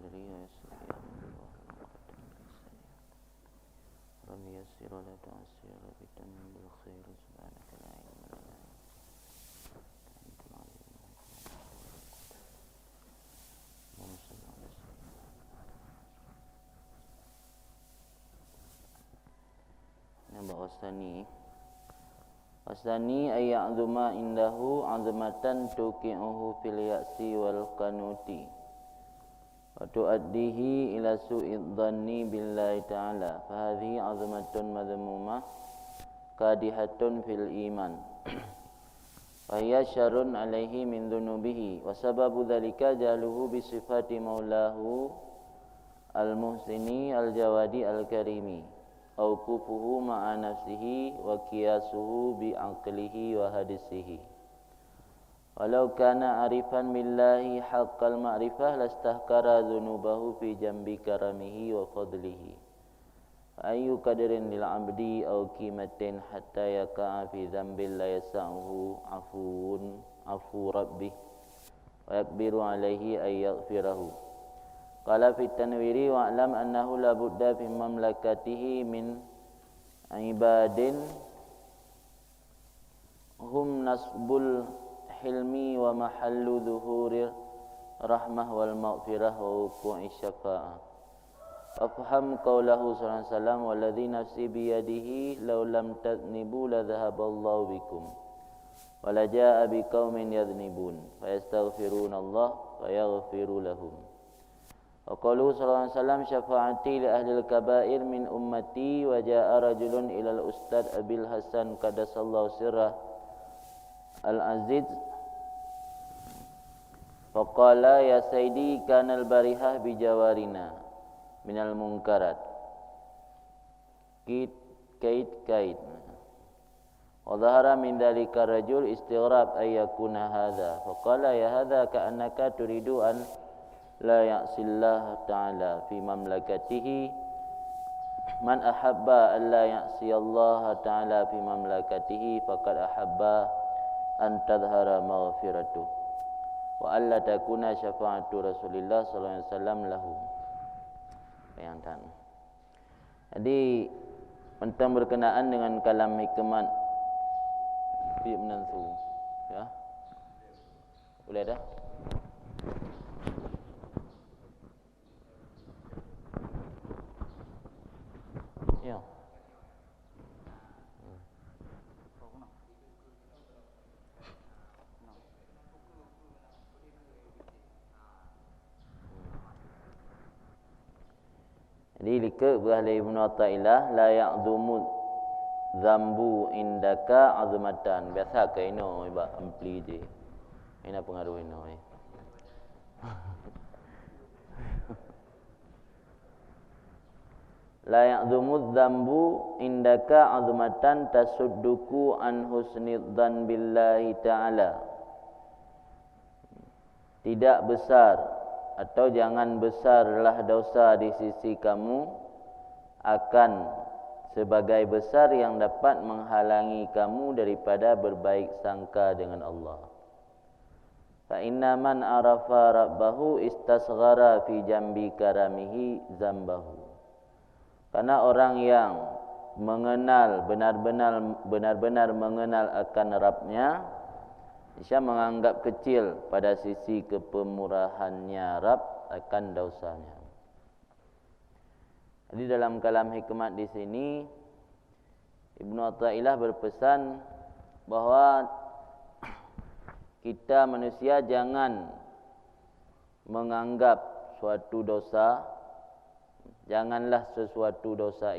صدري ويسر لي أمري واحلل عقدة من لساني رب يسر ولا تعسر وبتمم بالخير سبحانك لا علم لنا أنت العليم اللهم صل على سيدنا محمد. Wasani ayya'zuma indahu 'azmatan tuqi'uhu fil ya'si wal qanuti wa tu'addihi ila su'id dhanni billahi ta'ala fa hadhihi 'azmatun madhmumah qadihatun fil iman wa hiya syarrun 'alaihi min dhunubihi wa sababu dhalika jaluhu bi sifati maulahu al-muhsini al-jawadi al-karimi auqufuhu ma'a nafsihi wa qiyasuhu bi aqlihi wa hadisihi walau kana arifan billahi haqqal ma'rifah lastahkara dhunubahu fi jambi karamihi wa fadlihi ayu qadrin lil 'abdi aw qimatin hatta yaqa'a fi dhanbil la yas'uhu afu rabbih wa yakbiru 'alaihi ay yaghfirahu. Qala fi tanwiri wa'lam annahu la budda fi mamlakatihi min ibadin hum nasbul hilmi wa mahallu dhuhuri rahmah wal maghfirah wa wuqu'i syafa'ah. Afham qawlahu sallallahu alaihi wasallam walladhi nafsi biyadihi law lam tadnibu la dhahaballahu bikum wa la jaa'a biqaumin yadhnibun fa yastaghfiruna Allah fa yaghfiru lahum. Wa qalu sallallahu alaihi wasallam syafa'ati li ahli al-kaba'ir min ummati wa jaa'a rajulun ila al-ustad Abil Hasan qaddasallahu sirrah al-aziz faqala ya sayyidi kana al-barihah bi jawarina min al-munkarat kait wa dhahara min dhalika rajul istighrab ay yakuna hadha faqala ya hadha ka'annaka turidu an la ya'sillah ta'ala fi mamlakatihi man ahabba an la ya'siyallaha ta'ala fi mamlakatihi faqad ahabba an tadhhara maghfiratuh wa alla takuna syafa'atu Rasulillah sallallahu alaihi wasallam lahu. Bayangkan. Jadi tentang berkenaan dengan kalam hikmat fi menantu ya. Boleh dah? Ya. Jadi lika berahli Ibnu Athaillah la ya'dhumu zambu indaka azmatan. Biasa ke ino iba ampli je. Ina pengaruh ino la ya'dhumu dzambu indaka 'azmatan tasudduku an husnidzan billahi ta'ala. Tidak besar atau jangan besarlah dosa di sisi kamu akan sebagai besar yang dapat menghalangi kamu daripada berbaik sangka dengan Allah. Fa inna man arafa rabbahu istasghara fi jambi karamihi zambahu. Karena orang yang mengenal benar-benar mengenal akan Rabbnya, dia menganggap kecil pada sisi kepemurahannya Rabb akan dosanya. Jadi dalam kalam hikmat di sini Ibnu Athaillah berpesan bahwa kita manusia jangan menganggap suatu dosa, janganlah suatu dosa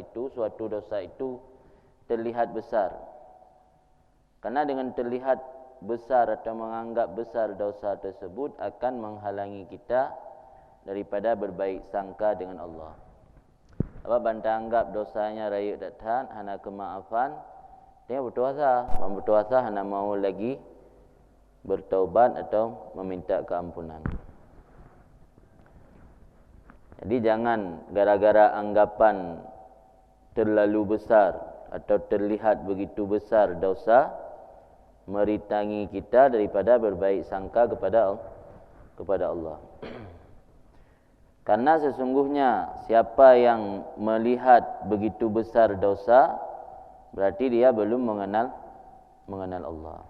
itu terlihat besar. Karena dengan terlihat besar atau menganggap besar dosa tersebut akan menghalangi kita daripada berbaik sangka dengan Allah. Sebab banta anggap dosanya raya datang hana kemaafan, dia bertuasa hana mau lagi bertaubat atau meminta keampunan. Jadi jangan gara-gara anggapan terlalu besar atau terlihat begitu besar dosa merintangi kita daripada berbaik sangka kepada Allah. Karena sesungguhnya siapa yang melihat begitu besar dosa, berarti dia belum mengenal Allah.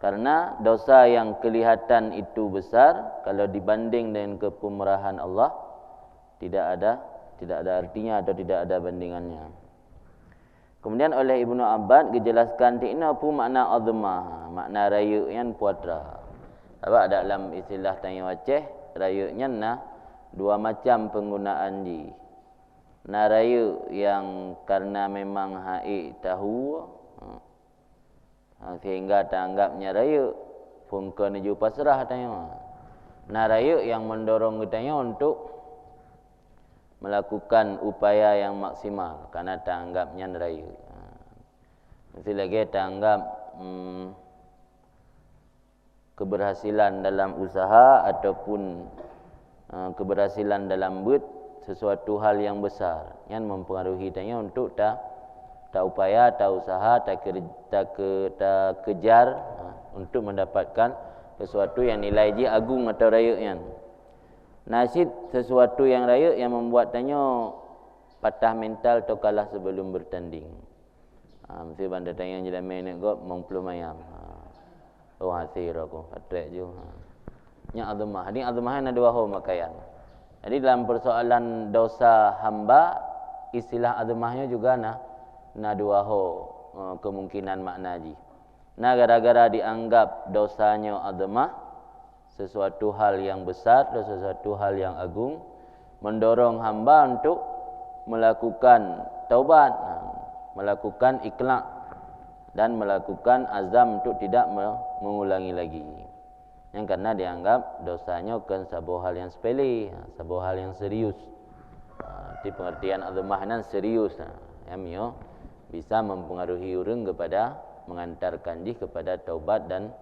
Karena dosa yang kelihatan itu besar, kalau dibanding dengan kepemurahan Allah, tidak ada artinya atau tidak ada bandingannya. Kemudian oleh Ibnu Abbad dijelaskan tina apa makna azmah, makna raya yang puatra. Apa dalam istilah tanya waceh, rayanya nah dua macam penggunaan ji. Nah raya yang karena memang haik tahu sehingga tanggapnya raya pungka nuju pasrah tanya. Nah raya yang mendorong kitanya untuk melakukan upaya yang maksimal karena tanggapnya raya. Mesti lagi tanggap keberhasilan dalam usaha ataupun keberhasilan dalam buat sesuatu hal yang besar yang mempengaruhi tanya untuk tak upaya, tak usaha, tak kejar untuk mendapatkan sesuatu yang nilai ji agung atau raya. Nasid sesuatu yang raya yang membuat tanya patah mental atau kalah sebelum bertanding. Mesti bandar tanya jelas main gop mengpelum ayam. Oh hasir aku patrek je. Nya azmah. Ini azmah ada dua makaian. Jadi dalam persoalan dosa hamba, istilah azmahnya juga na dua kemungkinan makna ji. Nah gara-gara dianggap dosanya azmah, sesuatu hal yang besar dan sesuatu hal yang agung, mendorong hamba untuk melakukan taubat, melakukan ikhlas dan melakukan azam untuk tidak mengulangi lagi. Yang karena dianggap dosanya bukan sebuah hal yang sepele, sebuah hal yang serius. Di pengertian azmah nan serius, yang bisa mempengaruhi orang kepada mengantarkan dia kepada taubat dan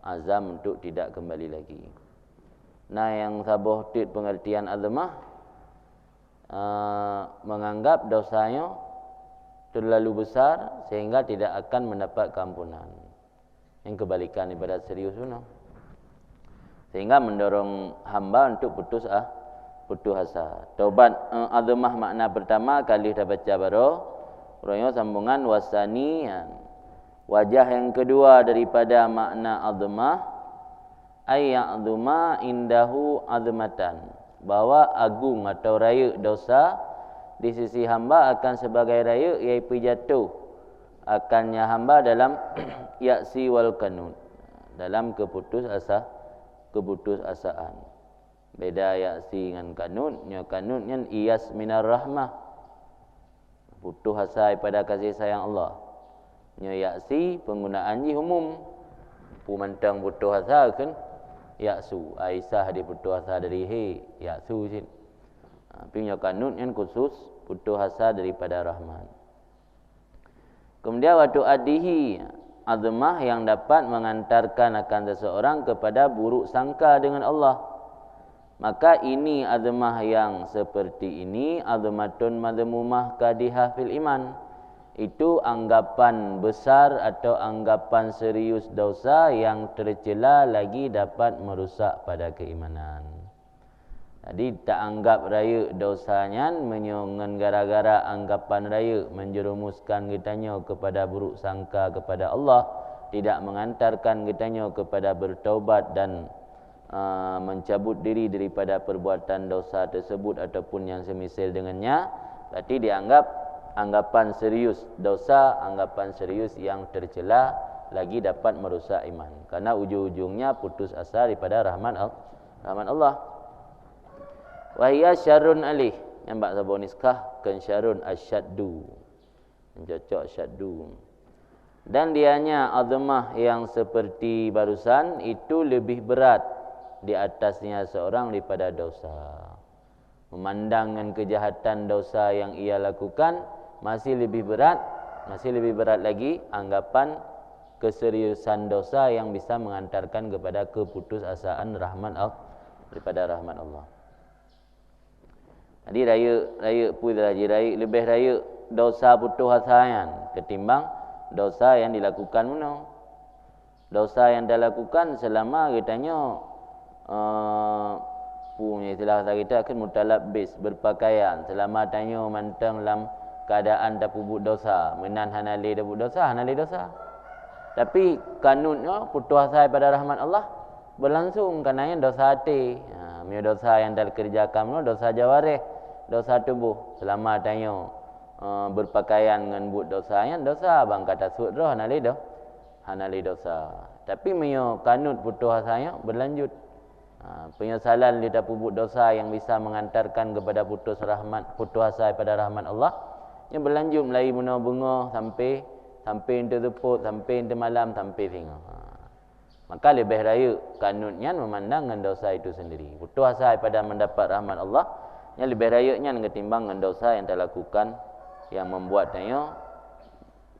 azam untuk tidak kembali lagi. Nah yang sabuh tit pengertian azmah menganggap dosanya terlalu besar sehingga tidak akan mendapat keampunan. Yang kebalikan ibadat serius itu. Sehingga mendorong hamba untuk putus asa. Taubat azmah makna pertama kali kita baca baru royo sambungan wasani. Wajah yang kedua daripada makna azmah ayya'zuma indahu azmatan, bahwa agung atau raya dosa di sisi hamba akan sebagai raya iaitu jatuh akannya hamba dalam ya'si wal qanut, dalam keputusasaan. Beda ya'si dengan qanut, qanutnya iyas minar rahmah, putus asa pada kasih sayang Allah. Ya'si penggunaan ji umum. Pumantang putus asa kan ya'su. Aisyah di putus asa dari ya'su sin. Punya kanun yang khusus putus asa daripada Rahman. Kemudian waktu adihi azmah yang dapat mengantarkan akan seseorang kepada buruk sangka dengan Allah. Maka ini azmah yang seperti ini azmatun madmumah kadihah fil iman. Itu anggapan besar atau anggapan serius dosa yang tercela lagi dapat merusak pada keimanan. Jadi tak anggap raya dosanya menyongan gara-gara anggapan raya menjerumuskan kitanya kepada buruk sangka kepada Allah, tidak mengantarkan kitanya kepada bertaubat dan mencabut diri daripada perbuatan dosa tersebut ataupun yang semisal dengannya. Berarti dianggap anggapan serius dosa, anggapan serius yang tercela lagi dapat merusak iman. Karena ujung-ujungnya putus asa daripada rahmat Allah. Wahia syarrun alih, yang bak sabun niskah kan syarrun asyaddu, cocok syaddu. Dan dianya azmah yang seperti barusan itu lebih berat di atasnya seorang daripada dosa. Memandangkan kejahatan dosa yang ia lakukan masih lebih berat lagi anggapan keseriusan dosa yang bisa mengantarkan kepada keputusasaan rahmat Allah, daripada rahmat Allah. Jadi raya lebih raya dosa putus asa ketimbang dosa yang dilakukan mana. Dosa yang dilakukan selama katanya punya istilah kita kan mutalabbis, berpakaian selama tanya mantang dalam keadaan dah pubut dosa, menan hanali dah pubut dosa, hanali dosa. Tapi kanunnya putus asa pada rahmat Allah berlangsung kerana dosa hati. Dosa yang dah kerjakan dosa jawarih, dosa tubuh. Selama tanya berpakaian dengan but dosanya, dosa bang kata sud roh hanali dosa. Tapi mio kanut putus asanya berlanjut. Penyesalan dia pubut dosa yang bisa mengantarkan kepada putus asa pada rahmat Allah yang berlanjut melalui bunga sampai into teput, sampai into malam, sampai singa. Maka lebih raya kanunnya memandang dengan dosa itu sendiri. Putus asa pada mendapat rahmat Allah yang lebih rayanya ketimbang dengan dosa yang terlakukan yang membuatnya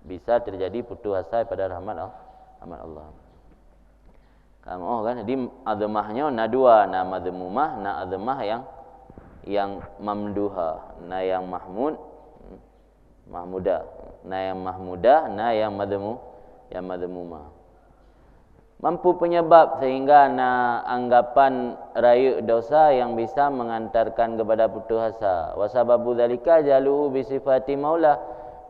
bisa terjadi putus asa pada rahmat Allah. Kamu kan, jadi azmahnya na dua, na mazmumah, na azmah yang mamduha, na yang mahmudah, na yang mahmudah, na yang mazmumah. Mampu penyebab sehingga na anggapan raya dosa yang bisa mengantarkan kepada putus asa. Wa sababu dzalika jaluhu bi sifati maula.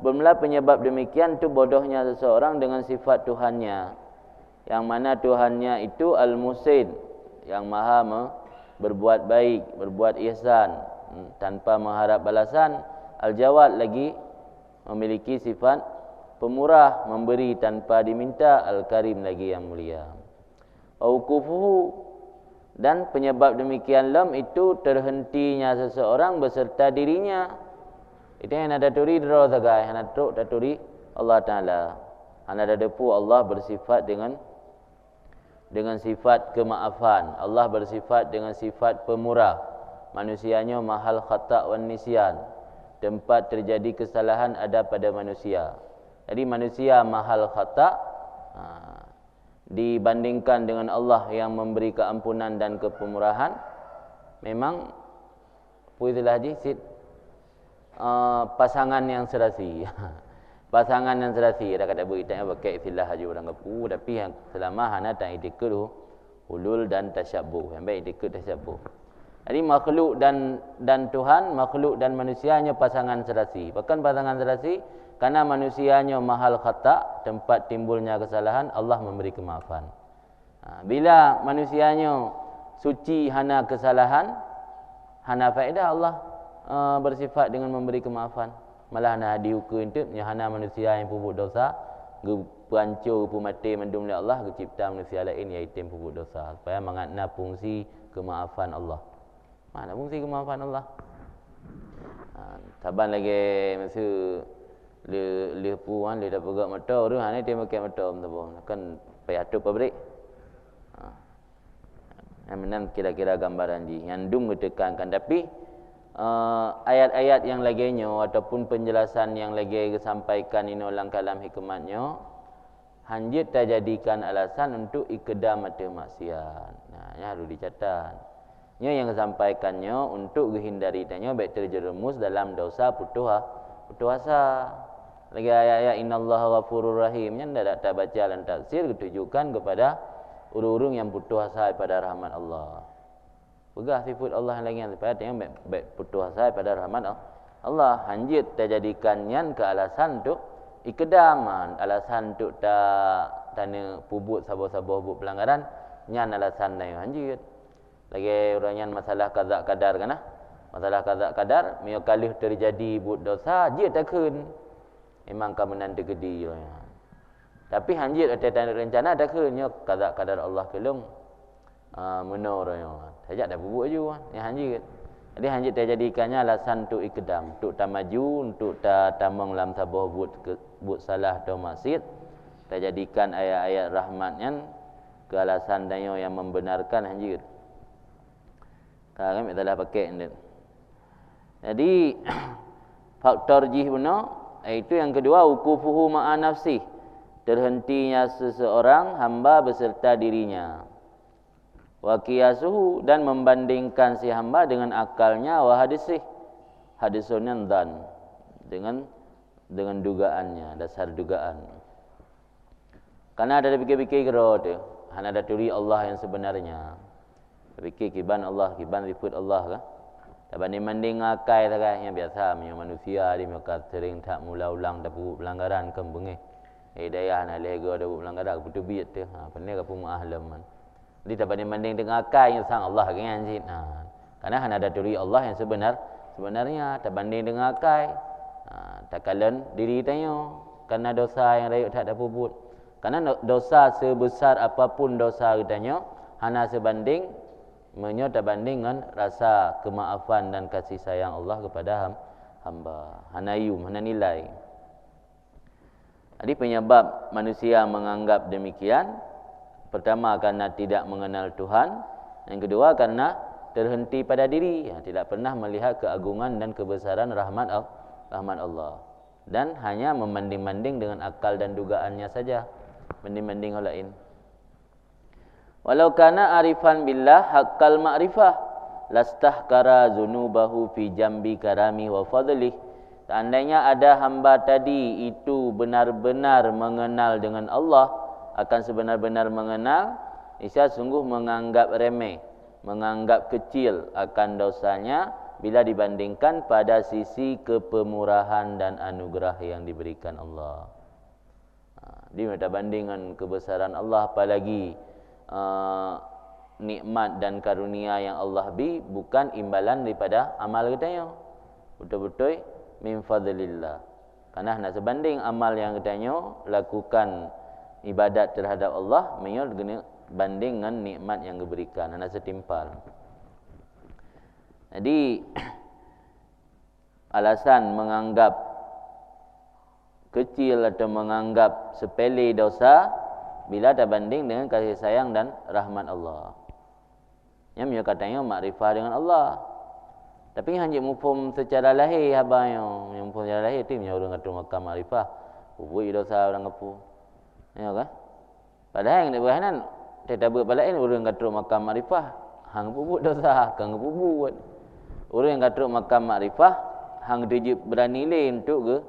Bermula penyebab demikian tu bodohnya seseorang dengan sifat Tuhannya. Yang mana Tuhannya itu Al-Musin, yang maha berbuat baik, berbuat ihsan tanpa mengharap balasan. Al-Jawad lagi memiliki sifat pemurah, memberi tanpa diminta. Al-Karim lagi yang mulia. Auqufuhu, dan penyebab demikian lam itu terhentinya seseorang beserta dirinya. Itu yang ada turi dro sagai, yang ada turi Allah Taala. Anda ada depu Allah bersifat dengan sifat kemaafan. Allah bersifat dengan sifat pemurah. Manusianya mahal khata' wan nisyan. Tempat terjadi kesalahan ada pada manusia. Jadi manusia mahal khata' dibandingkan dengan Allah yang memberi keampunan dan kepemurahan. Memang puisilah jisit pasangan yang serasi. Pasangan yang serasi dah kata beritanya pakai istilah haji orang kapu, tapi yang selama hana tak itikad hulul dan tasyabbuh, yang baik itikad tasyabbuh. Jadi makhluk dan Tuhan, makhluk dan manusianya pasangan serasi. Bahkan pasangan serasi kerana manusianya mahal khata', tempat timbulnya kesalahan, Allah memberi kemaafan. Bila manusianya suci hana kesalahan, hana faedah, Allah bersifat dengan memberi kemaafan. Malah nak diukur itu hana manusia yang pubut dosa, gepancur pumati mendum oleh Allah, gecipta manusia lain iaitu pubut dosa, supaya mengatna fungsi kemaafan Allah. Mana fungsi kemaafan Allah? Taban lagi masa le puan le dah pegak motor tu, ni dia pakai motor tu kan payah tu pabrik. Yang menang kira-kira gambaran ji yang dum ditekankan, tapi ayat-ayat yang laginya ataupun penjelasan yang lagi disampaikan ini dalam kalam hikmatnya hanjit tak jadikan alasan untuk ikdam mata maksiat. Ini harus dicatat. Nya yang disampaikannya untuk menghindari tanya baik terjerumus dalam dosa putus asa. Lagi ayat-ayat innallaha ghafurur rahim yang tak baca dalam tafsir ditujukan kepada urung-urung yang putus asa pada rahmat Allah. Pegah sifat Allah yang lagi supaya tengok baik putus asa pada rahmat Allah. Hanjit tak jadikannya ke alasan untuk ikdaman, alasan untuk tak tanya pubut sabar-sabar pubut pelanggaran, nyan alasan lain hanjit. Lagi orangnya masalah qada qadar kan masalah qada qadar mio kalih terjadi buat dosa je takun. Memang kamu nanti gedi orangnya. Tapi hanjit ada tanda rencana takunnya qada qadar Allah kelung menoranya. Sajak dah bubuk je yang hanjit. Jadi hanjit dia jadikannya alasan untuk ikdam, untuk tak maju, untuk tak tamang dalam sabah buat salah atau maksiat. Dia jadikan ayat-ayat rahmatnya ke alasan dia yang membenarkan hanjit. Kami telah pakai ni. Jadi faktor jih benar itu yang kedua, wuqufuhu ma'a nafsi, terhentinya seseorang hamba beserta dirinya. Wa qiyasuhu, dan membandingkan si hamba dengan akalnya, wa hadisih, hadisunnya dan dengan dugaannya, dasar dugaan. Karena ada fikir-fikir kira tu, hanya ada turi Allah yang sebenarnya. Fikir kiban Allah, kiban liput Allah kan. Tak banding-banding akai tak yang biasa manusia di maka sering tak mula ulang dah buat pelanggaran kan bengih. Hidayah nak lega dah buat pelanggaran betul biat tu. Pandai ke pun ahlam man. Jadi tak banding-banding dengan akai yang sang Allah kan jin. Karena hanya ada diri Allah yang sebenarnya tak banding dengan akai. Tak kalen diri tanya karena dosa yang rayuk tak ada puput. Karena dosa sebesar apapun dosa katanya hanya sebanding tak banding dengan rasa kemaafan dan kasih sayang Allah kepada hamba. Hanayum, hana nilai. Jadi penyebab manusia menganggap demikian, pertama karena tidak mengenal Tuhan, yang kedua karena terhenti pada diri, tidak pernah melihat keagungan dan kebesaran rahmat Allah, dan hanya membanding-banding dengan akal dan dugaannya saja, banding-banding hal lain. Walau kana arifan billah haqqal ma'rifah lastahkara zunubahu fi jambi karami wa fadlih. Seandainya ada hamba tadi itu benar-benar mengenal dengan Allah, akan sebenar-benar mengenal, niscaya sungguh menganggap remeh, menganggap kecil akan dosanya bila dibandingkan pada sisi kepemurahan dan anugerah yang diberikan Allah. Dia tak bandingkan kebesaran Allah, apalagi nikmat dan karunia yang Allah beri bukan imbalan daripada amal katanya, betul-betul min fadlillah. Karena nak sebanding amal yang katanya lakukan ibadat terhadap Allah menyo banding dengan nikmat yang diberikan, nak setimpal. Jadi alasan menganggap kecil atau menganggap sepele dosa bila tak banding dengan kasih sayang dan rahmat Allah. Yang dia katanya makrifah dengan Allah. Tapi hanya mufhum secara lahir abang yang mufhum secara lahir tu yang orang kata makam makrifah. Buat dosa orang kapu. Ya kan? Padahal yang berhanan tak buat balain orang kata makam makrifah, hang buat dosa, kang buat. Orang yang kata makam makrifah hang dia berani lain untuk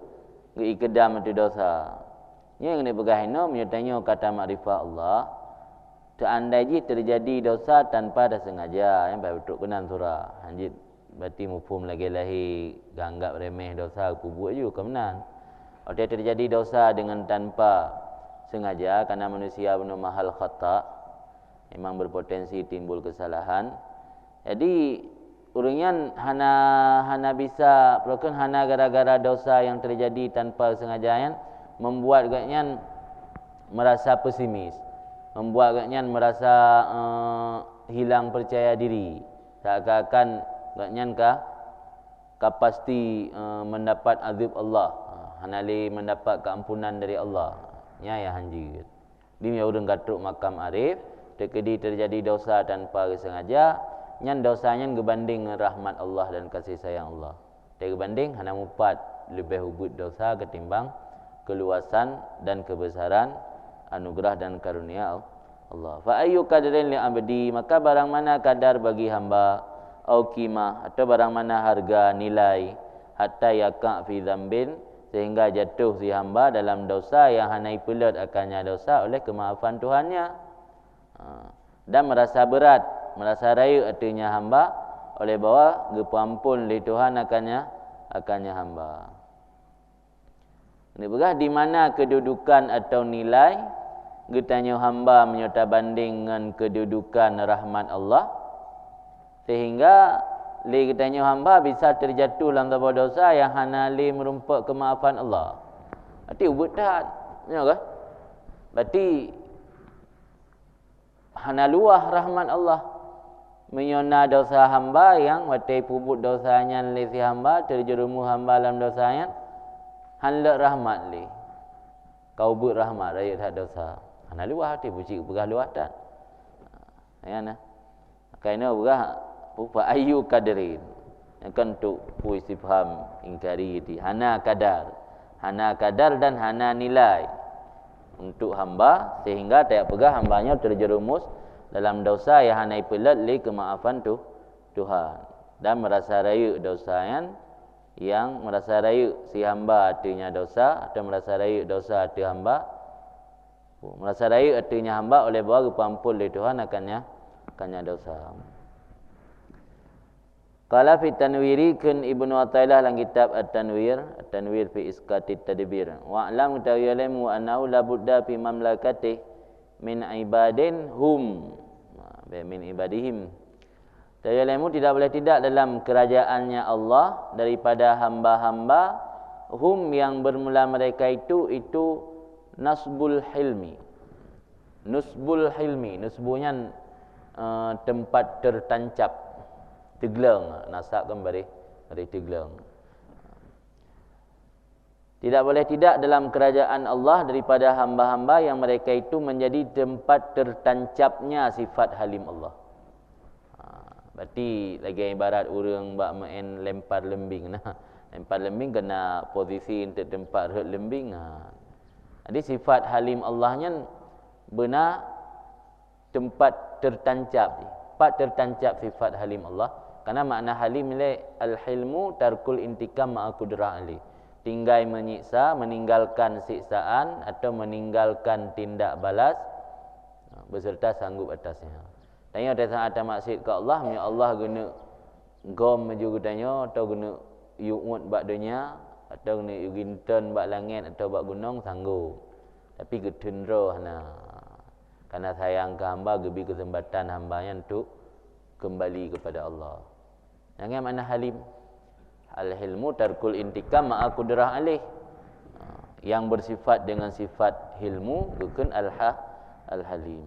ke ikedam itu dosa. Yang ini bergahina menyertanya kata makrifah Allah. Seandainya terjadi dosa tanpa ada sengaja, yang baik betul kenan surah. Hanjit berarti mufhum lagi lahir ganggap remeh dosa kubur je kemenan. Kalau terjadi dosa dengan tanpa sengaja karena manusia benar mahal khata, memang berpotensi timbul kesalahan. Jadi urangnya hana bisa bukan hana gara-gara dosa yang terjadi tanpa sengajaan membuat gaknya merasa pesimis, membuat gaknya merasa hilang percaya diri, seakan-akan gaknya pasti mendapat azab Allah, hanali mendapat keampunan dari Allah. Nya ya hanjir. Dia urang gatruk makam arif, terjadi dosa tanpa sengaja, nyan dosanya gebanding rahmat Allah dan kasih sayang Allah. Terbanding hana mupat lebih hubut dosa ketimbang keluasan dan kebesaran anugerah dan karunia Allah. Fa ayyu qadrin li abdi, maka barang mana kadar bagi hamba, au qimah atau barang mana harga nilai, hatta yaqa fi dzambin, sehingga jatuh si hamba dalam dosa yang hanai pelat akannya dosa oleh kemaafan Tuhannya. Dan merasa berat, merasa raya artinya hamba oleh bawa gepampun li Tuhan akannya hamba. Ini berah di mana kedudukan atau nilai getanya hamba menyerta banding dengan kedudukan rahmat Allah, sehingga li getanya hamba bisa terjatuh dalam sebuah dosa yang hana li merumpak kemaafan Allah. Berarti ubud tak, ya ke? Berarti hana luah rahmat Allah menyona dosa hamba yang watai pubut dosanya li si hamba terjerumus hamba dalam dosanya. Hanlak rahmat li. Kau buat rahmat raya tak dosa. Hana luah hati puji berah luah tak. Ya nah. Kaina berah pupa ayu kadarin. Akan untuk istifham ingkari itu. Hana kadar dan hana nilai untuk hamba sehingga tak pegah hambanya terjerumus dalam dosa yang hana pelat li kemaafan Tuhan dan merasa raya dosanya, yang merasa raya si hamba artinya dosa atau merasa raya dosa arti hamba, merasa raya artinya hamba oleh bawa kepampul dari Tuhan akannya dosa. Qala fi tanwiri kun Ibnu Athaillah dalam kitab At-Tanwir fi Isqatit Tadbir. Wa alam ta'lamu annahu la budda fi mamlakati min ibadin hum min ibadihim. Ta'lamu tidak boleh tidak dalam kerajaannya Allah daripada hamba-hamba hum yang bermula mereka itu nasbul hilmi. Nusbunya tempat tertancap, teglang, nasab kan dari teglang. Tidak boleh tidak dalam kerajaan Allah daripada hamba-hamba yang mereka itu menjadi tempat tertancapnya sifat halim Allah. Berarti lagi ibarat orang bak main lempar lembing nah. Lempar lembing kena posisi untuk tempat hut lembing. Jadi sifat halim Allahnya benar tempat tertancap. Tempat tertancap sifat halim Allah. Karena makna halim ni al-hilmu tarkul intikam ma'a qudrah ali. Tinggal menyiksa, meninggalkan siksaan atau meninggalkan tindak balas beserta sanggup atasnya. Tanya ada maksud ke Allah, ya Allah guna gom juga tanya atau guna yu'ud bak dunia atau guna yuginton bak langit atau bak gunung sanggup. Tapi getendro hana. Karena sayang ke hamba gebi kesempatan hambanya untuk kembali kepada Allah. Yang mana halim? Al-hilmu tarkul intikam ma'a qudrah alaih. Yang bersifat dengan sifat hilmu bukan al-halim.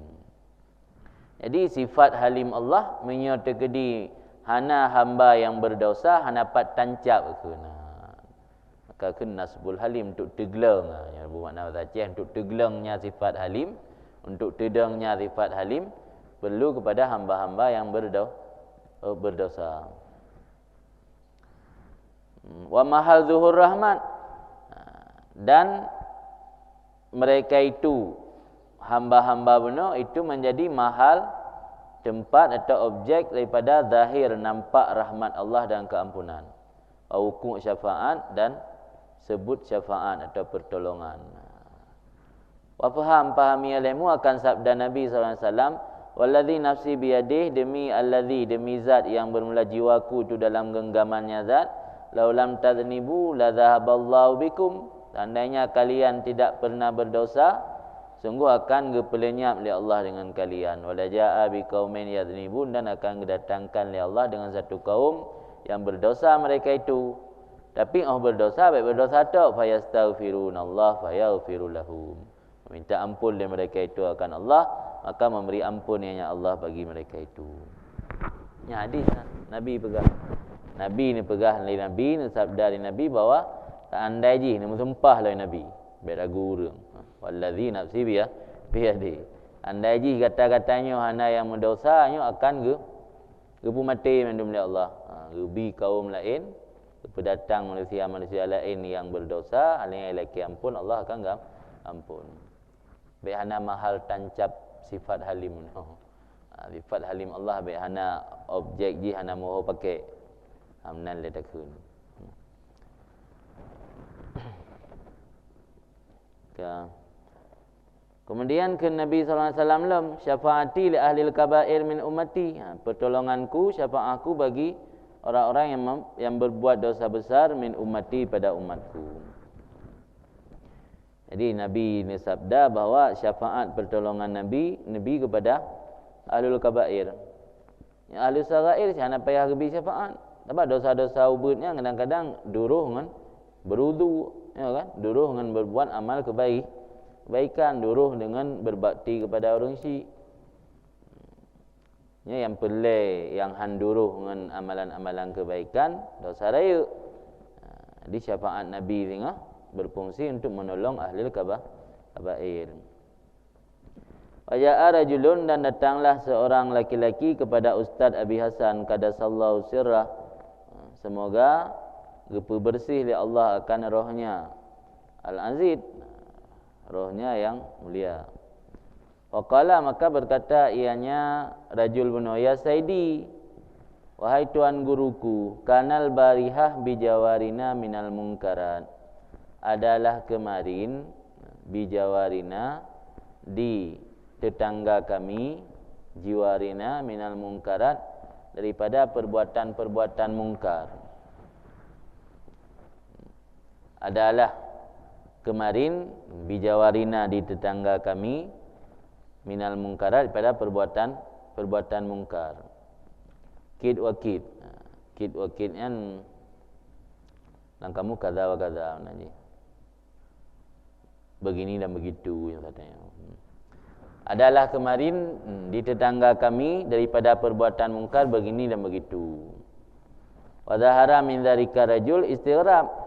Jadi sifat halim Allah menyertai hana hamba yang berdosa hana dapat tancap kena. Maka kena nasbul halim untuk teglang. Yang bermakna saja untuk teglangnya sifat halim, untuk tedangnya sifat halim perlu kepada hamba-hamba yang berdosa. Wa mahal zuhur rahmat, dan mereka itu hamba-hamba benar itu menjadi mahal tempat atau objek daripada zahir nampak rahmat Allah dan keampunan. Wuku' syafaat dan sebut syafaat atau pertolongan. Wa pahami olehmu akan sabda Nabi SAW, wallazi nafsi biyadih, demi zat yang bermula jiwaku itu dalam genggamannya zat, laulam tadnibu la dhahaballahu bikum, seandainya kalian tidak pernah berdosa, sungguh akan gepelenyap oleh Allah dengan kalian. Wala jaa biqaumin yadhnibun, dan akan didatangkan oleh Allah dengan satu kaum yang berdosa mereka itu. Tapi berdosa baik berdosa tak fayastaghfirunallah fayaghfiru lahum. Minta ampun dari mereka itu akan Allah, maka memberi ampun yang Allah bagi mereka itu. Ini hadis Nabi pegang. Nabi ni pegang dari Nabi, ni sabda dari Nabi bahawa tak andai je ni sumpah lah Nabi. Baik ragu orang. Wallazi nafsi biyadi. Andai ji kata-katanya hana yang mendosanya akan gepu mati mandum oleh Allah. Gebi kaum lain, berdatang manusia lain yang berdosa, alih laki ampun, Allah akan ampun. Baik hana mahal tancap sifat halim. Sifat halim Allah baik hana objek ji hana moho pakai. Amnan le takun. Kemudian ke Nabi SAW, syafaati li ahli al-kabair min ummati, pertolonganku, syafaatku bagi orang-orang yang berbuat dosa besar min ummati pada umatku. Jadi Nabi ni sabda bahawa syafaat pertolongan Nabi kepada ahlul kabair. Yang ahli sagair jangan payah gebi syafaat. Sebab dosa-dosa ubudnya kadang-kadang duruh dengan berudu, ya kan? Duruh dengan berbuat amal kebaikan, duruh dengan berbakti kepada orang syirik. Ya, yang pelai, yang handuruh dengan amalan-amalan kebaikan, dosa raya. Di syafaat Nabi tengah berfungsi untuk menolong ahli kabair. Waja'a rajulun, dan datanglah seorang laki-laki kepada Ustaz Abi Hasan qadasallahu sirrah, semoga gepu bersih oleh Allah akan rohnya, Al-Aziz, rohnya yang mulia. Waqala, maka berkata ianya rajul bin ya Saidi, wahai tuan guruku, kanal barihah bijawarina minal munkarat, adalah kemarin bijawarina di tetangga kami, jiwarina minal munkarat, daripada perbuatan-perbuatan mungkar. Adalah kemarin bijawarina di tetangga kami minal mungkarat daripada perbuatan mungkar. Kid wakid. Kid wakid kan langkamu kada wa kada naji. Begini dan begitu yang katanya. Adalah kemarin di tetangga kami daripada perbuatan mungkar begini dan begitu. Wa zahara min dzalika rajul istighrab.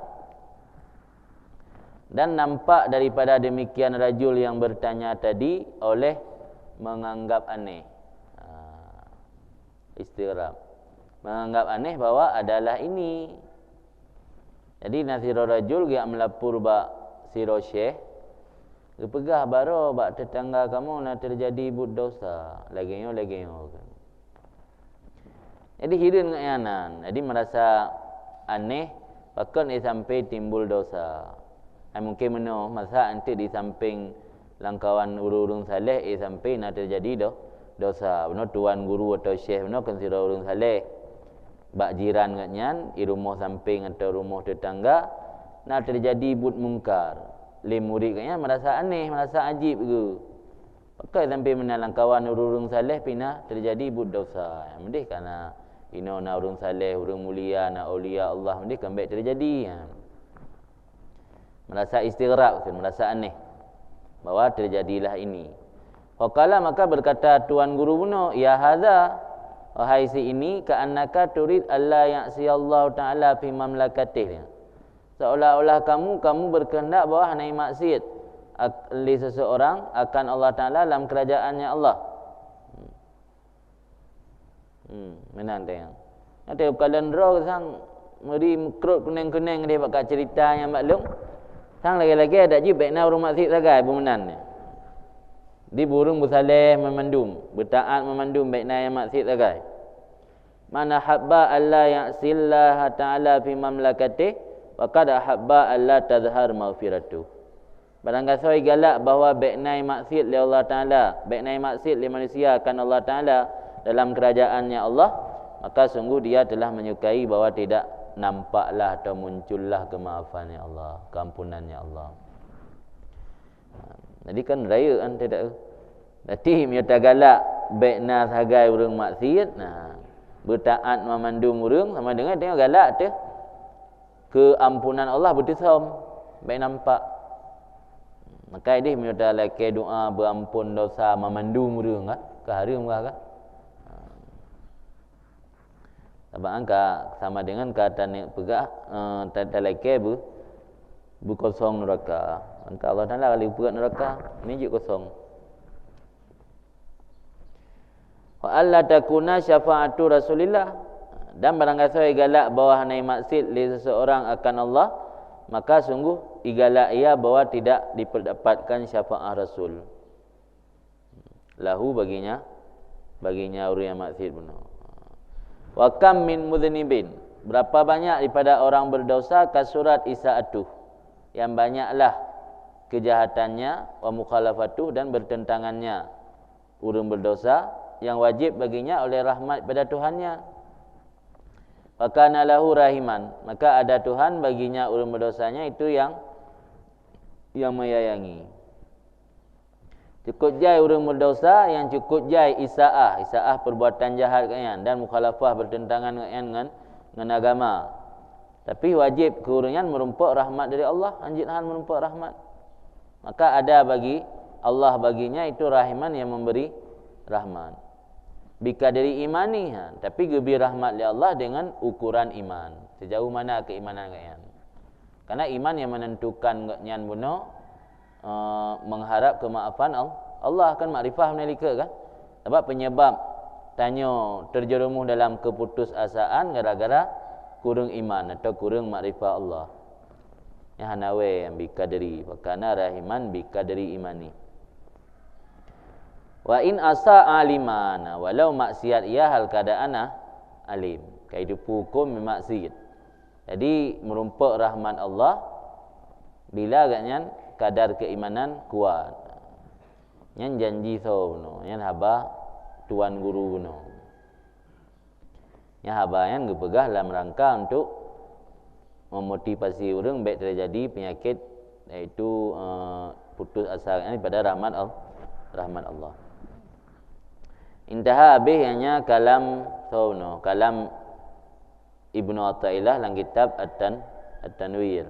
Dan nampak daripada demikian rajul yang bertanya tadi oleh menganggap aneh. Istighrab. Menganggap aneh bahawa adalah ini. Jadi nasiro rajul dia melapur ba siro syekh. Dia pegah baro ba tetangga kamu nak terjadi bud dosa. Laginya. Jadi hidun ngayanan. Jadi merasa aneh bahkan sampai timbul dosa. Mungkin meno masa nanti di samping langkawan urung saleh sampai nak terjadi dosa. Beno tuan guru atau syekh beno kan sira urung saleh. Bak jiran ngatnyan di rumah samping atau rumah tetangga nak terjadi bud mungkar. Le murid katnya merasa aneh, merasa ajib ke. Pakai sampai mena langkawan urung saleh pina terjadi bud dosa. Mendih karena ino na urung saleh, urung mulia, na aulia Allah mendih kan baik terjadi. Merasa istighrab, merasa aneh bahawa terjadilah ini. Faqala maka berkata tuan guru buno, ya hadza, wahai si ini, ka'annaka turid alla ya'si Allah Ta'ala fi mamlakatih. Seolah-olah kamu berkehendak bahawa hanai maksiat oleh seseorang akan Allah Ta'ala dalam kerajaannya Allah. Menang tayang. Nanti kalian roh sang meri mukrut kuning-kuning dia bakal cerita yang maklum. Sang lagi-lagi ada je baikna urung maksiat sagai bermenan. Di burung bersaleh memandum, bertaat memandum baikna yang maksiat sagai. Mana habba alla ya'sillah ta'ala fi mamlakatih wa qad habba alla tazhar maghfiratuh. Barang kasoi galak bahawa baikna maksiat li Allah Taala, baikna maksiat li manusia akan Allah Taala dalam kerajaannya Allah, maka sungguh dia telah menyukai bahawa tidak nampaklah atau muncullah kemaafannya Allah, keampunannya Allah. Jadi kan raya kan tidak. Berarti miota galak baikna sagai urang maksiat, bertaat memandum urang sama dengan tengok galak tu keampunan Allah bertisam baik nampak. Maka ini miota laki doa berampun dosa memandum urang kan ke hari muka kan. Sebab angka sama dengan kata ni pegah talake bu kosong neraka. Angka Allah Taala kali pegat neraka ni je kosong. Wa alla takuna syafaatu Rasulillah, dan barang kasoi galak bawah hanai maksud li seseorang akan Allah, maka sungguh igalak ia bahawa tidak diperdapatkan syafaat Rasul lahu baginya orang yang maksiat benar. Wa kam min mudhnibin, berapa banyak daripada orang berdosa kasurat isaatuh, yang banyaklah kejahatannya, wa mukhalafatuh, dan bertentangannya orang berdosa yang wajib baginya oleh rahmat pada Tuhannya. Wa kana lahu rahiman, maka ada Tuhan baginya orang berdosanya itu yang menyayangi. Cukup jai orang berdosa yang cukup jai isaah perbuatan jahat kan, dan mukhalafah bertentangan dengan agama. Tapi wajib keurungan merumpak rahmat dari Allah, anjithan merumpak rahmat. Maka ada bagi Allah baginya itu rahiman yang memberi rahmat. Bika dari imani, tapi gebi rahmat li Allah dengan ukuran iman. Sejauh mana keimanan kan? Karena iman yang menentukan nyan buno mengharap kemaafan Allah kan makrifah menalika kan. Sebab penyebab tanya terjerumus dalam keputusasaan gara-gara kurang iman atau kurang makrifah Allah. Ya hanawe yang bikadari, wakana rahiman bikadari imani. Wa in asa alimana, walau maksiat ia hal keadaana alim. Kaitu hukum maksiat. Jadi merumpak rahmat Allah bila agaknya kadar keimanan kuat. Yang janji so no, yang haba tuan guru no. yang habayan gepegah dalam rangka untuk memotivasi orang baik terjadi penyakit iaitu putus asa ini pada rahmat Allah. Intaha habis hanya kalam kalam Ibnu Athaillah dalam kitab At-Tanwir.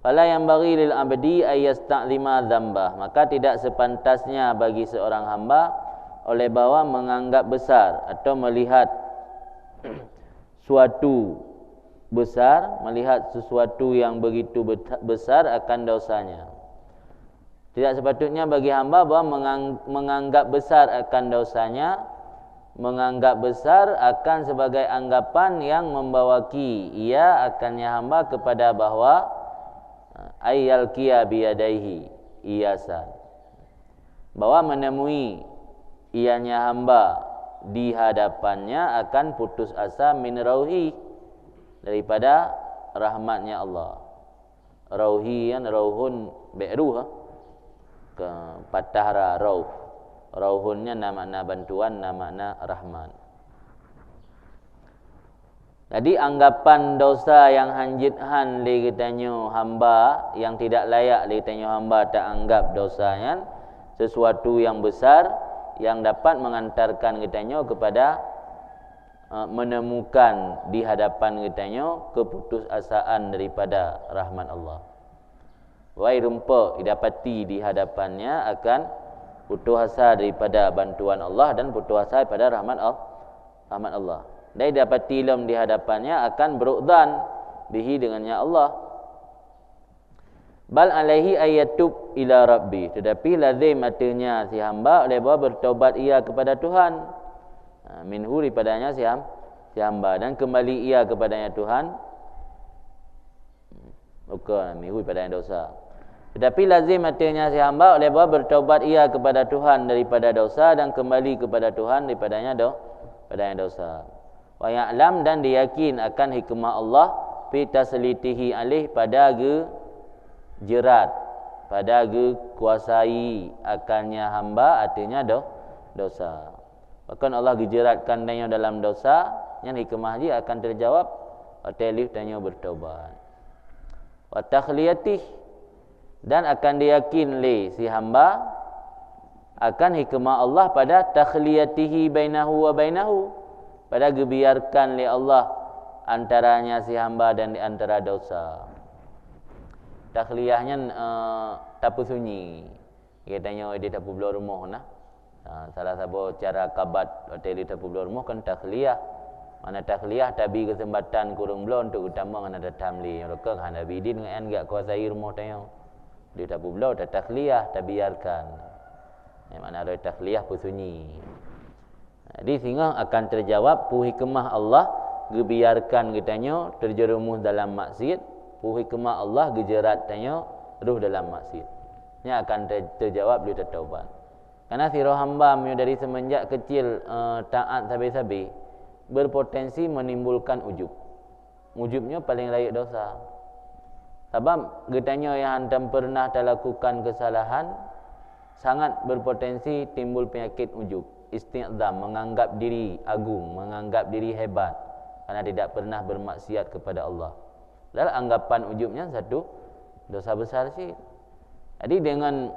Fala yang bagi lil abdi ayasta'lima dzambah, maka tidak sepantasnya bagi seorang hamba oleh bawa menganggap besar atau melihat suatu besar, melihat sesuatu yang begitu besar akan dosanya. Tidak sepatutnya bagi hamba bahawa menganggap besar akan dosanya, menganggap besar akan sebagai anggapan yang membawaki ia akannya hamba kepada bahawa ayyal qiyya biyadaihi iyasan, bahawa menemui ianya hamba di hadapannya akan putus asa min rauhi, daripada rahmatnya Allah. Rauhi kan rauhun bi'ruh ke patah ra rauh. Rauhunnya makna bantuan, makna rahmat. Jadi anggapan dosa yang hanjithan li kitanyo hamba yang tidak layak li kitanyo hamba tak anggap dosanya sesuatu yang besar yang dapat mengantarkan kitanyo kepada menemukan di hadapan kitanyo keputusasaan daripada rahmat Allah. Wai rumpa didapati di hadapannya akan putus asa daripada bantuan Allah dan putus asa daripada rahmat Allah. Dan didapati ilm di hadapannya akan berudzan bihi dengannya Allah. Bal alaihi ayatub ila rabbi, tetapi lazim artinya si hamba oleh bahawa bertaubat ia kepada Tuhan. Minhu daripadanya si hamba dan kembali ia kepadanya Tuhan. Bukan minhu daripadanya dosa. Tetapi lazim artinya si hamba oleh bahawa bertaubat ia kepada Tuhan daripada dosa dan kembali kepada Tuhan daripadanya dosa. Wa ya'lam dan diyakin akan hikmah Allah fi taslitihi alih pada jerat, pada kuasai akannya hamba artinya dosa. Bahkan Allah dijeratkan danya dalam dosa, yang hikmah dia akan terjawab atalih danya bertaubat. Wa takhliyatih dan akan diyakin li si hamba akan hikmah Allah pada takhliyatihi bainahu wa bainahu, pada gebiarkan li Allah antaranya si hamba dan di antara dosa. Takhliyahnya tapu sunyi. Katanya dia tapu belah rumah nah. Salah satu cara kabat hotel tapu belah rumah kan takhliyah. Mana takhliyah tabi kesempatan kurang belah untuk utama dengan ada tamli. Mereka hanya bidin dengan enggak kuasai rumah tanya. Dia tapu belah tak takhliyah tabiarkan. Yang mana ada takhliyah pusunyi. Jadi sehingga akan terjawab pu hikmah Allah gebiarkan kitanya terjerumus dalam maksiat, pu hikmah Allah gejerat tanya ruh dalam maksiat. Ini akan terjawab bila taubat. Karena si roh hamba dari semenjak kecil taat sabi-sabi berpotensi menimbulkan ujub. Ujubnya paling layak dosa. Sebab kitanya yang hantam pernah lakukan kesalahan sangat berpotensi timbul penyakit ujub. Isti'dzam, menganggap diri agung, menganggap diri hebat karena tidak pernah bermaksiat kepada Allah. Dalam anggapan ujubnya satu dosa besar sih. Jadi dengan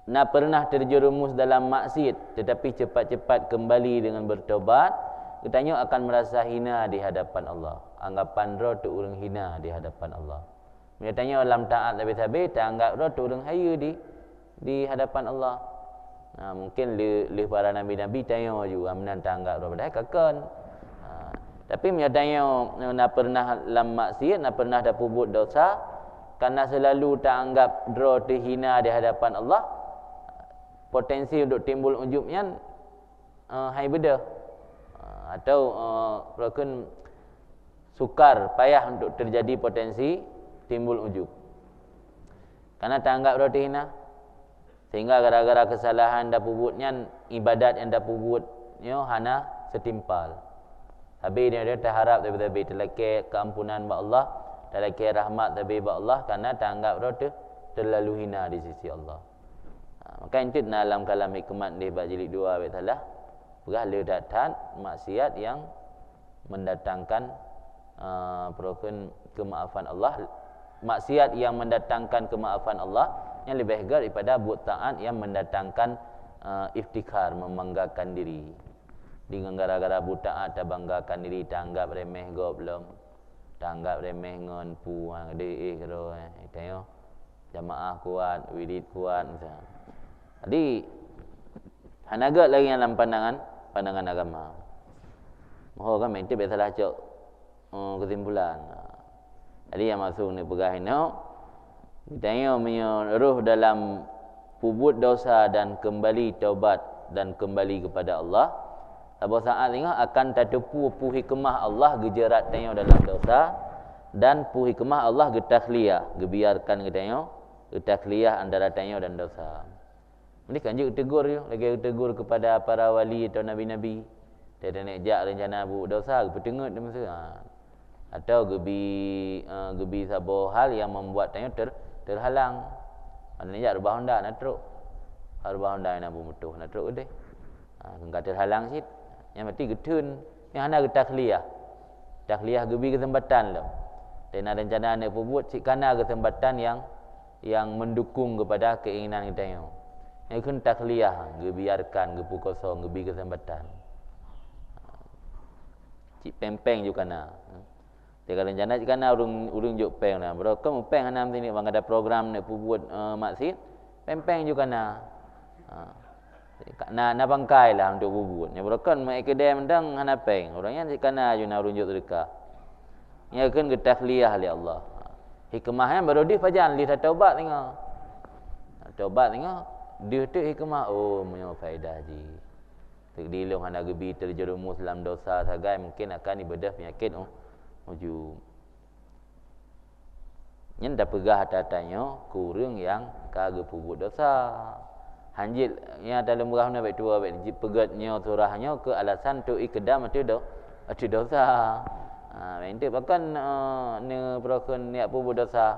nak pernah terjerumus dalam maksiat tetapi cepat-cepat kembali dengan bertobat, katanya akan merasa hina di hadapan Allah. Anggapan roh tu orang hina di hadapan Allah. Katanya dalam taat habis-habis tak anggap roh tu orang haya di hadapan Allah. Mungkin le para nabi-nabi tanya juga menantang anggap roh padahal kakon. Tapi menyatanya nak pernah dalam maksiat, nak pernah dah pubut dosa, karena selalu tak anggap roh terhina di hadapan Allah, potensi untuk timbul ujubnya hai beda. Atau rukun sukar payah untuk terjadi potensi timbul ujub. Karena tak anggap roh terhina. Sehingga gara-gara kesalahan dah pubutnya, ibadat yang dah pubutnya hana setimpal. Habis dia terharap tapi terlekeh keampunan ba Allah, terlekeh rahmat tapi ba Allah karena tak anggap roh terlalu hina di sisi Allah. Maka itu dalam kalam hikmat di bab jilid 2 ayat salah. Berah le datang maksiat yang mendatangkan kemaafan Allah. Maksiat yang mendatangkan kemaafan Allah yang lebih baik daripada buat taat yang mendatangkan iftikhar, membanggakan diri. Dengan gara-gara buat taat tak banggakan diri, tak anggap remeh goblok, tak anggap remeh ngon pu gede kero tengok jamaah kuat, wirid kuat misalnya. Jadi hanaga lagi dalam pandangan agama. Mohon kan mesti biasalah cok kesimpulan. Jadi yang masuk ni pegah ini tengok menyuruh dalam pubut dosa dan kembali taubat dan kembali kepada Allah. Sabo saat tengok akan tertipu pu hikmah Allah gejerat tengok dalam dosa dan pu hikmah Allah getakhliyah, gebiarkan tengok getakhliyah antara tengok dan dosa. Ini kan juga tegur yo, lagi tegur kepada para wali atau nabi-nabi. Dia nak jak rencana buat dosa, petengut dia masa. Atau gebi sabo hal yang membuat tanya terhalang. Ada ni jak rubah Honda nak truk. Rubah Honda nak mutuh nak truk deh. Enggak terhalang sit. Yang mati getun, yang ana getakhliyah. Takhliyah gebi kesempatan lo. Dan ada rencana nak buat sik kana kesempatan yang mendukung kepada keinginan kita yo. Yang kun takhliyah, gebiarkan gepu kosong gebi kesempatan. Cik pempeng juga kana. Dia kalau rencana jika na urung juk peng lah. Bro, kamu peng hanam sini bang ada program nak buat maksud pempeng juga na. Na bangkai lah untuk buat. Ya bro kan mak kedai mendang hana peng. Orangnya jika na ju na urung juk sedekah. Ya kan getakhliyah li Allah. Hikmahnya baru di fajan li taubat tengok. Taubat tengok dia tu hikmah punya faedah ji. Tergilung hana gebi terjerumus dalam dosa sagai mungkin akan ibadah penyakit ujub. Nyen dah pegah tatanya kurang yang kagak pubut dosa. Hanjil yang dalam murah na baik tua baik pegatnya surahnya ke alasan tu ikedam itu dosa. Mente bahkan ne perokon niat pubut dosa.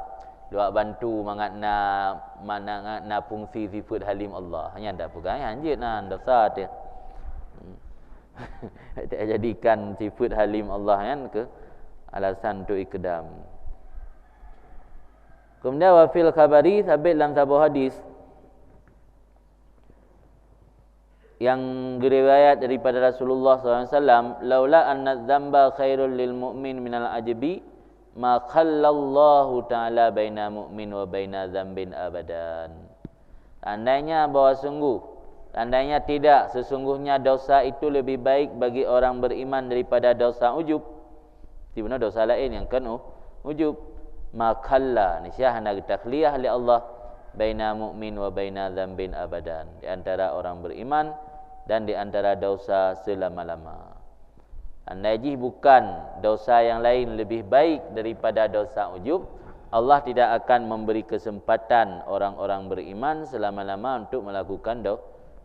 Doa bantu mangat na fungsi sifat halim Allah. Hanya ndak pegang hanjil na dosa dia. Tak jadikan sifat halim Allah kan ke alasan untuk ikdam. Kemudian wa fil khabari sabit dalam sebuah hadis yang diriwayat daripada Rasulullah SAW, laula anna dzamba khairul lil mu'min minal ajbi ma khallallahu ta'ala baina mu'min wa baina dzambin abadan. Tandanya bahawa tandanya tidak, sesungguhnya dosa itu lebih baik bagi orang beriman daripada dosa ujub. Di mana dosa lain yang kan ujub. Makalla nisyah nak takhliyah li Allah baina mu'min wa baina dzambin abadan, di antara orang beriman dan di antara dosa selama-lama. Andai bukan dosa yang lain lebih baik daripada dosa ujub, Allah tidak akan memberi kesempatan orang-orang beriman selama-lama untuk melakukan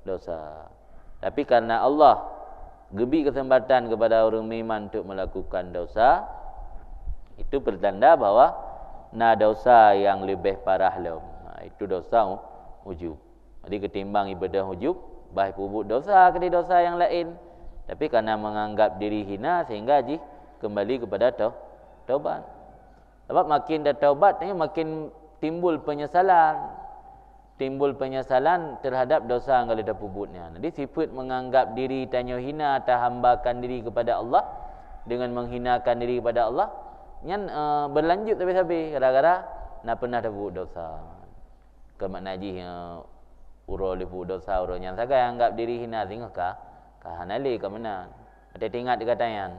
dosa. Tapi karena Allah gebi kesempatan kepada orang beriman untuk melakukan dosa, itu bertanda bahawa dosa yang lebih parah lom. Itu dosa ujub. Jadi ketimbang ibadah ujub, baik pubut dosa ke dosa yang lain. Tapi karena menganggap diri hina sehingga kembali kepada taubat. Sebab makin dah taubat ni makin timbul penyesalan. Timbul penyesalan terhadap dosa yang kalau dah pubutnya. Jadi sifat menganggap diri tanya hina, terhambakan diri kepada Allah dengan menghinakan diri kepada Allah, yang berlanjut habis-habis gara-gara nak pernah dah pubut dosa. Kemak najih uro pubut dosa uro yang sagai anggap diri hina tengok kah hanali ke mana. Ada tingkat dikatakan.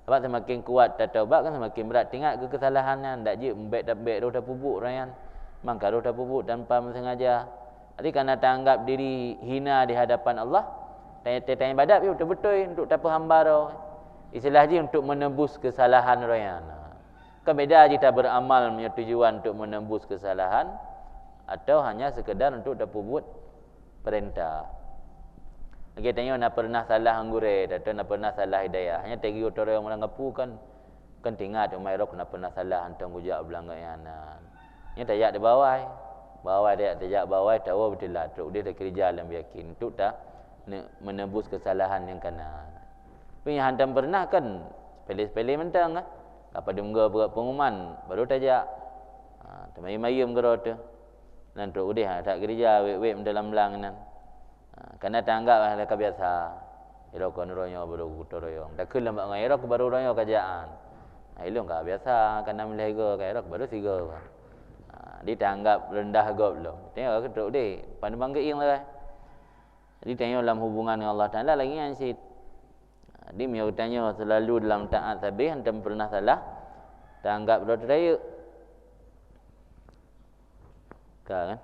Sebab semakin kuat taubat kan semakin berat tingkat ke kesalahannya. Ndak je mbek dah pubut rayan. Maka dah pubut tanpa sengaja. Jadi karena tanggap diri hina di hadapan Allah, tanya ibadat betul-betul untuk tapa hamba ro. Istilah je untuk menembus kesalahan rayan. Kan beda kita beramal punya tujuan untuk menembus kesalahan atau hanya sekedar untuk pubut perintah. Lagi tanya nak pernah salah anggure atau nak pernah salah hidayah. Hanya tegi utara yang mengapu kan tingkat umai rok nak pernah salah antang gujak belangaian. Ini tajak di bawah. Bawah dia tajak bawah tahu betul lah. Teruk dia dah kerja dalam yakin. Itu tak menembus kesalahan yang kanan. Tapi yang hantam pernah kan Pilih-pilih mentang kan. Apa dia buat pengumuman baru tajak. Temai-mayum gero tu. Nan tu udah tak kerja wek dalam belang nan. Karena tanggap lah biasa. Iro kon royo baru kutoroyong. Tak kul lambak ngai iro baru royo kerjaan. Ilung ka biasa karena melego kai iro baru tiga. Ditanggap rendah gop lo. Tengok ketuk deh. Pandai banggaing lah. Jadi tengok dalam hubungan dengan Allah Taala lagi yang sit. Dia mesti tanya selalu dalam taat sabih hantam pernah salah. Tanggap raya. Kan?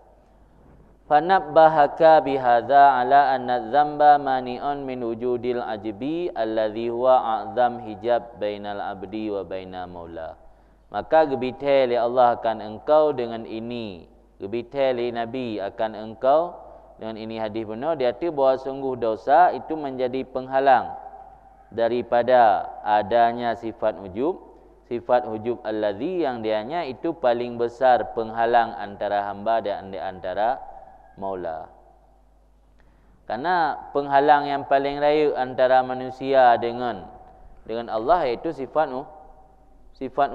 Fanabbahaka bihadza ala anna dzamba mani'un min wujudil ajbi alladhi huwa a'zam hijab bainal abdi wa baina maula. Maka gebitai Allah akan engkau dengan ini. Gebitai Nabi akan engkau dengan ini hadis benar. Dia kata bahawa sungguh dosa itu menjadi penghalang daripada adanya sifat ujub. Sifat ujub allazi yang dianya itu paling besar penghalang antara hamba dan antara maula. Karena penghalang yang paling raya antara manusia dengan Allah iaitu sifat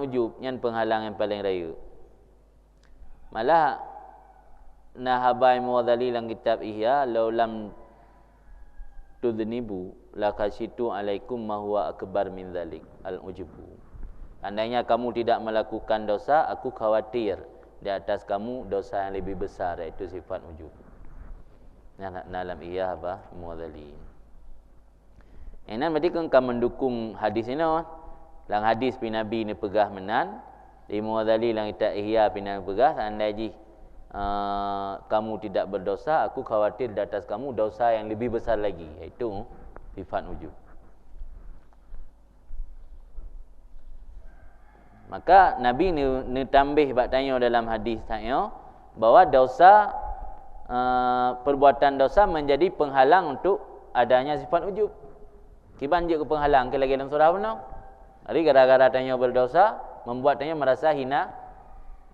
ujub yang penghalang yang paling raya. Malah Nahabai Muwadhali dalam kitab Ihya, laulam tudnibu lakashitu alaikum ma huwa akbar min dzalik al-ujubu. Andainya kamu tidak melakukan dosa, aku khawatir di atas kamu dosa yang lebih besar, iaitu sifat ujub. Dalam Ihya apa Muwadhali. Ini berarti kan mendukung hadis ini. Lang hadis pi Nabi ni pegah menan, di Muwadhali lang kitab Ihya pi Nabi pegah, andai kamu tidak berdosa, aku khawatir di atas kamu dosa yang lebih besar lagi, iaitu sifat ujub. Maka Nabi ni tambah bak tanya dalam hadis tanya bahawa dosa perbuatan dosa menjadi penghalang untuk adanya sifat ujub. Kiban je ke penghalang ke lagi dalam surah benar. Jadi gara-gara tanya berdosa membuat tanya merasa hina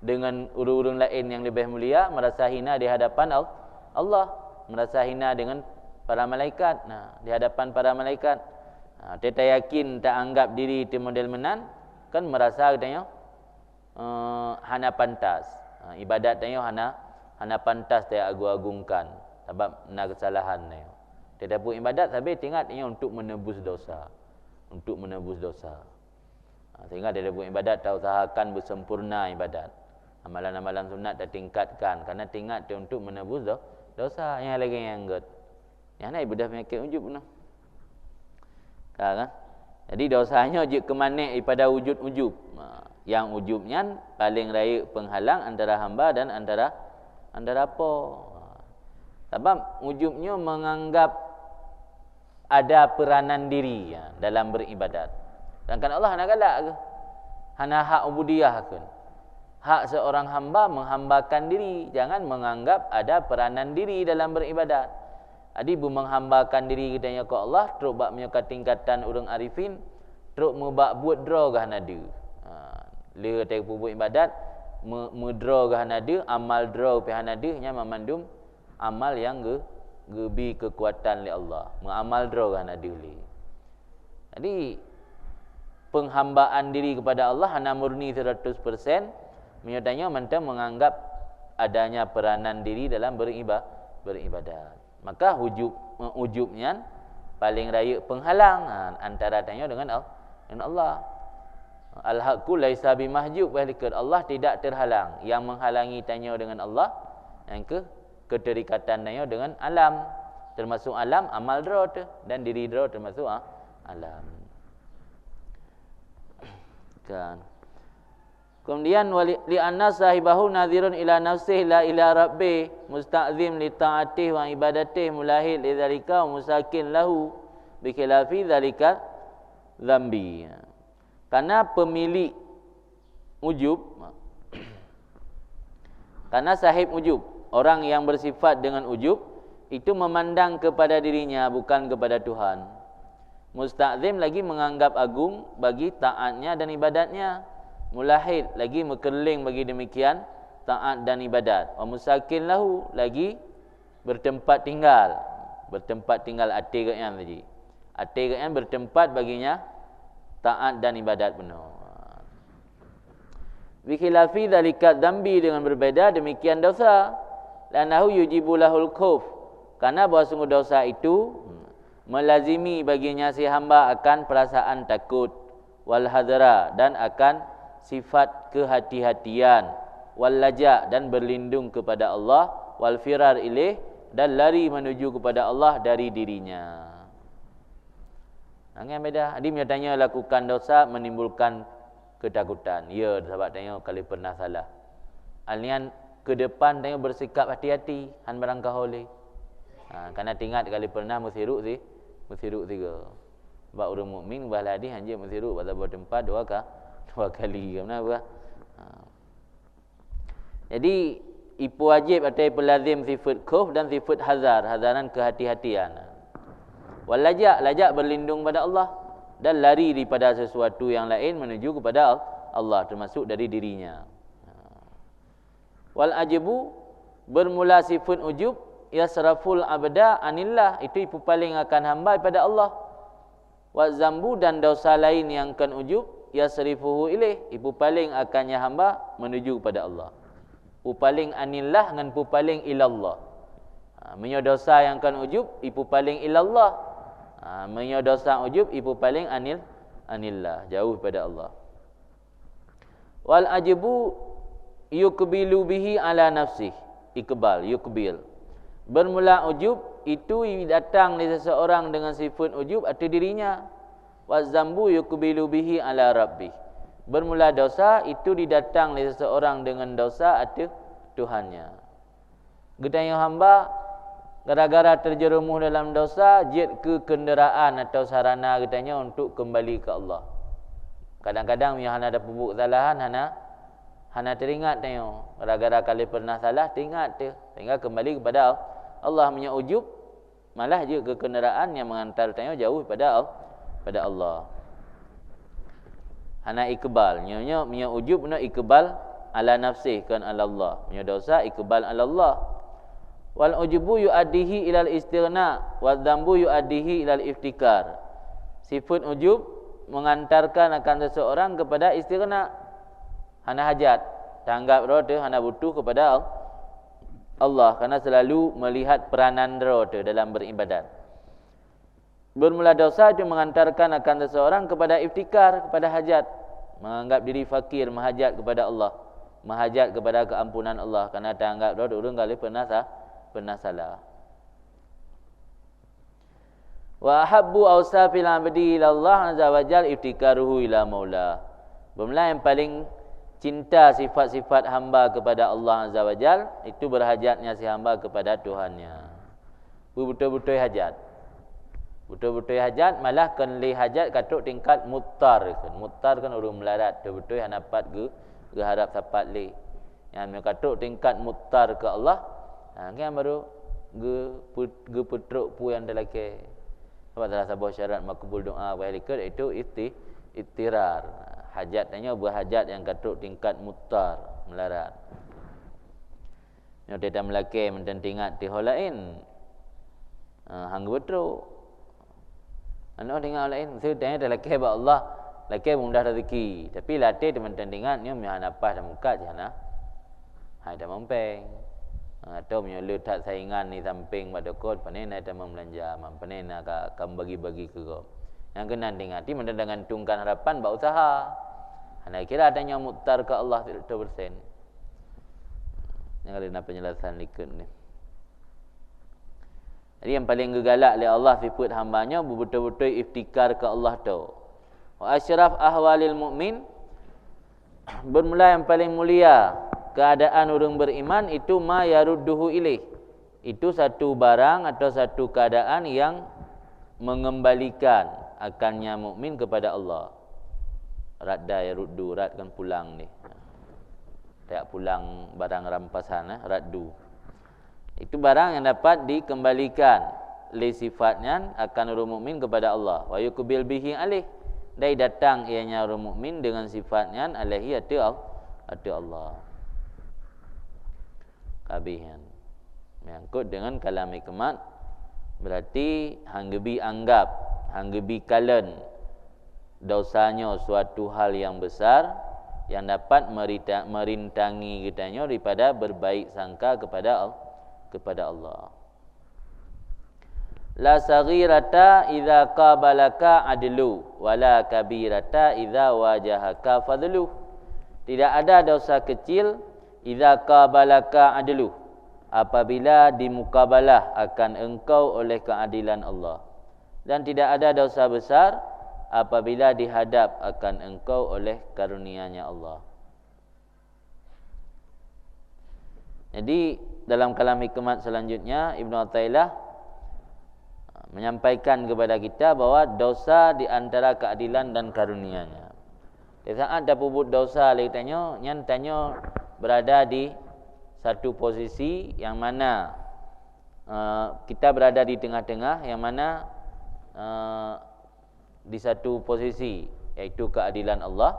dengan urung-urung lain yang lebih mulia, merasa hina di hadapan Allah, merasa hina dengan para malaikat. Di hadapan para malaikat. Dia tak yakin, tak anggap diri itu model menan, kan merasa katanya hana pantas. Ibadat tanya hana pantas dia agung-agungkan sebab nak kesalahan dia. Dia buat ibadat tapi ingat dia untuk menebus dosa. Untuk menebus dosa. Sehingga dia buat ibadat tak usahakan bersempurna ibadat. Amalan-amalan sunat dah tingkatkan kerana ingat dia untuk menebus dosa. Yang lagi yang anggut. Yang nak ibadah penyakit ujub benar. Kan? Jadi dosanya je kemanik daripada wujud-ujub. Yang ujubnya paling raya penghalang antara hamba dan antara apa? Sebab ujubnya menganggap ada peranan diri dalam beribadat. Sedangkan Allah nak galak ke? Hana hak ubudiyah ke? Hak seorang hamba menghambakan diri. Jangan menganggap ada peranan diri dalam beribadat. Adi bu menghambakan diri kita ke Allah, teruk bak punya tingkatan orang arifin, teruk mebak buat draw gah nada. Le kata buat ibadat, medraw gah nada, amal draw pi nada nya memandum amal yang gebi kekuatan li Allah. Mengamal draw gah nada li. Jadi penghambaan diri kepada Allah hana murni 100%, menyatanya mentang menganggap adanya peranan diri dalam beribadat. Maka ujubnya paling raya penghalang antara tanya dengan Allah. Al-haqqu laisa bimahjub, Allah tidak terhalang. Yang menghalangi tanya dengan Allah yang keterikatan tanya dengan alam, termasuk alam amal draw dan diri draw termasuk alam. Kan. Kemudian li anna sahibahu nadhirun ila nafsihi la ila rabbi musta'zim li ta'atih wa ibadatih mulahid li dzalika wa musakin lahu bi khilafi dzalika dzambi. Karena pemilik ujub, karena sahib ujub, orang yang bersifat dengan ujub itu memandang kepada dirinya bukan kepada Tuhan. Musta'zim lagi menganggap agung bagi taatnya dan ibadatnya. Mulahid lagi mekerling bagi demikian taat dan ibadat. Wa musakin lahu lagi bertempat tinggal. Bertempat tinggal ati gakyan tadi. Ati gakyan bertempat baginya taat dan ibadat penuh. Bi khilafi dzalika dzambi, dengan berbeda demikian dosa. Lanahu yujibu lahul khauf, karena bahawa sungguh dosa itu melazimi baginya si hamba akan perasaan takut, wal hadra, dan akan sifat kehati-hatian, wal laja, dan berlindung kepada Allah, wal firar ilaih, dan lari menuju kepada Allah dari dirinya. Angin beda. Adim dia tanya lakukan dosa menimbulkan ketakutan. Ya, sahabat tanya kalau pernah salah. Alnian ke depan tanya bersikap hati-hati, han barangkah oleh. Karena tingkat kali pernah musiruk tiga. Sebab orang mukmin baladi hanya musiruk pada tempat dua kali. Kenapa? Jadi ipu wajib atau pelazim sifat khauf dan sifat hazar, hazaran kehati-hatian. Wal lajak berlindung pada Allah dan lari daripada sesuatu yang lain menuju kepada Allah, termasuk dari dirinya. Wal ajibu, bermula sifat ujub, yasraful abda anillah, itu ipu paling akan hamba daripada Allah. Wa zambu, dan dosa lain yang kan ujub, yasrifuhu ilaih, ipu paling akannya hamba menuju kepada Allah. Pupaling anillah dengan pupaling ilallah. Menyo dosa yang kan ujub, ipu paling ilallah. Menyo dosa ujub, ipu paling anillah, jauh pada Allah. Wal ajibu yukbilu bihi ala nafsih, ikbal, yukbil. Bermula ujub itu datang dari seseorang dengan sifat ujub atau dirinya. Wa zambu yukbilu bihi ala rabbih. Bermula dosa itu didatang dari seseorang dengan dosa atau Tuhannya. Gedanya hamba gara-gara terjerumus dalam dosa, jet ke kenderaan atau sarana katanya untuk kembali ke Allah. Kadang-kadang yang hana ada pupuk kesalahan, hana teringat tanya. Gara-gara kali pernah salah, teringat dia. Sehingga kembali kepada Allah. Punya ujub, malah je ke kenderaan yang mengantar tanya jauh pada Allah. Hana ikbal. Nyonya punya ujub, punya ikbal ala nafsih, kan ala Allah. Punya dosa, ikbal ala Allah. Wal ujubu yu'addihi ilal istighna, wa dzambu yu'addihi ilal iftikar. Sifat ujub mengantarkan akan seseorang kepada istighna, hana hajat, tanggap roda hana butuh kepada Allah, karena selalu melihat peranan roda dalam beribadat. Bermula dosa itu mengantarkan akan seseorang kepada iftikar, kepada hajat, menganggap diri fakir, menghajat kepada Allah, menghajat kepada keampunan Allah, karena tanggap roda urang kali pernah salah. Wa habbu awsafil abdi ila Allah azza wajal iftikaruhu ila maula. Bermula yang paling cinta sifat-sifat hamba kepada Allah azza wajal, itu berhajatnya si hamba kepada Tuhannya. Betul-betul hajat. Betul-betul hajat, malah kan li hajat katuk tingkat muttar kan. Muttar kan orang melarat, betul-betul yang dapat ke harap sapat li. Yang katuk tingkat muttar ke Allah, kan baru ge putruk pu yang dalake. Sebab salah satu syarat makbul doa wa halikat itu ittirar. Hajatnya berhajat yang katuk tingkat muttar, melarat. Yang tidak melake mententingat ti holain. Hang betul. Anak dengan lain, saya tanya dah laki ba Allah, laki mudah rezeki. Tapi latih teman tandingan ni meh napas dah muka jana. Hai dah mampeng. Atau menyulut tak saingan ni samping pada kod panena dah membelanja, panena kam bagi-bagi ke kau. Yang kena tinggal ti mendangan tungkan harapan ba usaha. Hana kira adanya muktar ke Allah 100%. Yang ada penjelasan likut ni. Jadi yang paling gegalak oleh Allah sifat hambanya betul-betul iftikar ke Allah tu. Wa asyraf ahwalil mukmin, bermula yang paling mulia keadaan orang beriman itu ma yarudduhu ilaih. Itu satu barang atau satu keadaan yang mengembalikan akannya mukmin kepada Allah. Radda yaruddu, rad kan pulang ni. Tak pulang barang rampasan, raddu. Itu barang yang dapat dikembalikan oleh sifatnya akan orang mukmin kepada Allah. Wa yuqbil bihi alaih, dai datang ianya orang mukmin dengan sifatnya alaihi atu Allah. Kabihan mengikut dengan kalam hikmat, berarti hanggebi anggap, hanggebi kalen dosanya suatu hal yang besar yang dapat merintangi kitanya daripada berbaik sangka kepada Allah. La saghirata idza qabalaka adlu wala kabirata idza wajahaka fadlu. Tidak ada dosa kecil idza qabalaka adlu, apabila dimukabalah akan engkau oleh keadilan Allah, dan tidak ada dosa besar apabila dihadap akan engkau oleh karunia-Nya Allah. Jadi dalam kalam hikmat selanjutnya Ibnu Athaillah menyampaikan kepada kita bahawa dosa di antara keadilan dan karunia-Nya. Di saat dah puput dosa katanya, nyatanya berada di satu posisi yang mana kita berada di tengah-tengah, yang mana di satu posisi iaitu keadilan Allah,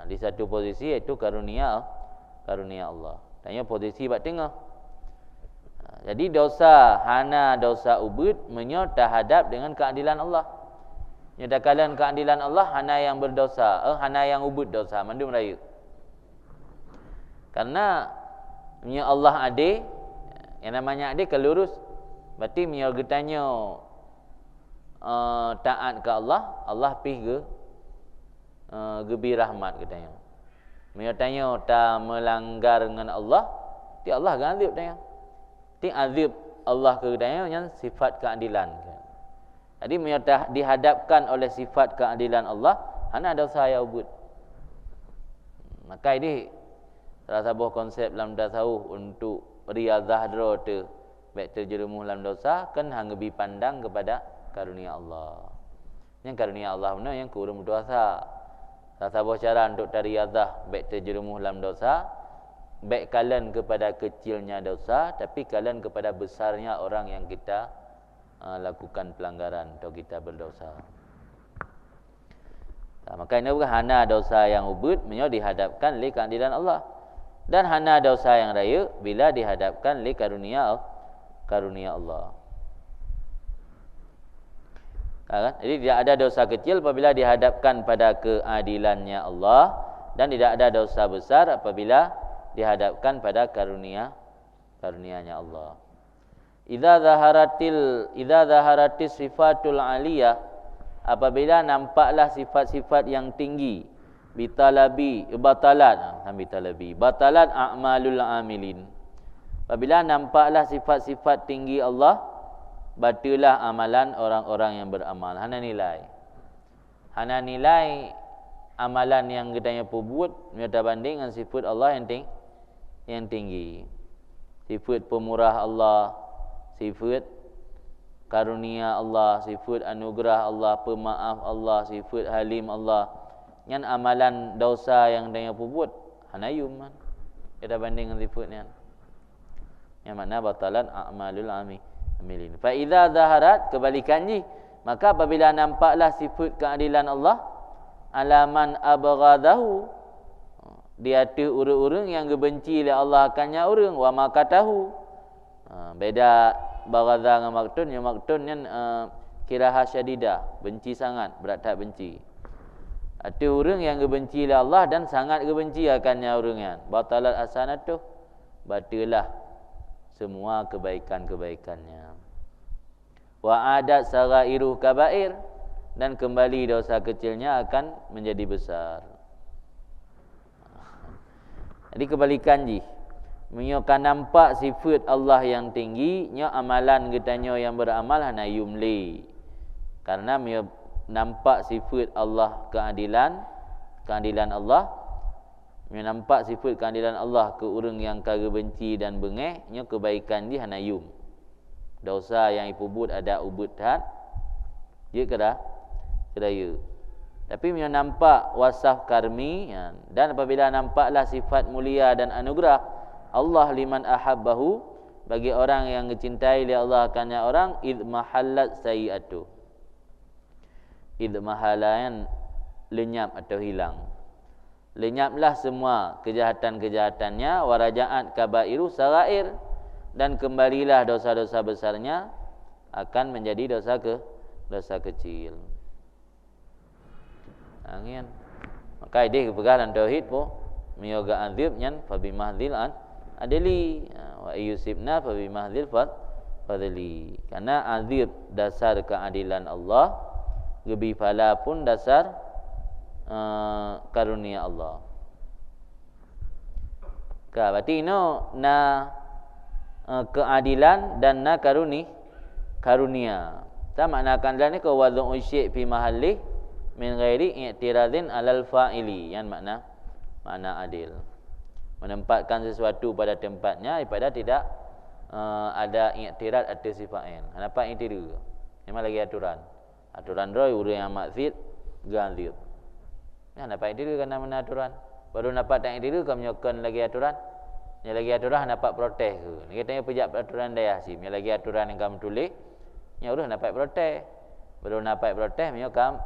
di satu posisi iaitu karunia Allah. Tanya posisi bak tengah. Jadi dosa hana dosa ubud menyo terhadap dengan keadilan Allah. Nyatakan keadilan Allah hana yang berdosa, hana yang ubud dosa mandu merayu. Karena menyo Allah adil, yang namanya adil kelurus. Berarti menyo getanya taat ke Allah, Allah pih gebi rahmat katanya. Menyo tanya ta melanggar dengan Allah, ti Allah ganzib tanya. Ti azib Allah ke katanya yang sifat keadilan. Jadi menyatakan dihadapkan oleh sifat keadilan Allah, hana dosa yang ubud. Maka ini salah satu konsep dalam tasawuf untuk riyazah dro tu baik terjerumus dalam dosa kan hang lebih pandang kepada karunia Allah. Yang karunia Allah benar yang kurang berdosa. Salah satu cara untuk riyazah baik terjerumus dalam dosa, baik kalian kepada kecilnya dosa, tapi kalian kepada besarnya orang yang kita lakukan pelanggaran atau kita berdosa. Maka ini bukan hana dosa yang ubud menyo dihadapkan oleh keadilan Allah, dan hana dosa yang raya bila dihadapkan oleh karunia Allah. Jadi tidak ada dosa kecil apabila dihadapkan pada keadilannya Allah, dan tidak ada dosa besar apabila dihadapkan pada karunia-nya Allah. Idza zaharatis sifatul aliyah, apabila nampaklah sifat-sifat yang tinggi, batalat a'malul amilin. Apabila nampaklah sifat-sifat tinggi Allah, batilah amalan orang-orang yang beramal. Hana nilai amalan yang kita perbuat menyata banding dengan sifat Allah yang tinggi. Sifat pemurah Allah, sifat karunia Allah, sifat anugerah Allah, pemaaf Allah, sifat halim Allah. Yang amalan dosa yang dia perbuat hanayum man kita banding dengan sifatnya. Yang mana batalan a'malul amilin. Fa idza zaharat, kebalikannya, maka apabila nampaklah sifat keadilan Allah, alaman abghadahu, dia tu urang-urang yang gebenci oleh Allah akannya urang, wa makatahu. Beda baghadha dengan maktun, yang maktun yang kiraha syadidah, benci sangat, berat tak benci. Ada orang yang gebenci oleh Allah dan sangat gebenci akannya urangan. Batalat hasanatuh, batilah semua kebaikan-kebaikannya. Wa adat sagairuh kabair, dan kembali dosa kecilnya akan menjadi besar. Jadi kebalikan ji. Menyokan nampak sifat Allah yang tinggi, nya amalan getanya yang beramal hana yumli. Karena nampak sifat Allah keadilan Allah, nampak sifat keadilan Allah ke orang yang kagak benci dan bengeh, nya kebaikan dia hana yum. Dosa yang ipubut ada ubud hat, dia kira ya. Tapi dia nampak wasaf karmi, ya. Dan apabila nampaklah sifat mulia dan anugerah Allah liman ahabbahu, bagi orang yang mencintai oleh Allah akannya orang, id mahallat sayiatu, id mahalayan lenyap atau hilang, lenyaplah semua kejahatan-kejahatannya, warajaat kabairu sagair, dan kembalilah dosa-dosa besarnya akan menjadi dosa kecil. Angin. Maka dia kepegalan tauhid pun miyoga azib nyan fa bimahdil an adli wa yusibna fa bimahdil fadli. Karena azib dasar keadilan Allah, gebi pala pun dasar karunia Allah. Ka berarti no na keadilan dan na karunia. Tak maknakan dan ni ke wad'u syai' fi mahalli min ghairi i'tiradin 'alal fa'ili. Yang makna adil. Menempatkan sesuatu pada tempatnya daripada tidak ada i'tirad atas si fa'il. Nampak ini dia. Memang lagi aturan. Aturan roy urang yang maksud ganzib. Ya nampak ini dia kena aturan. Baru nampak tak ini dia kau menyokon lagi aturan. Yang lagi aturan dapat protes ke. Ni katanya pejak aturan daya Hasim. Yang lagi aturan yang kamu tulis, yang udah dapat protes. Baru dapat protes menyokam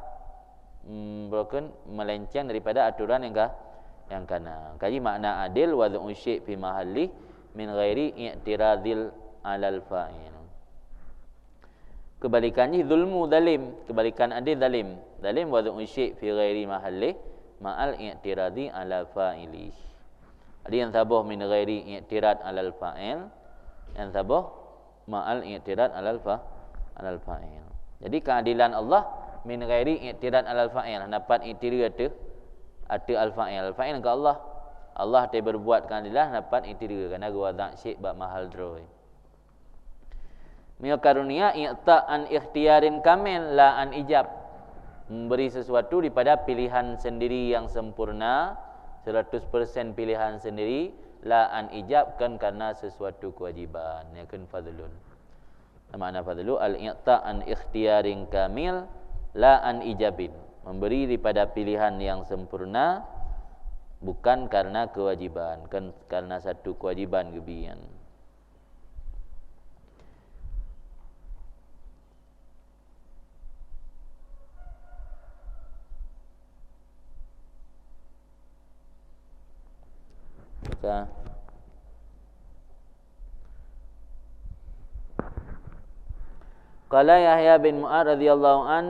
broken melenceng daripada aturan yang kena. Kaji makna adil wad'u syai' fi mahalli min ghairi i'tiradil 'alal fa'il. Kebalikannya zulmu zalim, kebalikan adil zalim. Zalim wad'u syai' fi ghairi mahalli ma'al i'tiradi 'ala fa'ili. Ada yang sabah min ghairi i'tirad 'alal fa'il, yang sabah ma'al i'tirad 'alal fa'il. Jadi keadilan Allah min ghairi i'tirad 'alal fa'il, dapat i'tirad ada al-fa'il. Al-fa'il ke Allah. Allah dia berbuat keadilan dapat i'tirad kerana gua syai' ba mahal droy. Mia karunia i'ta'an ikhtiarin kamil la an ijab. Memberi sesuatu daripada pilihan sendiri yang sempurna, 100% pilihan sendiri, la an ijabkan karena sesuatu kewajiban. Yakun fadlun. Makna fadlu al-i'ta'an ikhtiarin kamil la an ijabin. Memberi daripada pilihan yang sempurna bukan karena kewajiban, kan karena satu kewajiban gebian. Qala Yahya bin Mu'adz radhiyallahu an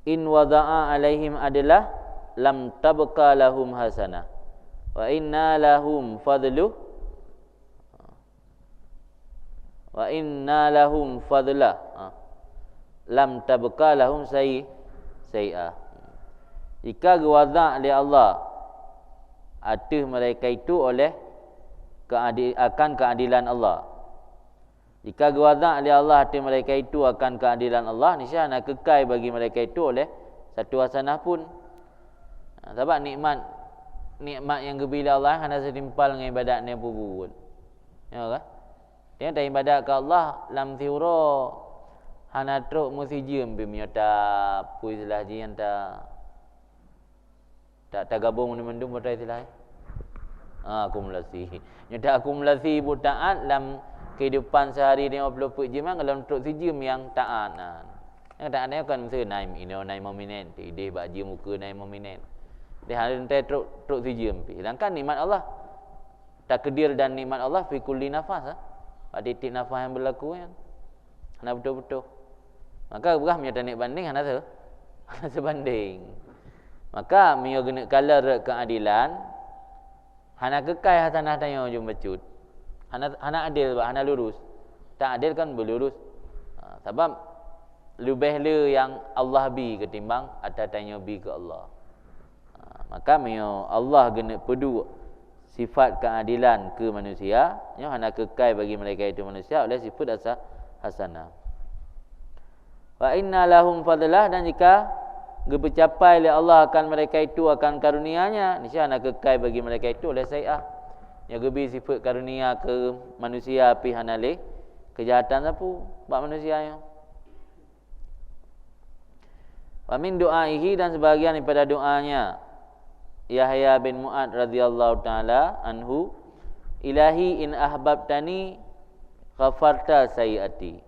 in wada'a alaihim adalah lam tabqa lahum hasanah wa inna lahum fadlu lam tabqa lahum sayyi'ah. Jika wada' oleh Allah atas mereka itu oleh akan keadilan Allah. Jika wada' oleh Allah atas mereka itu akan keadilan Allah, niscaya nak kekal bagi mereka itu oleh satu hasanah pun. Sebab nikmat yang gebila Allah hanya setimpal dengan ibadat ni pun. Ya kan? Dia tak ibadat ke Allah lam thiura hana truk musijim bi miota puislah jian tak gabung mendum pada istilah. Akumulasi. Nyata akumulasi bu taat dalam kehidupan sehari 50 jam kalau truk sijim yang taat. Yang taat ni kan mesti naik naik mominat, ide baji muka naik mominat. Dia hari nanti truk sijim pi. Sedangkan nikmat Allah takdir dan nikmat Allah fi kulli nafas. Pada titik nafas yang berlaku kan. Hana betul-betul. Maka berah menyata nik banding hana sebanding. Maka mio gena kalar keadilan hana kekal hasanah tanya ujung becut. Hana adil bah hana lurus. Tak adil kan berlurus. Sebab lebih le yang Allah bi ketimbang ada tanya bi ke Allah. Maka mio Allah gena pedu sifat keadilan ke manusia, nya hana kekal bagi mereka itu manusia oleh sifat asal hasanah. Wa inna lahum fadlah, dan jika bercapai oleh Allah akan mereka itu akan karunia-Nya, niscaya nak kekal bagi mereka itu oleh sayyi'ah. Yang gebi sifat karunia ke manusia pi hanale kejahatan sapu bab manusia nya. Wa min du'aihi, dan sebahagian daripada doanya Yahya bin Mu'adz radhiyallahu taala anhu, ilahi in ahbabtani ghafarta sayyi'ati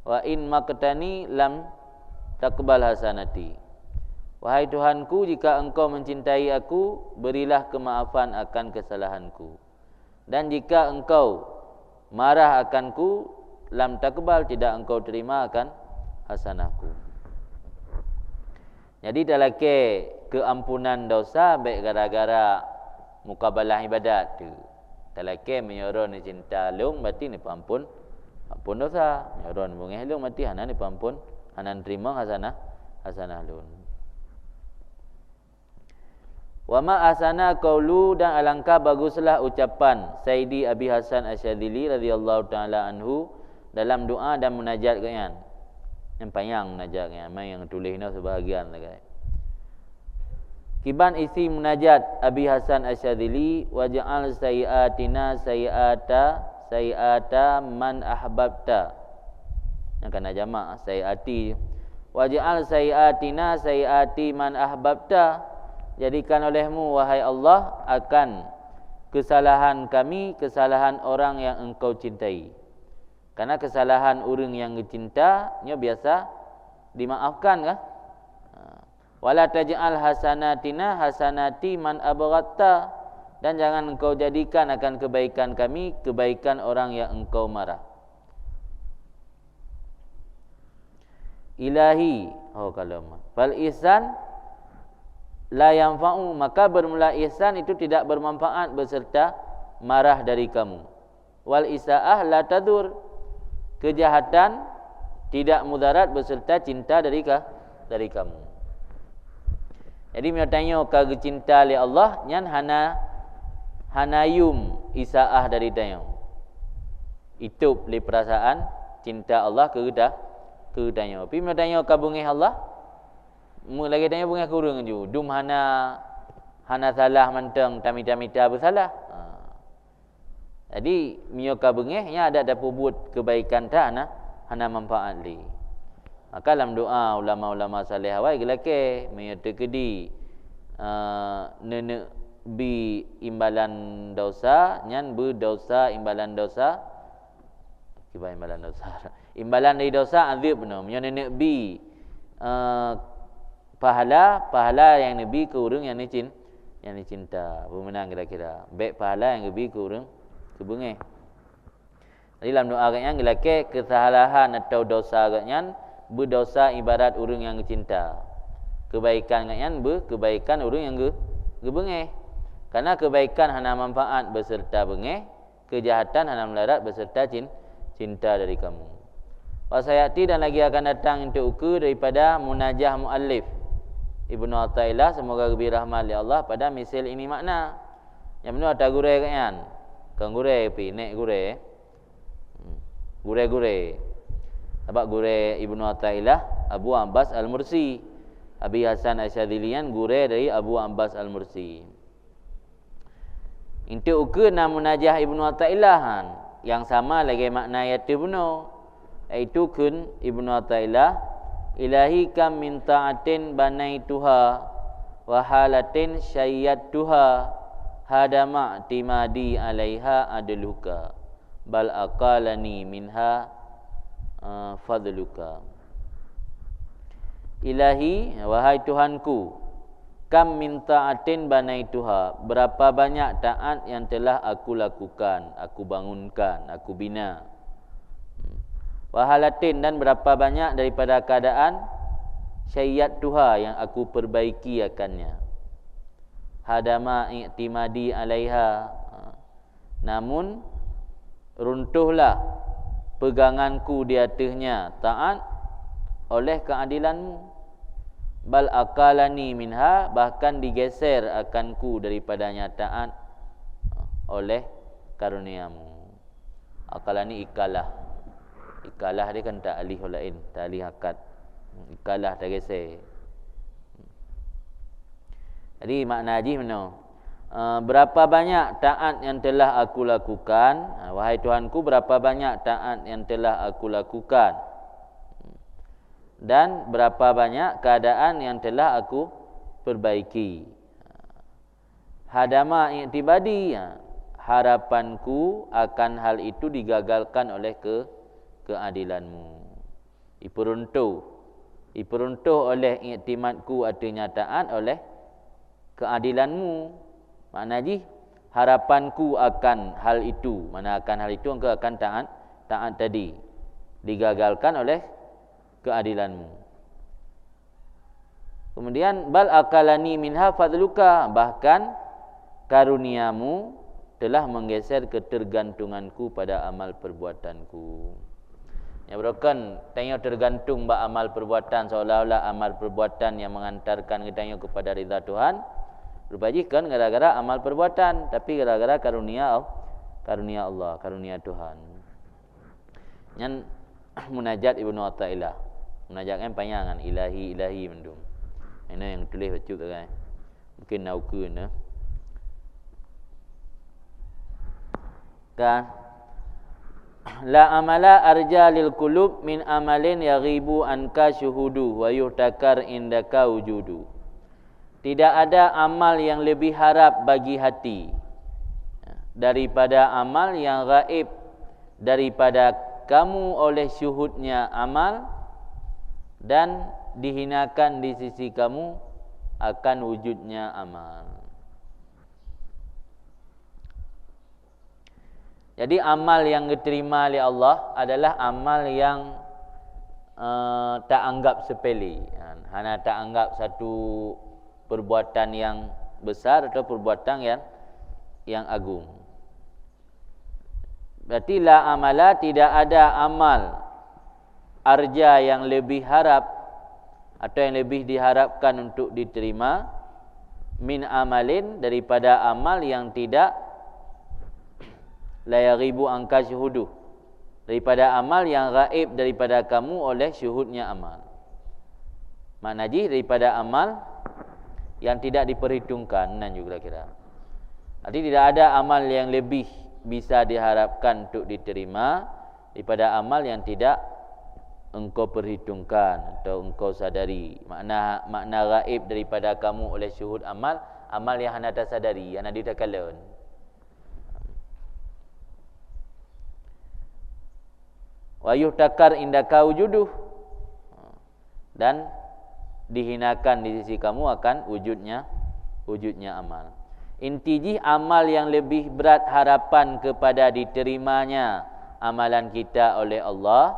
wa in maqtani lam taqbal hasanati. Wahai Tuhanku, jika engkau mencintai aku, berilah kemaafan akan kesalahanku. Dan jika engkau marah akanku, lam takbal, tidak engkau terima akan hasanahku. Jadi dalam keampunan dosa baik gara-gara mukabalah ibadat tu. Dalam menyoron ni cinta long berarti ni ampun dosa. Menyoron bungeh long berarti hana ni ampun, hana terima hasanah long. Wa ma asana qaulu, dan alangkah baguslah ucapan Sayyidi Abi Hasan Asyadzili radhiyallahu taala anhu dalam doa dan munajat kan. Yang panjang munajat kan, mai yang tulis ni sebahagian lah. Kiban isi munajat Abi Hasan Asyadzili, waj'al sayiatina sayiata man ahbabta. Yang kena jamak sayiati. Waj'al sayiatina sayiati man ahbabta. Jadikan olehmu wahai Allah akan kesalahan kami kesalahan orang yang engkau cintai. Karena kesalahan orang yang dicintanya biasa dimaafkan kah? Wala taj'al hasanatina hasanati man abghadta, dan jangan engkau jadikan akan kebaikan kami kebaikan orang yang engkau marah. Ilahi, kalau fal ihsan la yanfa'u, maka bermula ihsan itu tidak bermanfaat beserta marah dari kamu. Wal isaah la tadur, kejahatan tidak mudarat beserta cinta dari kamu. Jadi dia tanya ke cinta li Allah nyan hanayum isaah dari tanya. Itu li perasaan cinta Allah ke tanya. Tapi dia tanya ke bungih Allah, lagi tanya bungih kurang ju. Dum hana salah mentang tamita bersalah. Jadi mio ka bengeh nya ada pubut kebaikan tak hana manfaat li. Maka dalam doa ulama-ulama saleh awal gelake meyatekedi nenek bi imbalan dosa nyan berdosa imbalan dosa kibai imbalan dosa imbalan dari dosa azab benar mio nenek bi pahala yang nabi ke urang yang cinta pemenang kira-kira baik pahala yang nabi ke urang ke bengeh. Jadi dalam doa agaknya gelake kesalahan atau dosa agaknya berdosa ibarat orang yang cinta. Kebaikan agaknya kebaikan orang yang gebengeh. Karena kebaikan hana manfaat beserta bengeh, kejahatan hana melarat beserta cinta dari kamu. Wasayati, dan lagi akan datang untuk ukur daripada munajah muallif Ibnu Athaillah, semoga lebih rahmat oleh Allah pada misal ini makna. Yang benar ada gure kan? Kan gure pi nek gure. Gure. Sebab gure Ibnu Athaillah Abu Abbas Al-Mursi. Abi Hasan Asyadzilian gure dari Abu Abbas Al-Mursi. Itu ukur nama munajah Ibnu Athaillah yang sama lagi makna ayat benar. Iaitu kun Ibnu Athaillah, ilahi kam min ta'atin banaituha wa halatin syayyatuha hadama timadi alaiha adluka bal aqalani minha fadluka. Ilahi, wahai Tuhanku, kam min ta'atin banaituha, berapa banyak taat yang telah aku lakukan, aku bangunkan, aku bina. Wahalatin, dan berapa banyak daripada keadaan syayyatuha yang aku perbaiki akannya. Hadama i'timadi alaiha, namun runtuhlah peganganku di atasnya taat oleh keadilanmu. Bal akalani minha, bahkan digeser akanku daripadanya taat oleh karuniamu. Akalani ikalah dia kan tak alih lain, tak alih akad. Ikalah tak geser. Jadi makna haji mana? Berapa banyak taat yang telah aku lakukan, wahai Tuhanku, berapa banyak taat yang telah aku lakukan, dan berapa banyak keadaan yang telah aku perbaiki. Hadama i'tibadi, harapanku akan hal itu digagalkan oleh keadilanmu. Diperuntuh oleh i'timadku artinya taat oleh keadilanmu. Makna ji harapanku akan hal itu, mana akan hal itu engkau akan taat tadi digagalkan oleh keadilanmu. Kemudian bal akalani minha fadluka, bahkan karuniamu telah menggeser ketergantunganku pada amal perbuatanku. Ya bukan tengok tergantung ba amal perbuatan, seolah-olah amal perbuatan yang mengantarkan kita kepada ridha Tuhan. Rupajikan gara-gara amal perbuatan, tapi gara-gara karunia Allah, karunia Tuhan. Yang munajat Ibnu Athaillah. Munajat kan panjangan ilahi mendung. Ini yang tulis baca tu kan. Mungkin naukeun kan. La amala arja lil qulub min amalin yaghibu anka syuhudu wa yuhtakar indaka wujudu. Tidak ada amal yang lebih harap bagi hati daripada amal yang gaib daripada kamu oleh syuhudnya amal, dan dihinakan di sisi kamu akan wujudnya amal. Jadi amal yang diterima oleh Allah adalah amal yang tak anggap sepele. Hanya tak anggap satu perbuatan yang besar atau perbuatan yang agung. Berarti la amala, tidak ada amal arja yang lebih harap atau yang lebih diharapkan untuk diterima min amalin, daripada amal yang tidak la yaghibu anka syuhudu, daripada amal yang gaib daripada kamu oleh syuhudnya amal. Maknanya daripada amal yang tidak diperhitungkan nan juga kira. Artinya tidak ada amal yang lebih bisa diharapkan untuk diterima daripada amal yang tidak engkau perhitungkan atau engkau sadari. Makna gaib daripada kamu oleh syuhud amal yang anda tak sadari, anda tidak kalon. Wa yuhtakar indaka wujuduh, dan dihinakan di sisi kamu akan wujudnya amal. Intiji amal yang lebih berat harapan kepada diterimanya amalan kita oleh Allah,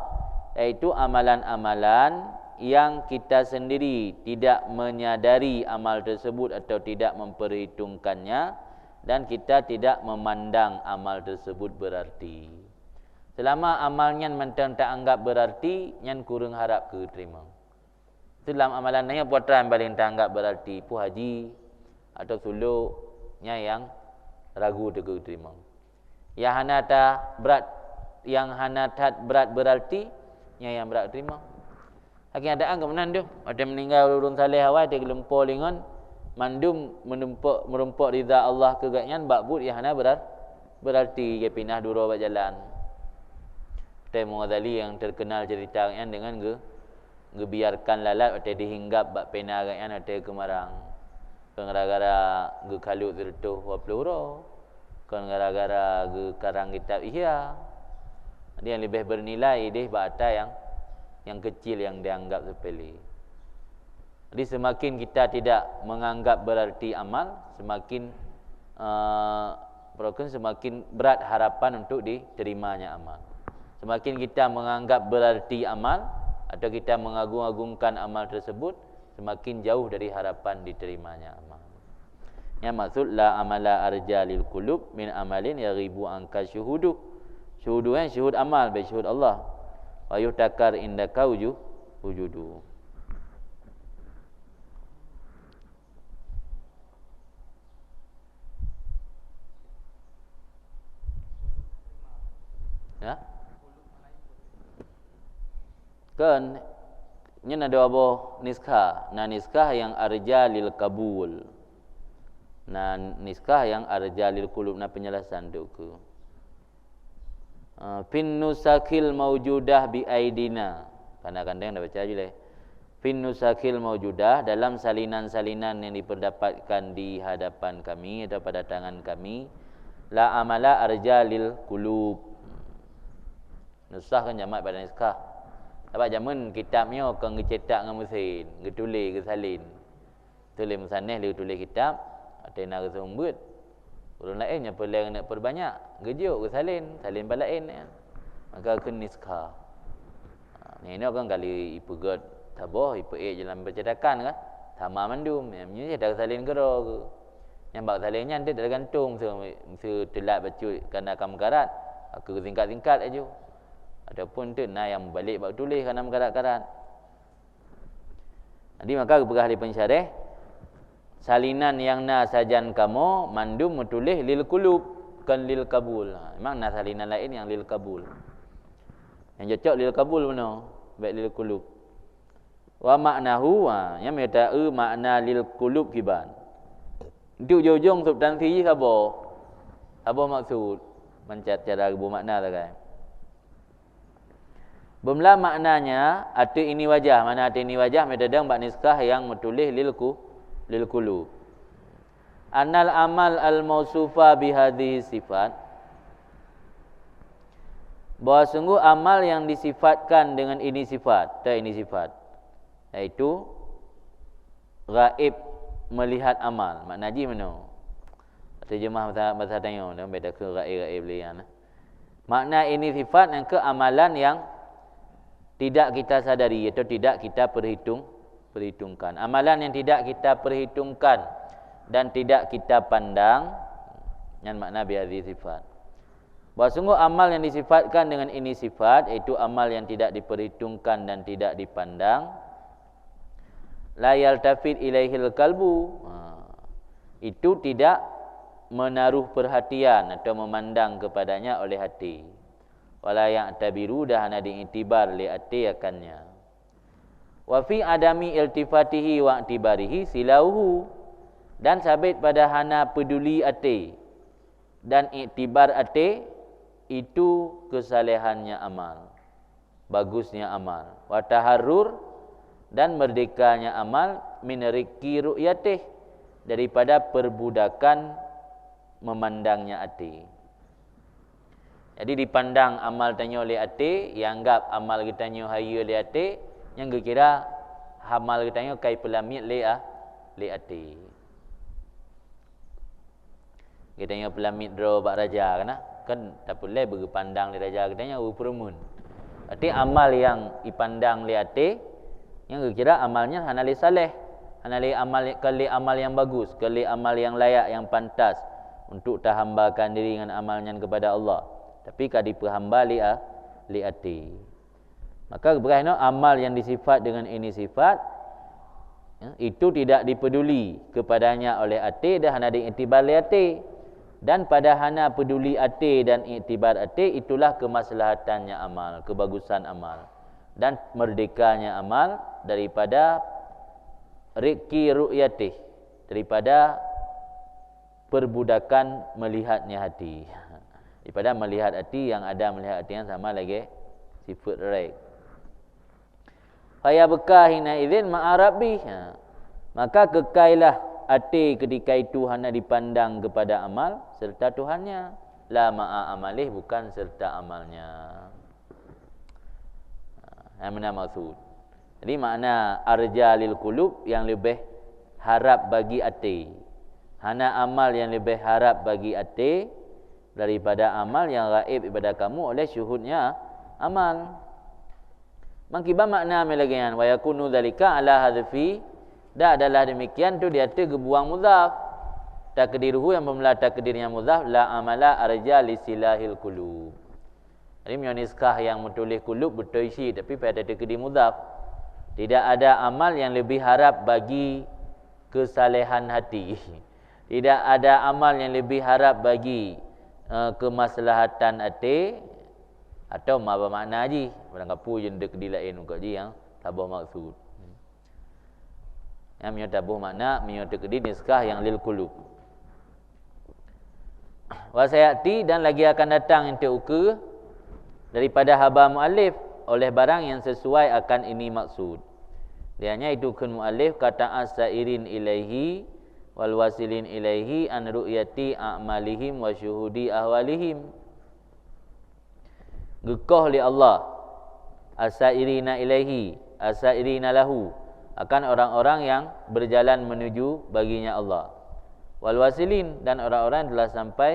iaitu amalan-amalan yang kita sendiri tidak menyadari amal tersebut atau tidak memperhitungkannya, dan kita tidak memandang amal tersebut berarti. Selama amalnya mentang tak anggap berarti, nyan kurang harap ke terima. Dalam amalan yang puatan paling tak anggap berarti, pu haji atau suluknya yang ragu ke terima. Yang hanata berat, yang hanatat berat berarti, yang berat terima. Hakim ada anggap menandung, ada meninggal urun saleh awal, ada gelempor lingon, mandum merumpuk ridha Allah kegatnya, bakbut yang hana berarti dia pindah dura berjalan. Taimur Ghazali yang terkenal cerita dengan gebiarkan lalat atau dihinggap bak pena agaknya atau kemarang. Kan gara-gara ge kalut tertuh wa peluro. Kan gara-gara ge karang kitab ihya. Dia yang lebih bernilai deh bata yang kecil yang dianggap sepele. Jadi semakin kita tidak menganggap berarti amal, semakin semakin berat harapan untuk diterimanya amal. Semakin kita menganggap berarti amal atau kita mengagung-agungkan amal tersebut, semakin jauh dari harapan diterimanya amal. Yang maksud la amala arja lil qulub min amalin yaghibu anka syuhudu. Syuhudu kan syuhud amal, baik syuhud Allah. Wa yuhtakar indaka wujudu. Ya? Kan nya ada apa niskah. Nah niskah yang arja lil kabul. Nah niskah yang arja lil qulub, nah penjelasan tu ke. Fin nusakil maujudah bi aidina. Kadang-kadang dah baca aja Fin nusakil maujudah, dalam salinan-salinan yang diperdapatkan di hadapan kami atau pada tangan kami, la amala arja lil qulub. Nusah kan jamak pada niskah. Sebab zaman kitabnya akan dicetak dengan mesin, ditulis ke salin. Tulis musannih dia tulis kitab, atena ke sumbut. Orang lainnya perlu nak perbanyak, gejuk ke salin balain kan. Maka kena niskah. Ni akan kali ipegat tabah, ipe dalam percetakan kan. sama mandum nya dah salin gera ke yang bak salinnya dia dah gantung telat bacut kerana akan mengkarat ke tingkat-tingkat aja ataupun tu nah yang balik bak tulis kerana mengkarat-karat. Jadi maka berah di pensyarah salinan yang na sajan kamu mandum metulis lil qulub kan lil kabul. Memang na salinan lain yang lil kabul. Yang cocok lil kabul mana? Baik lil qulub. Wa maknahu yang meta'u makna lil qulub kiban. Itu ujung substansi apa? Apa maksud? Mencet cara bermakna tak kan? Bermula maknanya ati ini wajah. Mana ati ini wajah metadang bak niskah yang metulis lil qulub. Anal amal al mausufa bihadhihi sifat. Bahawa sungguh amal yang disifatkan dengan ini sifat, tak ini sifat. Iaitu gaib melihat amal. Makna haji mana? Terjemah bahasa tanya dan beda ke gaib lian. Makna ini sifat yang ke amalan yang tidak kita sadari atau tidak kita perhitungkan. Amalan yang tidak kita perhitungkan dan tidak kita pandang, yang makna bihadhi sifat. Bahawa sungguh amal yang disifatkan dengan ini sifat, iaitu amal yang tidak diperhitungkan dan tidak dipandang, la yaltafit ilaihil kalbu, itu tidak menaruh perhatian atau memandang kepadanya oleh hati. Wala ya'tabiru dah ana diiktibar li ati akannya. Wa fi adami iltifatihi wa i'tibarihi silauhu, dan sabit pada hana peduli ati dan iktibar ati itu kesalehannya amal, bagusnya amal. Wa taharrur, dan merdekanya amal, min rikki ru'yatih, daripada perbudakan memandangnya ati. Jadi dipandang amal tanya oleh ati, yang anggap amal kita tanya haya oleh ati, yang kira amal kita tanya kai pelamit le ati. Kita tanya pelamit dro bak raja kan tak boleh berpandang le raja kita tanya uperumun. Arti amal yang dipandang le ati, yang kira amalnya hanali saleh, hanali amal kali amal yang bagus, kali amal yang layak, yang pantas untuk tahambakan diri dengan amalnya kepada Allah. Tapi kad diperhamba li ati. Maka berkaitan amal yang disifat dengan ini sifat, itu tidak dipeduli kepadanya oleh ati dan hana diiktibar li ati. Dan pada hana peduli ati dan iktibar ati, itulah kemaslahatannya amal, kebagusan amal dan merdekanya amal daripada rikki ru'yatih, daripada perbudakan melihatnya hati. Daripada melihat hati yang ada melihat hati yang sama lagi sifat raik. Faya bekah hina idzin ma'arabi. Maka kekailah hati ketika itu hanya dipandang kepada amal serta Tuhannya. La ma'a amalih, bukan serta amalnya. Yang mana maksud? Jadi makna arja lil qulub, yang lebih harap bagi hati. Hana amal yang lebih harap bagi hati daripada amal yang gaib kepada kamu oleh syuhudnya amal. Mangkiba makna melagian wa yakunu dzalika ala hadfi, dah adalah demikian tu dia tergebuang mudhaf. Takdiruhu yang bermula takdirnya mudhaf, la amala arja li silahil qulub. Jadi mioniskah yang menulis qulub betul isi tapi pada takdir mudhaf. Tidak ada amal yang lebih harap bagi kesalehan hati. Tidak ada amal yang lebih harap bagi kemaslahatan hati, atau apa makna haji barang kapu je dek di lain ukak ji yang tabuh maksud. Yang mio tabuh makna mio tekdi niskah yang lil qulub. Wa sayati, dan lagi akan datang ente uka daripada haba muallif oleh barang yang sesuai akan ini maksud. Dianya itu kun muallif kata asairin ilaihi wal wasilin ilaihi an ru'yati a'malihim wa syuhudi ahwalihim. Gekah li Allah asairina ilaihi, asairina lahu, akan orang-orang yang berjalan menuju baginya Allah. Wal wasilin, dan orang-orang yang telah sampai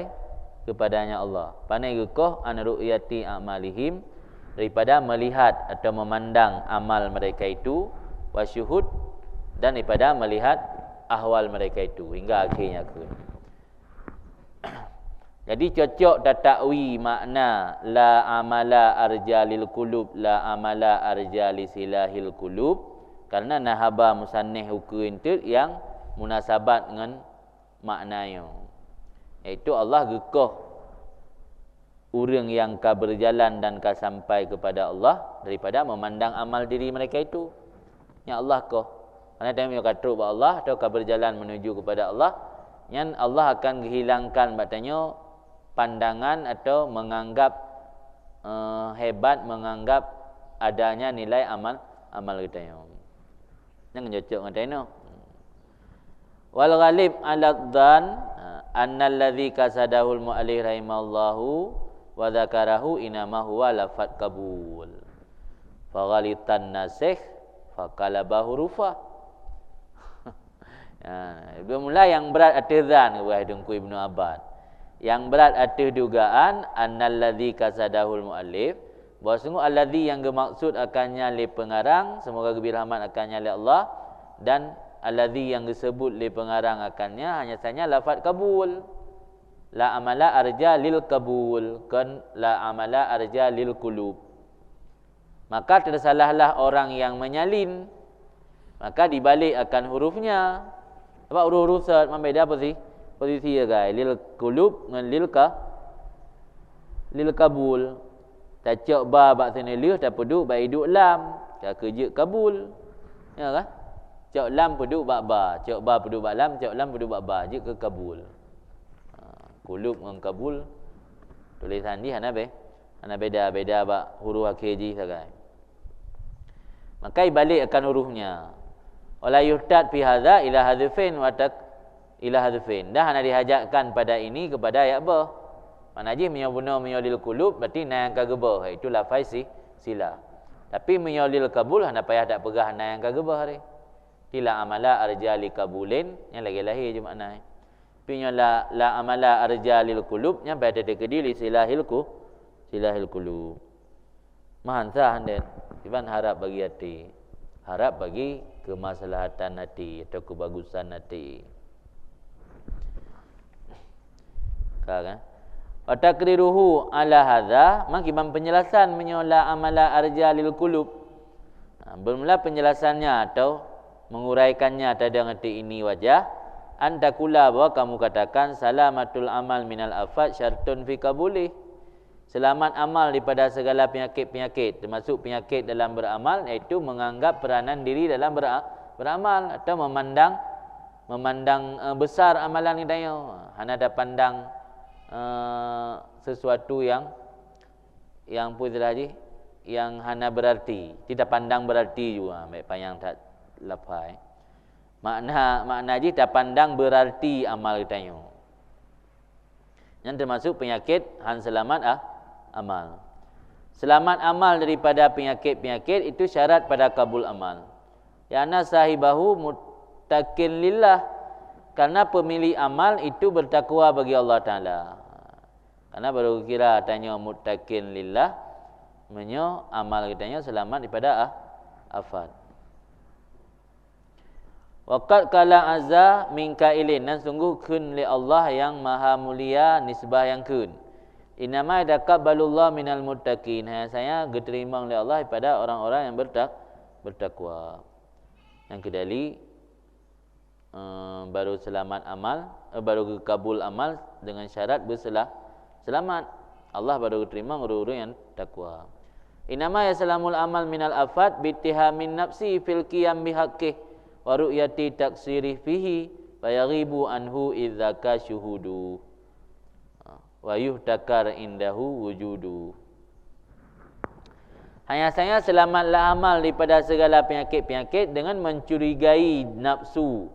kepadanya Allah. Panai gekah an ru'yati a'malihim, daripada melihat atau memandang amal mereka itu, wa syuhud, dan daripada melihat ahwal mereka itu hingga akhirnya ke. Jadi cocok tatakwi makna la amala arjalil qulub, la amala arjali silahil qulub, kerana nahaba musannif hukum itu yang munasabat dengan maknanya. Iaitu Allah gekah orang yang ka berjalan dan ka sampai kepada Allah daripada memandang amal diri mereka itu. Ya Allah kah. Kerana tengok kata kepada Allah atau ka berjalan menuju kepada Allah, yang Allah akan menghilangkan batanya pandangan atau menganggap hebat, menganggap adanya nilai amal kita yang. Jangan cocok dengan tino. Wal ghalib 'ala dzan annal ladzi kasadahul mu'allif rahimallahu wa dzakarahu inama huwa lafat qabul. Fa ghalitan nasikh fa qalabahu rufa. Bermula yang berat atas dzan wahai dengku Ibnu Abbas. Yang berat atas dugaan annalladzi kasadahul muallif, bahawa sungguh alladzi yang bermaksud akannya li pengarang, semoga gebirahmat akannya li Allah, dan alladzi yang disebut li pengarang akannya hanya saja lafaz kabul. La amala arja lil kabul, kan la amala arja lil qulub. Maka tersalahlah orang yang menyalin, maka dibalik akan hurufnya. Apa huruf-huruf membeda apa sih? Posisi ya guys, lil qulub dengan lil kabul. Tacok ba bak sini lih tak peduk bai duk lam, tak kerja kabul. Ya kan? Cok lam peduk bak ba, cok ba peduk bak lam, cok lam peduk bak ba, je ke kabul. Qulub dengan kabul tulisan di hana beda bak huruf akhir ji sagai. Maka balik akan hurufnya. Wala yuhtad fi hadza ila hadfin wa tak ila hadfin. Dah nak dihajakkan pada ini kepada ayat ba. Mana je menyabuna menyolil qulub berarti na yang kagebah, itu lafaz sila. Tapi menyolil kabul hana payah tak pegah na yang kagebah hari. Tila amala arjali kabulin yang lagi lahir je makna. Tapi la amala arjalil qulub yang pada dekedili silahil qulub. Mahan sah den. Iban harap bagi hati. Harap bagi kemaslahatan hati atau kebagusan hati. Kan? Wa takriruhu ala hadza, makiban penjelasan menyola amala arjalil qulub. Bermula penjelasannya atau menguraikannya pada ngerti ini wajah antakula bahwa kamu katakan salamatul amal minal afat syartun fi qabulih. Selamat amal daripada segala penyakit-penyakit, termasuk penyakit dalam beramal, iaitu menganggap peranan diri dalam beramal atau memandang besar amalan kita. Hana ada pandang sesuatu yang putera ji, yang hana berarti, tidak pandang berarti juga, baik payang tak lapai. Makna ji tak pandang berarti amal kita. Yang termasuk penyakit han selamat amal. Selamat amal daripada penyakit-penyakit itu syarat pada kabul amal. Ya anna sahibahu muttaqin lillah, karena pemilik amal itu bertakwa bagi Allah Taala. Karena baru kira tanya muttaqin lillah, menyo amal kitanya selamat daripada afat. Waqad kala azza min kailin, dan sungguh kun li Allah yang maha mulia nisbah yang kun. Inama taqabbalullah minal muttaqin, saya diterima oleh Allah daripada orang-orang yang bertakwa. Yang kedali baru selamat amal, baru kabul amal dengan syarat selamat. Allah baru terima orang-orang yang takwa. Inama yasalamul amal minal afat bittihamin nafsi fil qiyam bihaqqih wa ru'yati taksiri fihi fa yaghibu anhu idza kasyuhudu wa yuhtakar indahu wujudu. Hanya saya selamatlah amal daripada segala penyakit-penyakit dengan mencurigai nafsu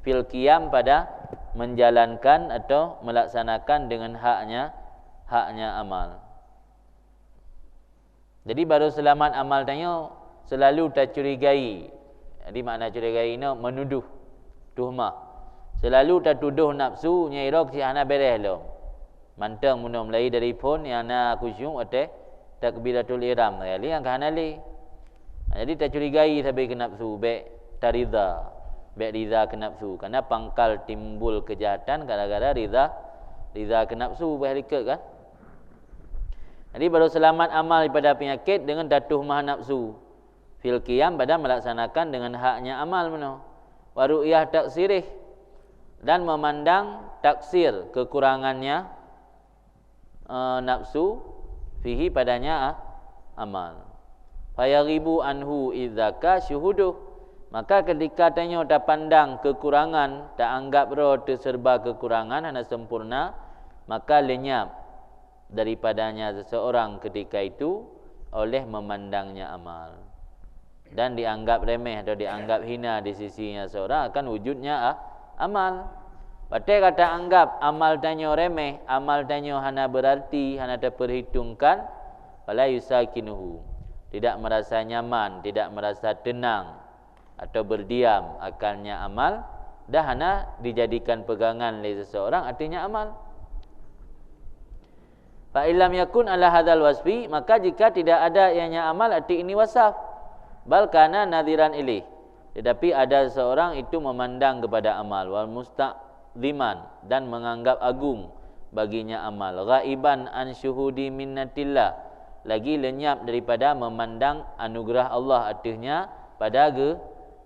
fil qiyam pada menjalankan atau melaksanakan dengan haknya amal. Jadi baru selamat amal tanya selalu tak curigai. Jadi makna curigai ini menuduh, tuhmah. Selalu tak tuduh nafsu nyairok si hana beres lo. Mantang munam lai dari phone yang na khusyuk atau takbiratul ihram ali yang kana li. Jadi tak curigai sampai ke nafsu be tarida. baik riza ke nafsu. Karena pangkal timbul kejahatan gara-gara riza ke nafsu berhalikat kan. Jadi baru selamat amal daripada penyakit dengan datuh maha nafsu fil qiyam pada melaksanakan dengan haknya amal mano. Wa ru'yah taksirih dan memandang taksir kekurangannya nafsu fihi padanya amal. Fayaghibu anhu idzaka syuhuduh. Maka ketika tanya dah pandang kekurangan, tak anggap roh terserba kekurangan hanya sempurna, maka lenyap daripadanya seseorang ketika itu oleh memandangnya amal. Dan dianggap remeh atau dianggap hina di sisinya seorang akan wujudnya amal. Patai kata anggap amal tanya remeh, amal tanya hana berarti, hana terperhitungkan, fala yusakinuhu. Tidak merasa nyaman, tidak merasa tenang atau berdiam akalnya amal, dah hana dijadikan pegangan oleh seseorang artinya amal. Fa illam yakun ala hadzal wasfi, maka jika tidak ada ianya amal arti ini wasaf. Bal kana nadhiran ilih. Tetapi ada seseorang itu memandang kepada amal wal musta'ziman dan menganggap agung baginya amal. Ghaiban an syuhudi minnatillah. Lagi lenyap daripada memandang anugerah Allah, artinya pada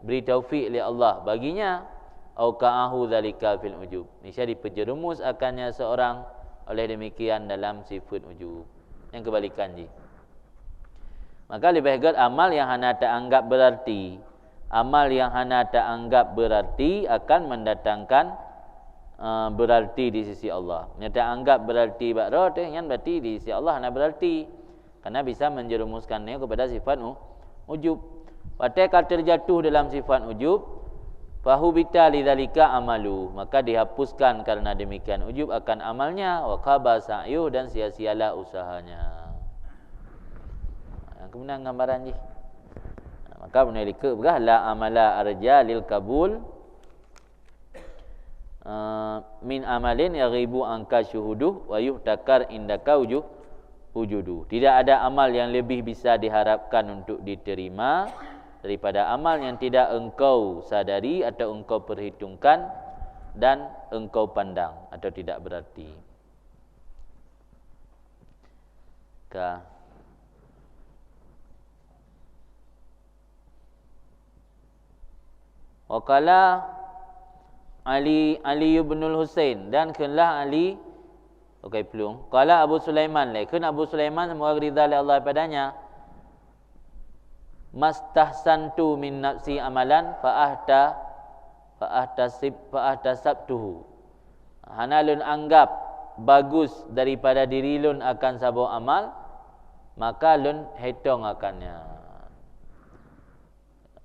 beri taufik oleh Allah baginya. Au ka'ahu dzalika fil ujub. Niscaya diperjerumus akannya seorang oleh demikian dalam sifat ujub. Yang kebalikan je. Maka lebih baik amal yang hana tak anggap berarti. Amal yang hana tak anggap berarti akan mendatangkan berarti di sisi Allah. Yang tak anggap berarti bakro tu yang berarti di sisi Allah hana berarti. Karena bisa menjerumuskannya kepada sifat ujub. Patikah terjatuh dalam sifat ujub, fahubita lidzalika amalu, maka dihapuskan karena demikian ujub akan amalnya, wa khaba sa'yuh dan sia-sialah usahanya. Kemudian gambaran je. Maka menelika berah la amala arja lil kabul min amalin yaghibu anka syuhuduh wa yuhtakar indaka wujudu. Tidak ada amal yang lebih bisa diharapkan untuk diterima daripada amal yang tidak engkau sadari atau engkau perhitungkan dan engkau pandang atau tidak berarti. Waqala Ali bin Husain dan kenlah Ali pelung. Qala Abu Sulaiman lakin Abu Sulaiman semoga ridha Allah padanya. Mastahsantu min nafsi amalan fa'ahtasabtuhu. Hanalun anggap bagus daripada diri lun akan sabo amal, maka lun hitung akannya.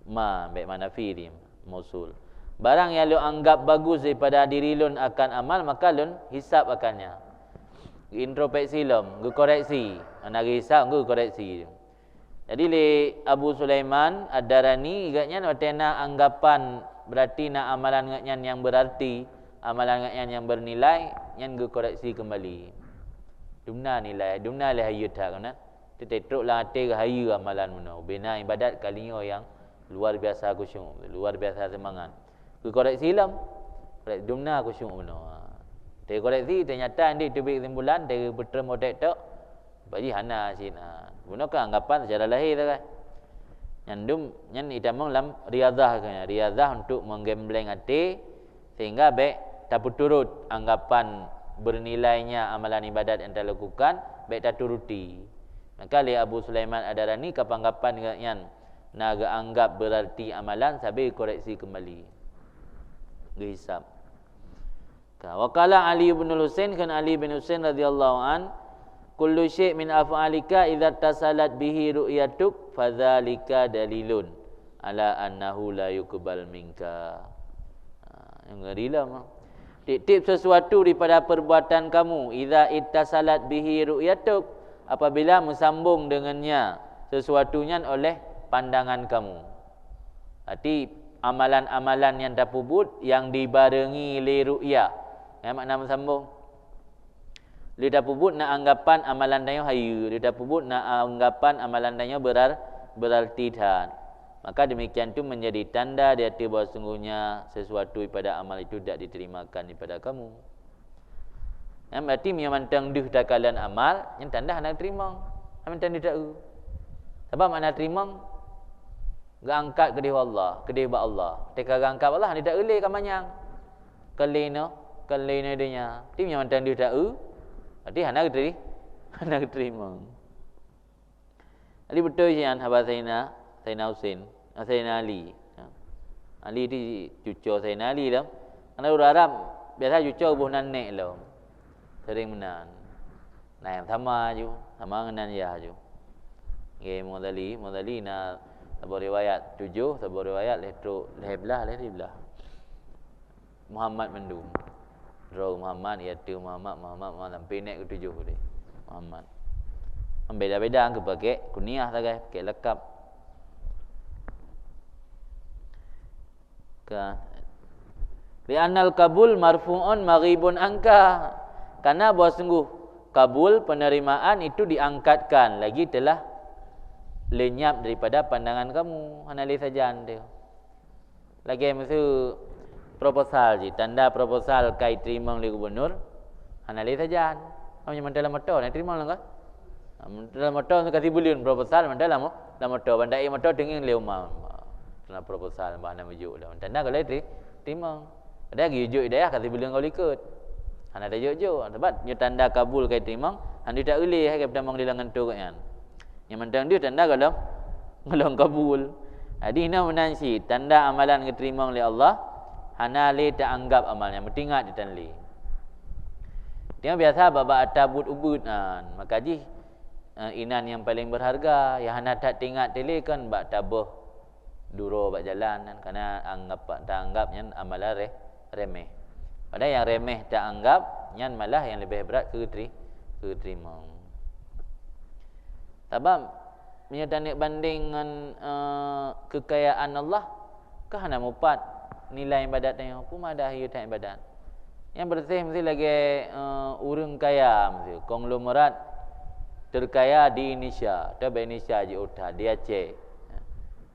Baik mana fi mausul. Barang yang lu anggap bagus daripada diri lun akan amal, maka lun hisap akannya. Introspeksi lum, koreksi. Nak hisap, koreksi. Jadi le Abu Sulaiman Ad-Darani agaknya watena anggapan berarti nak amalan ngaknya yang berarti, amalan ngaknya yang bernilai, yang koreksi kembali. Dumna nilai, dumna le hayu tak kan? Tetetruk lah hati ke hayu amalan mana. Bina ibadat kalinya yang luar biasa khusyuk, luar biasa semangat. Koreksi lam. Koreksi dumna khusyuk mana. Dia koreksi ternyata dia tubik kesimpulan dia bertemu tek-tek. Bagi hana sina. Gunakan anggapan secara lahir kan. Nyandum nyan idamong lam riyadhah kan. Riyadhah untuk menggembleng hati sehingga baik tak turut anggapan bernilainya amalan ibadat yang telah lakukan baik tak turuti. Maka li Abu Sulaiman Ad-Darani kapanggapan nyan naga anggap berarti amalan sambil koreksi kembali. Dihisab. Waqala Ali bin Husain kan Ali bin Husain radhiyallahu an, kullu syai' min af'alika idza tasalat bihi ru'yatuk fadzalika dalilun ala annahu la yuqbal minka. Yang ngerilah mah. Tip sesuatu daripada perbuatan kamu, idza ittasalat bihi ru'yatuk, apabila bersambung dengannya sesuatunya oleh pandangan kamu. Arti amalan-amalan yang terpubut yang dibarengi li ru'yah. Yang makna bersambung. Dia dah pubut nak anggapan amalan danyo hayu, dia dah pubut nak anggapan amalan danyo berarti dan. Maka demikian itu menjadi tanda di hati bahawa sungguhnya sesuatu pada amal itu tidak diterimakan daripada kamu. Yang berarti memandang duh takalan amal, yang tanda hendak terima. Memandang duh tak. Sebab mana terima? Gak angkat ke dia Allah, ke dia Allah. Teka angkat Allah, dia tak relay kamanyang. Kelino dia. Ti memandang duh tak. Berarti hendak terima. Ali betul sian habat Sayyidina Husain, Sayyidina Ali. Ali di cucu Sayyidina Ali lah. Karena orang Arab biasa cucu buh nanek lah. Sering menan. Nah, sama dengan ya ju. Ye modali na sebuah riwayat 7, sebuah riwayat lehbelah. Muhammad mendum. Roh Muhammad iaitu Muhammad sampai naik ke 7 dia. Muhammad. Beda-beda ke pakai kuniah tak guys, pakai lekap. Li'annal kabul marfu'un maghibun angka. Karena bahawa sungguh kabul penerimaan itu diangkatkan, lagi telah lenyap daripada pandangan kamu. Analis saja anda. Lagi mesti proposal je, tanda proposal kait terima oleh gubernur. Analis saja. Macam dalam motor nak terima lah kan? Dalam motor tu kasih bulion proposal dalam motor bandai motor dengan leuma. Dalam proposal bahan mejuk dah. Tanda kalau terima. Ada lagi ujuk hidayah kasih bulion kau ikut. Hana ada ujuk. Sebab dia tanda kabul kai terima, anda tak boleh hai kepada mang dilangan tu kan. Yang penting dia tanda kalau kabul. Jadi ina menansi tanda amalan diterima oleh Allah, hana le tak anggap amalnya, mesti ingat dia tanli. Dia biasa baba atabut ubud maka ji inan yang paling berharga yang hana tak ingat tele kan bak tabuh duro bak jalan kan, karena tak anggapnya amalan remeh. Padahal yang remeh tak anggap, yang malah yang lebih berat terima. Sebab menyatakan banding dengan kekayaan Allah, kah nak mupat nilai ibadatnya pun ada hiu tak ibadat. Yang bersih mesti lagi orang kaya mesti konglomerat terkaya di Indonesia, tak Indonesia je utah dia Aceh.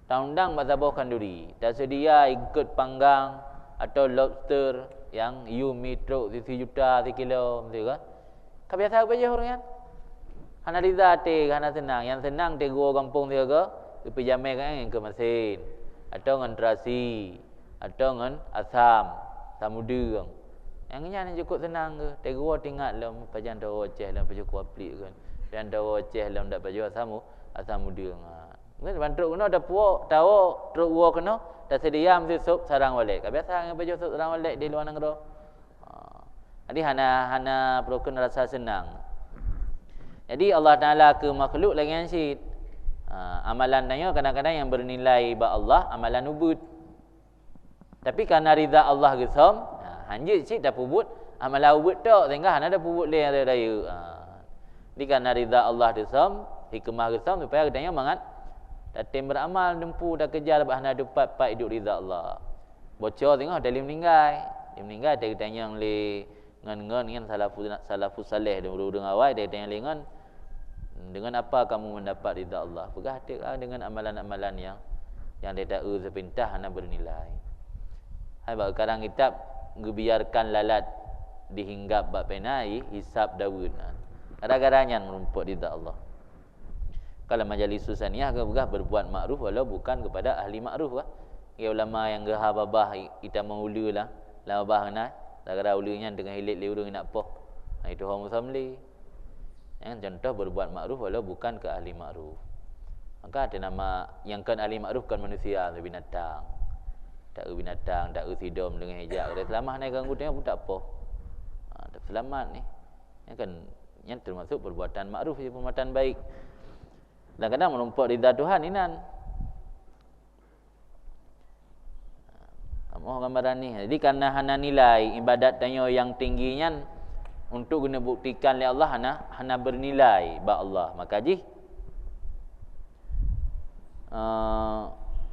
Taundang bazabah kanduri, tak sedia ikut panggang atau lobster yang metro 1 juta 1 kilo mesti kan. Kebiasa apa je orang kan? Hana riza te, hana senang. Yang senang te gua kampung dia ke pijamai kan yang ke mesin atau dengan terasi atau dengan asam samudera. Yang nya cukup senang ke. Te gua tinggal dalam pajan tahu Aceh dalam pajuk aplik kan. Dan tahu Aceh dalam dak pajuk asam mudera. Mungkin bantruk kena ada puak tahu truk gua kena dah sedia mesti sup sarang balik. Biasa dengan pajuk sup sarang balik di luar negara. Jadi hana perlu kena rasa senang. Jadi Allah Ta'ala ke makhluk lagi yang syid. Amalan tanya kadang-kadang yang bernilai ba Allah, amalan ubud. Tapi kerana rida Allah gesam, hanjit syid dah pubut, amalan ubud tak, sehingga hana dah pubut leh ada daya. Jadi kerana rida Allah gesam, hikmah gesam, supaya katanya mangat, datim beramal, dempu, dah kejar, hana dapat pak hidup rida Allah. Bocor tengok, dah meninggal. Dia meninggal, dia katanya yang dengan salafus salih, dia urung awal, dia katanya dengan dengan apa kamu mendapat ridha Allah? Pegah dengan amalan-amalan yang dia tak sepintah hana bernilai. Hai bab sekarang kitab ngebiarkan lalat dihinggap bab penai hisab Daud. Gara-garanya merumput ridha Allah. Kalau majlis susaniah ke berbuat makruf walau bukan kepada ahli makruf kah? Ya ulama yang geha babah kita mengululah la babah na gara-gara ulunya dengan hilit liurung nak poh. Itu orang musamli. Yang contoh berbuat makruf walau bukan ke ahli makruf. Maka ada nama yang kan ahli makruf kan manusia, binatang. Tak binatang, tak sidom dengan hijab. Kalau selamat naik ganggu dia pun tak apa. Tak selamat ni. Yang kan yang termasuk perbuatan makruf, perbuatan baik. Kadang-kadang menumpuk ridha Tuhan ni nan. Kamu gambaran ni. Jadi karena hana nilai ibadat tanya yang tingginya untuk guna buktikan oleh Allah hana bernilai ba Allah. Maka ji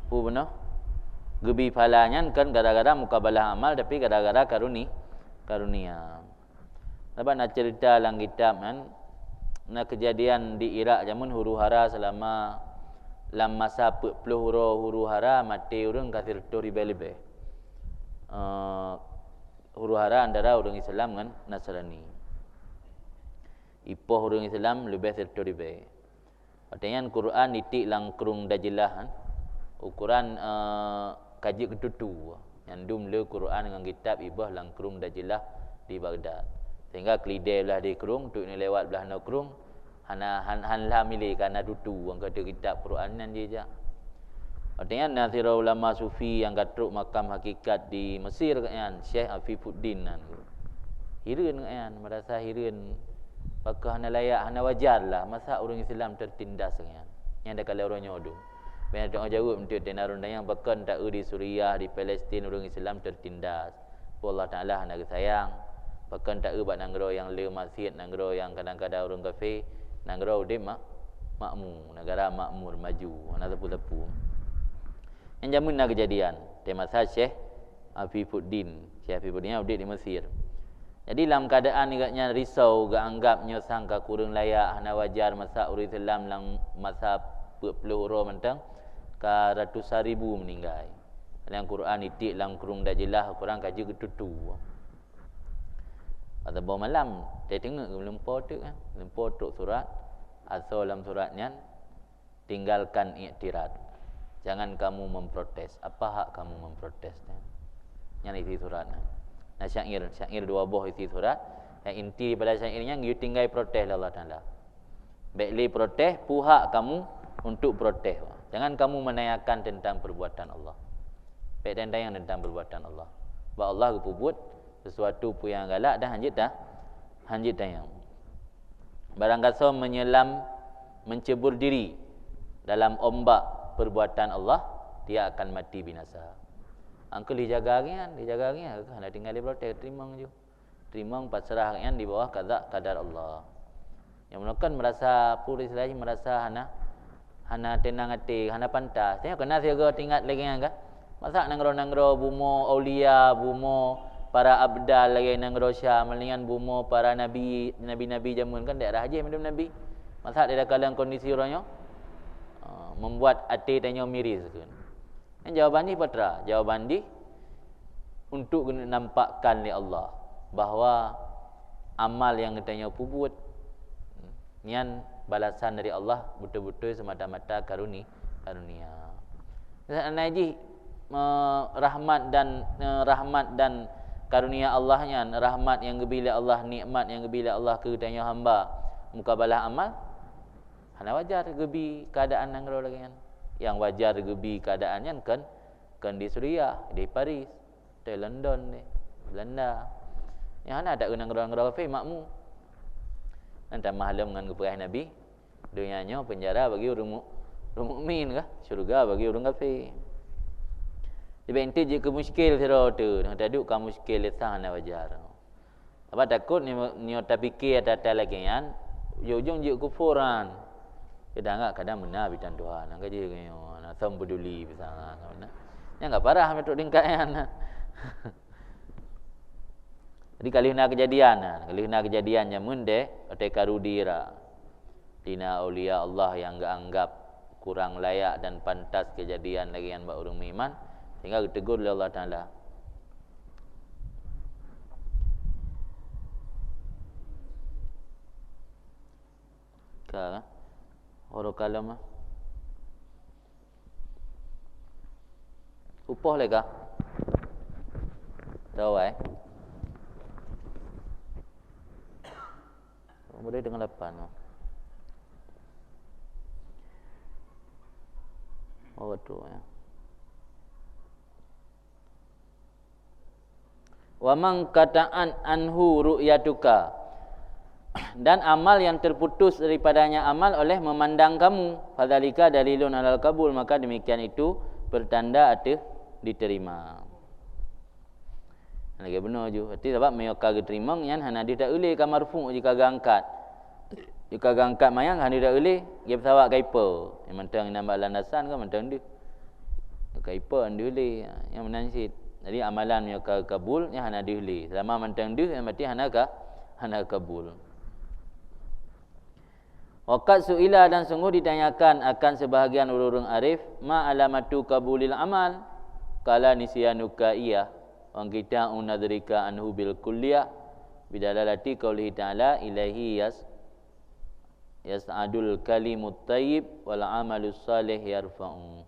benar gebi falanya kan gara-gara mukabalah amal tapi gara-gara karunia. Sebab nak cerita dalam kitab kan, nak kejadian di Iraq zaman huru-hara selama lam masa 40 huru hara mati urang kafir tu ribe-libe. Huru hara antara orang Islam dengan Nasrani. Ipoh orang Islam lebih serta ribe. Artinya Quran itik langkrung dajilah ukuran kaji ketutu. Yang dum le Quran dengan kitab ibah langkrung dajilah di Baghdad. Sehingga kelidai belah di kerung, tu ni lewat belah no kerung. Han milih kerana tutu orang kata kitab Quran nan je. Artinya nazira ulama sufi yang gatruk makam hakikat di Mesir kan Syekh Afifuddin nan. Hireun kan merasa hireun pakah hana layak hana wajarlah masa orang Islam tertindas kan. Yang dak kalau orang nyodo. Banyak orang jawab untuk tenarun yang bahkan tak di Suriah di Palestin orang Islam tertindas. Allah Taala hana sayang. Bahkan tak ubat nanggro yang le maksiat nanggro yang kadang-kadang orang kafir nanggro de makmur negara makmur maju ana tepu-tepu. Yang jamun nak kejadian tema Syekh Afifuddin. Syekh Afifuddin audit di Mesir. Jadi dalam keadaan agaknya risau gak anggapnya sangka kurang layak hana wajar masa urus Islam lang masa 40 orang mentang ka ratusan ribu meninggal. Dalam Quran itik lang kurung dah jelas Quran kaji ketutu. Pada bawah malam dia tengok lempau tu kan. Lempau tu surat asal dalam suratnya tinggalkan iktirad. Jangan kamu memprotes. Apa hak kamu memprotes? Yang isi surat. Nah syair dua buah isi surat. Yang inti pada syairnya you tinggal protes Allah Taala. Baiklah protes, puhak kamu untuk protes. Jangan kamu menanyakan tentang perbuatan Allah. Baik dan yang tentang perbuatan Allah. Bahawa Allah kepubut sesuatu pun yang galak dah hanjit dah. Hanjit tayang. Barang kasa menyelam mencebur diri dalam ombak perbuatan Allah, dia akan mati binasa. Angkel dijaga kan, nak tinggal di protek terimang je. Terimang pasrah kan di bawah kadar Allah. Yang menekan merasa puri selagi merasa hana tenang hati, hana pantas. Tengok kena siaga tingkat lagi kan. Masa nanggro bumo aulia, bumo para abdal lagi nanggro syah, mendingan bumo para nabi jamun kan daerah haji minum nabi. Masa dia dalam kondisi orangnya membuat hati tanya miris kan. Dan jawaban ni patra, jawaban ni untuk nampakkan li Allah bahawa amal yang tanya puput nian balasan dari Allah betul-betul semata-mata karunia. Naji rahmat dan karunia Allahnya, rahmat yang gebila Allah, nikmat yang gebila Allah ke tanya hamba mukabalah amal. Hana wajar gebi keadaan nanggro lagi kan. Yang wajar gebi keadaannya kan di Suriah, di Paris, di London, di Belanda. Yang hana ada nanggro kafe makmu. Antara mahlum dengan keperah Nabi, dunianya penjara bagi orang mukmin kah? Syurga bagi orang kafir. Jadi ente je ke muskil sira tu, nak taduk ka muskil lesah hana wajar. Apa takut ni tak fikir ada lagi kan? Ujung je kufuran. Kadang benar bidan Tuhan. Angka je nak sam peduli besar mana. Yang enggak parah metuk tingkatnya. Jadi kali nak kejadiannya munde ote karudira. Dina aulia Allah yang enggak anggap kurang layak dan pantas kejadian lagi yang orang beriman sehingga ditegur oleh Allah Taala. Ka Horo kalam upah lega tahu boleh dengan 8 tu ya. Wa man kata'an anhu ru'yatuka, dan amal yang terputus daripadanya amal oleh memandang kamu, fadzalika dalilun alal qabul, maka demikian itu pertanda ada diterima. Lagi benar je. Berarti sebab mereka diterima yang hana dia tak boleh kan marfu jika angkat. Jika angkat mayang hana dia tak boleh dia pesawat kaipa. Yang mentang nambah landasan kan mentang dia. Kaipa dia boleh yang menansit. Jadi amalan mereka kabul yang hana dia boleh. Selama mentang dia yang berarti hana kabul. Waqad su'ila dan sungguh ditanyakan akan sebahagian orang arif ma alamatu qabulil amal kala nisyanuka iya wa kita unadrika anhu bil kulliyah bidalalati qaulihi ta'ala ilaihi yas'adul kalimut thayyib wal amalus salih yarfa'u.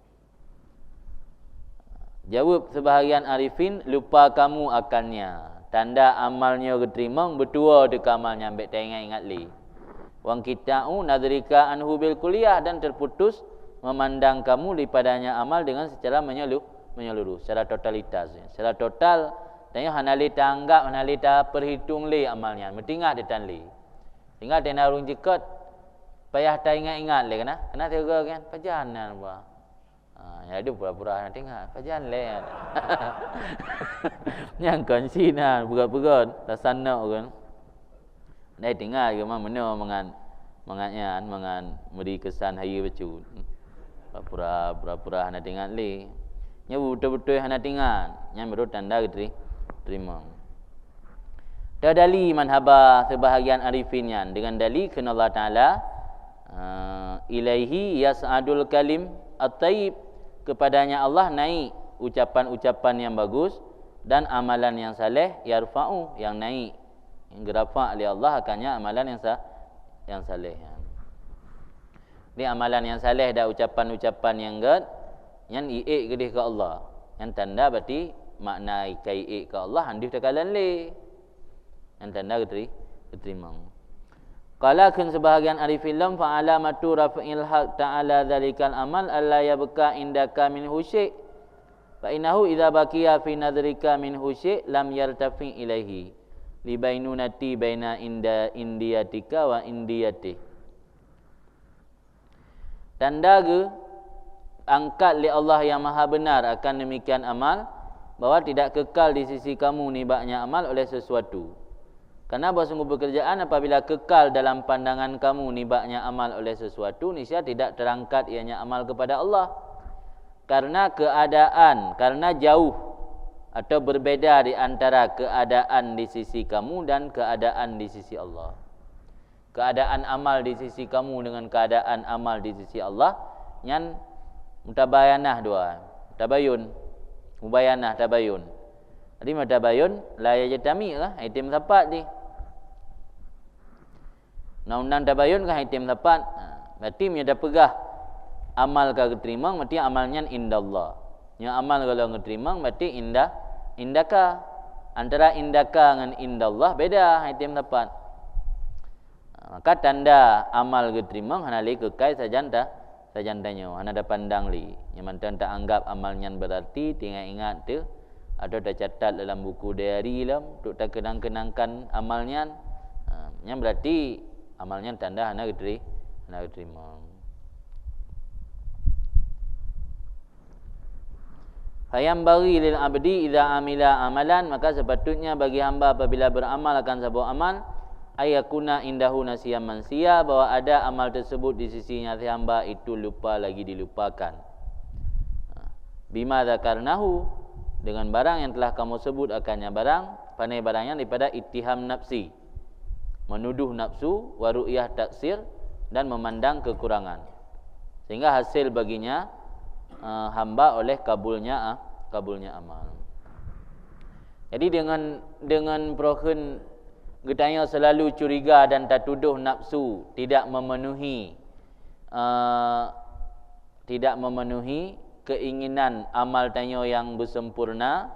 Jawab sebahagian arifin, lupa kamu akannya. Tanda amalnya diterima bertua dekat amalnya ambek ingat li. Wang kita'u nadrika anhu bil kulliyah dan terputus memandang kamu daripadanya amal dengan secara menyeluruh, secara totalitas. Secara total, tanya hanali tanggap, hanali ta perhitung li amalnya. Mentingah detan li. Tinggal tena urung jikot payah ta ingat-ingat li kana. Kena tega kan pajanan ba. Jadi pura-pura nak tengok pajan le. Yang konsinan bukan tasana kan. Dai tengok ke mana mengan beri kesan hari becu. Pura-pura nak tengok le. Nya betul-betul nak tengok. Nya baru tanda terima. Dadali manhaba sebahagian arifinnya dengan dalil kerana Allah Taala ilaihi yas'adul kalim at-tayyib, kepadanya Allah naik ucapan-ucapan yang bagus dan amalan yang saleh yarfa'u, yang naik, yang gerafa oleh Allah akannya amalan yang saleh. Ni amalan yang saleh dan ucapan-ucapan yang gad yang iik gedih ke Allah, yang tanda berarti makna kai iik ke Allah handih tekalan le, yang tanda keterima. Qala kun sebahagian arifin lam fa alamatu raf'il haq ta'ala dzalikal amal alla yabqa indaka min husy' fa innahu idza baqiya fi nadrika min husy' lam yartafi ilaihi li bainunati baina indiyatika wa indiyati. Tanda ke angkat li Allah yang maha benar akan demikian amal, bahawa tidak kekal di sisi kamu nibaknya amal oleh sesuatu. Karena bahawa sungguh pekerjaan apabila kekal dalam pandangan kamu nibaknya amal oleh sesuatu, niscaya tidak terangkat ianya amal kepada Allah. Karena keadaan, karena jauh atau berbeza di antara keadaan di sisi kamu dan keadaan di sisi Allah. Keadaan amal di sisi kamu dengan keadaan amal di sisi Allah yang mutabayanah dua. Tabayun, mubayanah tabayun. Jadi mutabayun la yajtami lah, itim tepat ni. Undang tabayun kan itim tepat. Berarti dia dah pegah amal ka keterima, berarti amalnya indallah. Yang amal kalau keterima berarti indaka. Antara indaka dengan indallah beda itim tepat. Maka tanda amal keterima hanali kekai sajantanya. Hana ada pandang li. Yang mantan tak anggap amalnya berarti, tinggal ingat tu atau dah catat dalam buku diary lah untuk tak kenang-kenangkan amalnya. Yang berarti amalnya tanda hana keterima. Fayam bagi lil abdi idza amila amalan, maka sepatutnya bagi hamba apabila beramal akan sebuah amal ayakuna indahu nasiyan mansiya, bahwa ada amal tersebut di sisinya si hamba itu lupa lagi dilupakan. Bima dzakarnahu, dengan barang yang telah kamu sebut akannya barang, pandai barangnya daripada ittiham nafsi, menuduh nafsu, wa ru'yah taksir, dan memandang kekurangan, sehingga hasil baginya hamba oleh kabulnya amal. Jadi dengan prohen getanya selalu curiga dan tak tuduh nafsu tidak memenuhi keinginan amal tanya yang bersempurna,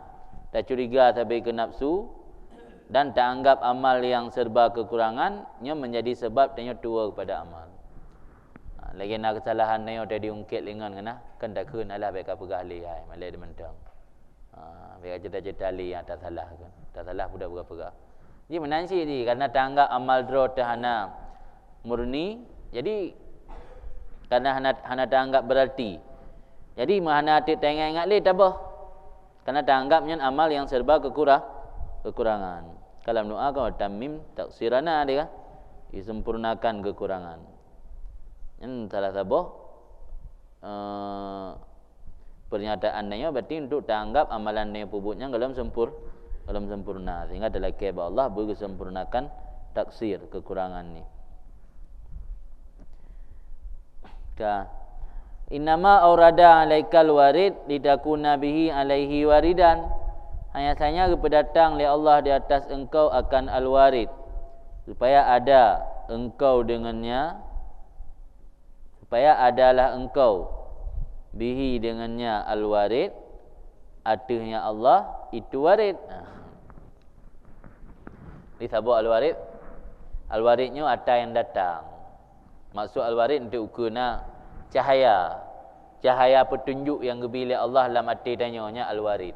tak curiga sampai ke nafsu dan tak anggap amal yang serba kekurangannya menjadi sebab tanya tua kepada amal. Lagi nak kesalahan tanya tadi diungkit lengan kan tak kena lah baik pegah li ai malai dia mentang. Baik cerita-cerita li yang tak salah kan. Tak salah budak-budak pegah. Jadi menansi ni karena tak anggap amal draw tahana murni, jadi karena hana tak anggap berarti. Jadi mahana atik tengah ingat li tabah. Karena tak anggapnya amal yang serba kekurangan. Kalau doa kau tamim taksirana dia kan, disempurnakan kekurangan. Yang salah tabah pernyataannya berarti untuk tak anggap amalan yang puputnya dalam sempurna, sehingga dalam kehebatan Allah bersempurnakan taksir kekurangan ni. Ka innama aurada alaikal warid litakuna bihi alaihi waridan. Hanya saja kepedatang li Allah di atas engkau akan al-warid, supaya ada engkau dengannya, supaya adalah engkau bihi dengannya al-warid, artinya Allah itu warid. Disebut al-warid, al-waridnya ada yang datang. Maksud al-warid untuk ukuna cahaya, cahaya petunjuk yang diberi Allah dalam hati tanyanya al-warid.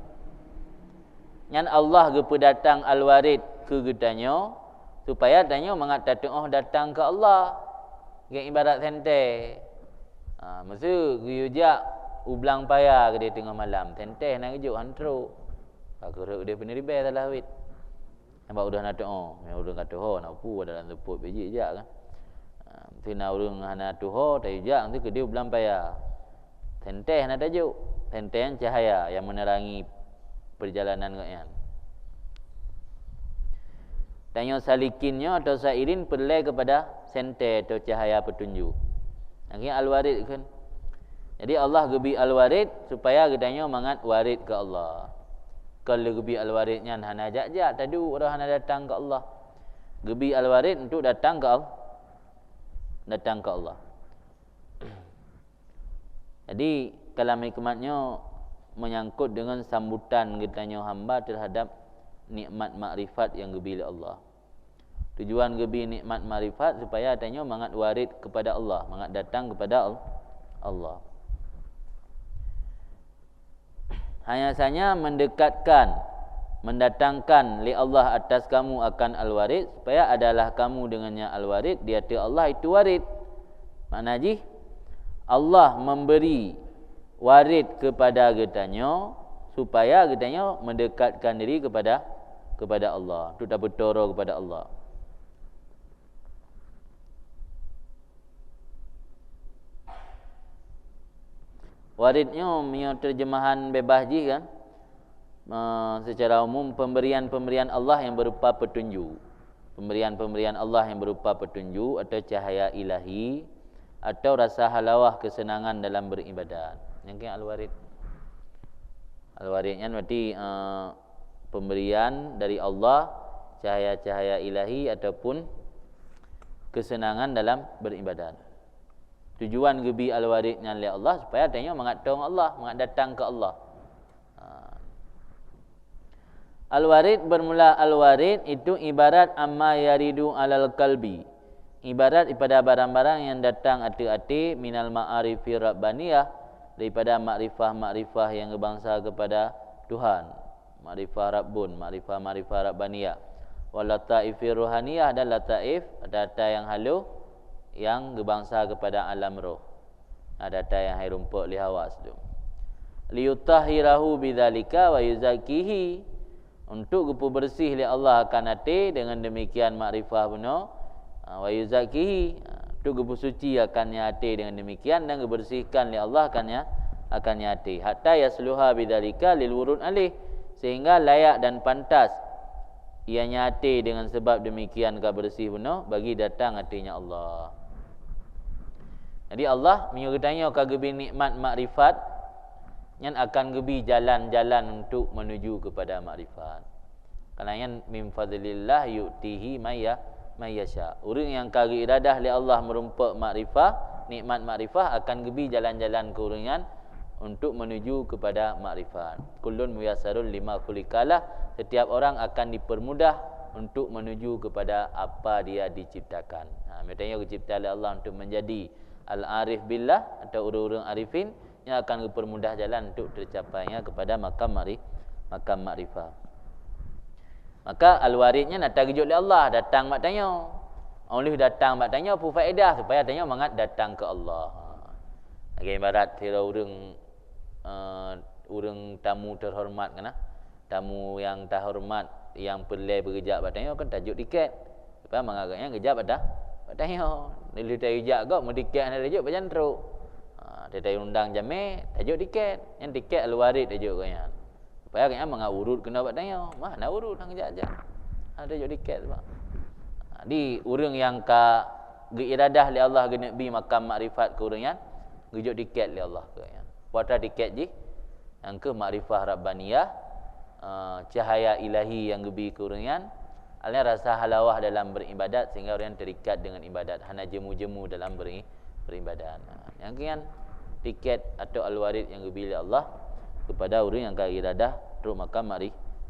Yang Allah kepedatang al-warid ke getanya, supaya tanya mengatakan oh datang ke Allah. Yang ibarat sente. Maksud guyujak ublang payah ke dia tengah malam. Sente nak kejuk hantru. Aku ruk dia peniri be salah wit. Nampak udah nak yang udah kata nak pu dalam tepuk biji jak kan. Tina urang hana tuho tayujak nanti ke dia ublang payah. Sente nak tajuk. Sente yang cahaya yang menerangi perjalanan kalian. Tanya salikinnya atau sairin perlai kepada sente atau cahaya petunjuk. Akhirnya al-warid kan. Jadi Allah gebi al-warid supaya katanya mangat warid ke Allah. Kalau gebi al-waridnya hana jak-jak tadu orang hana datang ke Allah. Gebi al-warid untuk datang ke Allah. Datang ke Allah. Jadi kalam hikmatnya menyangkut dengan sambutan katanya hamba terhadap nikmat makrifat yang gebi Allah. Tujuan gebi nikmat makrifat supaya katanya mangat warid kepada Allah, mangat datang kepada Allah. Hanya saja mendekatkan, mendatangkan li Allah atas kamu akan al-warid, supaya adalah kamu dengannya al-warid, di hati Allah itu warid. Makna ji Allah memberi warid kepada getanya supaya getanya mendekatkan diri kepada Allah, tu tak bertoro kepada Allah. Waridnya punya terjemahan bebas ji kan. Secara umum pemberian-pemberian Allah yang berupa petunjuk. Pemberian-pemberian Allah yang berupa petunjuk atau cahaya ilahi atau rasa halawah kesenangan dalam beribadat. Yang ke al-warid. Al-waridnya berarti pemberian dari Allah, cahaya-cahaya ilahi ataupun kesenangan dalam beribadat. Tujuan gebi al-waridnya oleh Allah supaya tanya mengatong Allah, mengat datang ke Allah. Al-warid bermula al-warid itu ibarat amma yaridu alal qalbi. Ibarat daripada barang-barang yang datang hati-hati minal ma'arifi rabbaniyah, daripada makrifah-makrifah yang berbangsa kepada Tuhan. Makrifah Rabbun, makrifah-makrifah rabbaniyah. Wal lataifir ruhaniyah dan lataif, data yang halu yang berbangsa kepada alam roh. Data yang hai rumput li hawas tu. Liyutahhirahu bidzalika wa yuzakihi, untuk gepu bersih li Allah akan hati dengan demikian makrifah benar. Wa yuzakihi, tu gepu suci akannya hati dengan demikian dan gebersihkan li Allah akannya hati. Hatta yasluha bidzalika lil wurud alih, sehingga layak dan pantas ianya hati dengan sebab demikian ka bersih benar bagi datang hatinya Allah. Jadi Allah menyuruh ka gebi nikmat makrifat yang akan gebi jalan-jalan untuk menuju kepada makrifat. Karena yang min fadlillah yu'tihi mayyasha. Orang yang kagak iradah li Allah merumpuk makrifah, nikmat makrifah akan gebi jalan-jalan ke uringan untuk menuju kepada makrifat. Kullun muyassarun lima khuliqalah, setiap orang akan dipermudah untuk menuju kepada apa dia diciptakan. Maknanya dicipta oleh Allah untuk menjadi al-arif billah atau orang-orang arifin yang akan dipermudah jalan untuk tercapainya kepada makam makrifah. Maka al-waridnya nak tajuk oleh Allah, datang mak tanya. Oleh datang mak tanya apa faedah supaya tanya mangat datang ke Allah. Lagi ibarat kira orang tamu terhormat kan, tamu yang terhormat yang perlu bergejak batanya kan tajuk tiket. Supaya mengagaknya gejak batanya. Nilai tajuk kau mau tiket ada tajuk macam teruk. Dia undang jamai tajuk tiket. Yang tiket al-warid tajuk kau yang. Supaya kayaknya mengurut kena batanya. Mah nak urut hang gejak-gejak. Ada tajuk tiket sebab. Di orang yang ka geiradah li Allah genebi makam makrifat ke orang yang Rujuk tiket li Allah ke ya. Puata tiket je. Yang ke makrifah rabbaniyah, cahaya ilahi yang lebih kurnian. Alnya rasa halawah dalam beribadat sehingga orang terikat dengan ibadat, hanya jemu-jemu dalam beribadat. Yang kan tiket atau al-warid yang lebih li Allah kepada orang yang iradah teruk makam